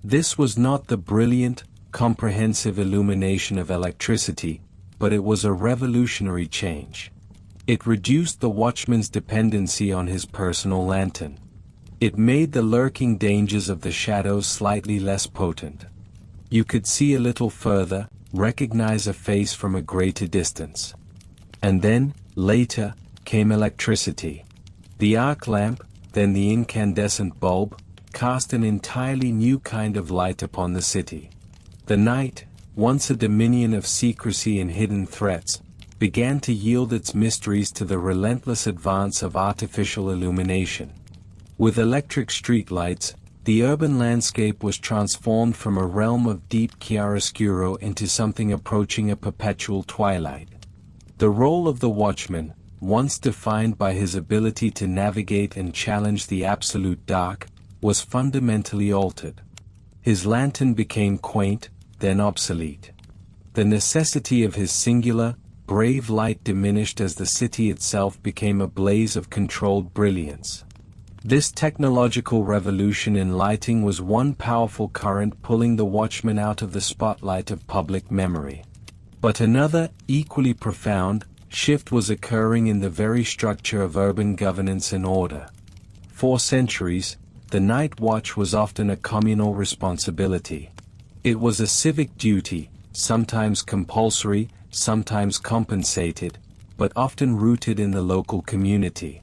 This was not the brilliant, comprehensive illumination of electricity, but it was a revolutionary change. It reduced the watchman's dependency on his personal lantern. It made the lurking dangers of the shadows slightly less potent. You could see a little further, recognize a face from a greater distance. And then, later, came electricity. The arc lamp, then the incandescent bulb, cast an entirely new kind of light upon the city. The night, once a dominion of secrecy and hidden threats, began to yield its mysteries to the relentless advance of artificial illumination. With electric streetlights, the urban landscape was transformed from a realm of deep chiaroscuro into something approaching a perpetual twilight. The role of the watchman, once defined by his ability to navigate and challenge the absolute dark, was fundamentally altered. His lantern became quaint, then obsolete. The necessity of his singular, brave light diminished as the city itself became a blaze of controlled brilliance. This technological revolution in lighting was one powerful current pulling the watchman out of the spotlight of public memory. But another, equally profound, shift was occurring in the very structure of urban governance and order. For centuries, the night watch was often a communal responsibility. It was a civic duty, sometimes compulsory, sometimes compensated, but often rooted in the local community.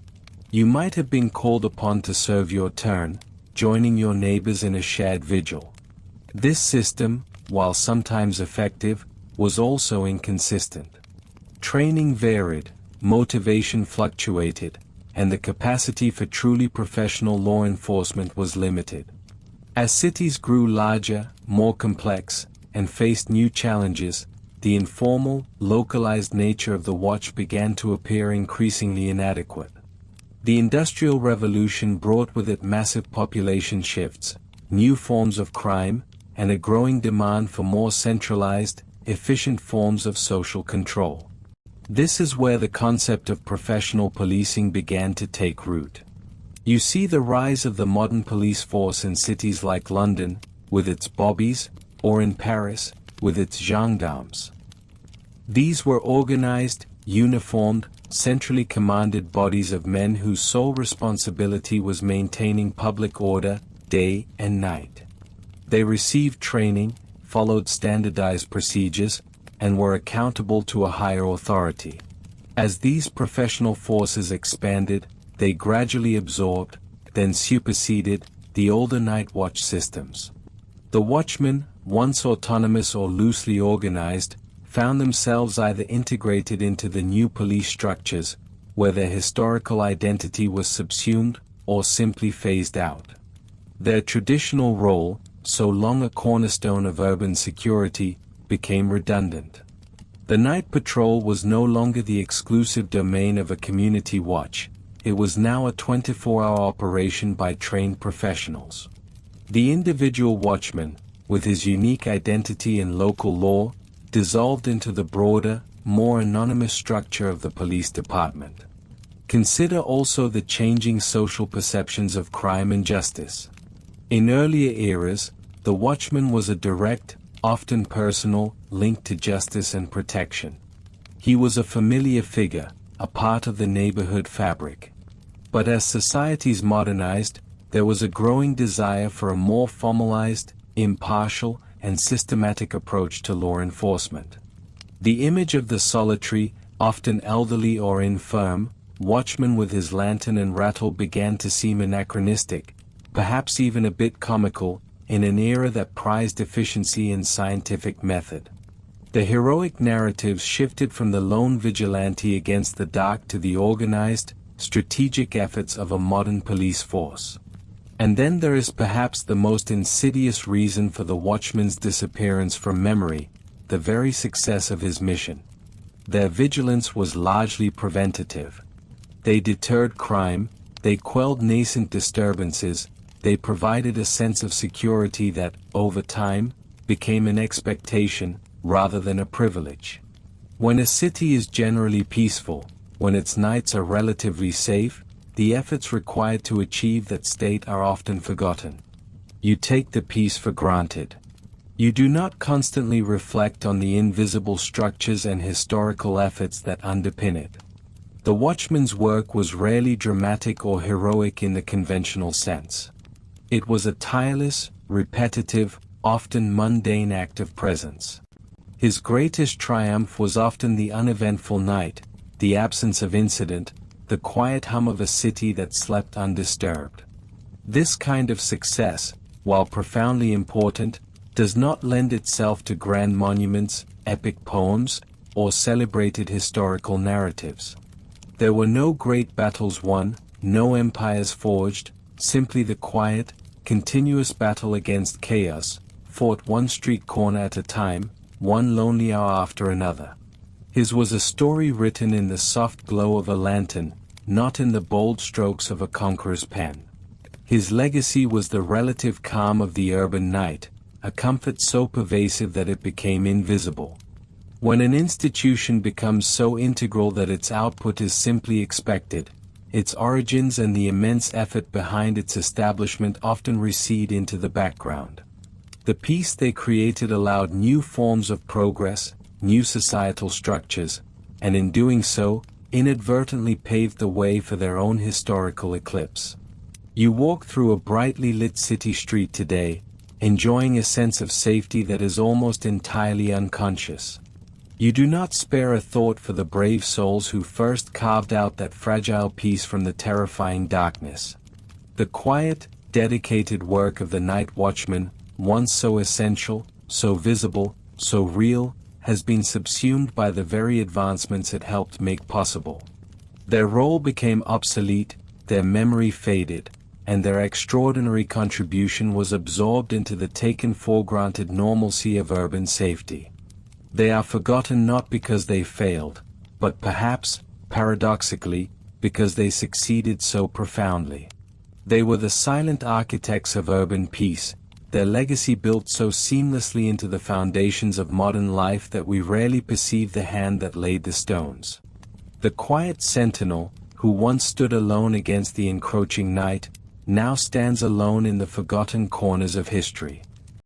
You might have been called upon to serve your turn, joining your neighbors in a shared vigil. This system, while sometimes effective, was also inconsistent. Training varied, motivation fluctuated, and the capacity for truly professional law enforcement was limited. As cities grew larger, more complex, and faced new challenges, the informal, localized nature of the watch began to appear increasingly inadequate. The Industrial Revolution brought with it massive population shifts, new forms of crime, and a growing demand for more centralized, efficient forms of social control. This is where the concept of professional policing began to take root. You see the rise of the modern police force in cities like London, with its bobbies, or in Paris, with its gendarmes. These were organized, uniformed, centrally commanded bodies of men whose sole responsibility was maintaining public order, day and night. They received training, followed standardized procedures, and were accountable to a higher authority. As these professional forces expanded, they gradually absorbed, then superseded, the older night watch systems. The watchmen, once autonomous or loosely organized, found themselves either integrated into the new police structures, where their historical identity was subsumed, or simply phased out. Their traditional role, so long a cornerstone of urban security, became redundant. The night patrol was no longer the exclusive domain of a community watch, it was now a 24-hour operation by trained professionals. The individual watchman, with his unique identity and local law, dissolved into the broader, more anonymous structure of the police department. Consider also the changing social perceptions of crime and justice. In earlier eras, the watchman was a direct, often personal, link to justice and protection. He was a familiar figure, a part of the neighborhood fabric. But as societies modernized, there was a growing desire for a more formalized, impartial, and systematic approach to law enforcement. The image of the solitary, often elderly or infirm, watchman with his lantern and rattle began to seem anachronistic, perhaps even a bit comical, in an era that prized efficiency and scientific method. The heroic narratives shifted from the lone vigilante against the dark to the organized, strategic efforts of a modern police force. And then there is perhaps the most insidious reason for the watchman's disappearance from memory, the very success of his mission. Their vigilance was largely preventative. They deterred crime, they quelled nascent disturbances, they provided a sense of security that, over time, became an expectation, rather than a privilege. When a city is generally peaceful, when its nights are relatively safe, the efforts required to achieve that state are often forgotten. You take the peace for granted. You do not constantly reflect on the invisible structures and historical efforts that underpin it. The watchman's work was rarely dramatic or heroic in the conventional sense. It was a tireless, repetitive, often mundane act of presence. His greatest triumph was often the uneventful night, the absence of incident, the quiet hum of a city that slept undisturbed. This kind of success, while profoundly important, does not lend itself to grand monuments, epic poems, or celebrated historical narratives. There were no great battles won, no empires forged, simply the quiet, continuous battle against chaos, fought one street corner at a time, one lonely hour after another. His was a story written in the soft glow of a lantern, not in the bold strokes of a conqueror's pen. His legacy was the relative calm of the urban night, a comfort so pervasive that it became invisible. When an institution becomes so integral that its output is simply expected, its origins and the immense effort behind its establishment often recede into the background. The peace they created allowed new forms of progress, new societal structures, and in doing so, inadvertently paved the way for their own historical eclipse. You walk through a brightly lit city street today, enjoying a sense of safety that is almost entirely unconscious. You do not spare a thought for the brave souls who first carved out that fragile piece from the terrifying darkness. The quiet, dedicated work of the night watchman, once so essential, so visible, so real, has been subsumed by the very advancements it helped make possible. Their role became obsolete, their memory faded, and their extraordinary contribution was absorbed into the taken-for-granted normalcy of urban safety. They are forgotten not because they failed, but perhaps, paradoxically, because they succeeded so profoundly. They were the silent architects of urban peace, their legacy built so seamlessly into the foundations of modern life that we rarely perceive the hand that laid the stones. The quiet sentinel, who once stood alone against the encroaching night, now stands alone in the forgotten corners of history.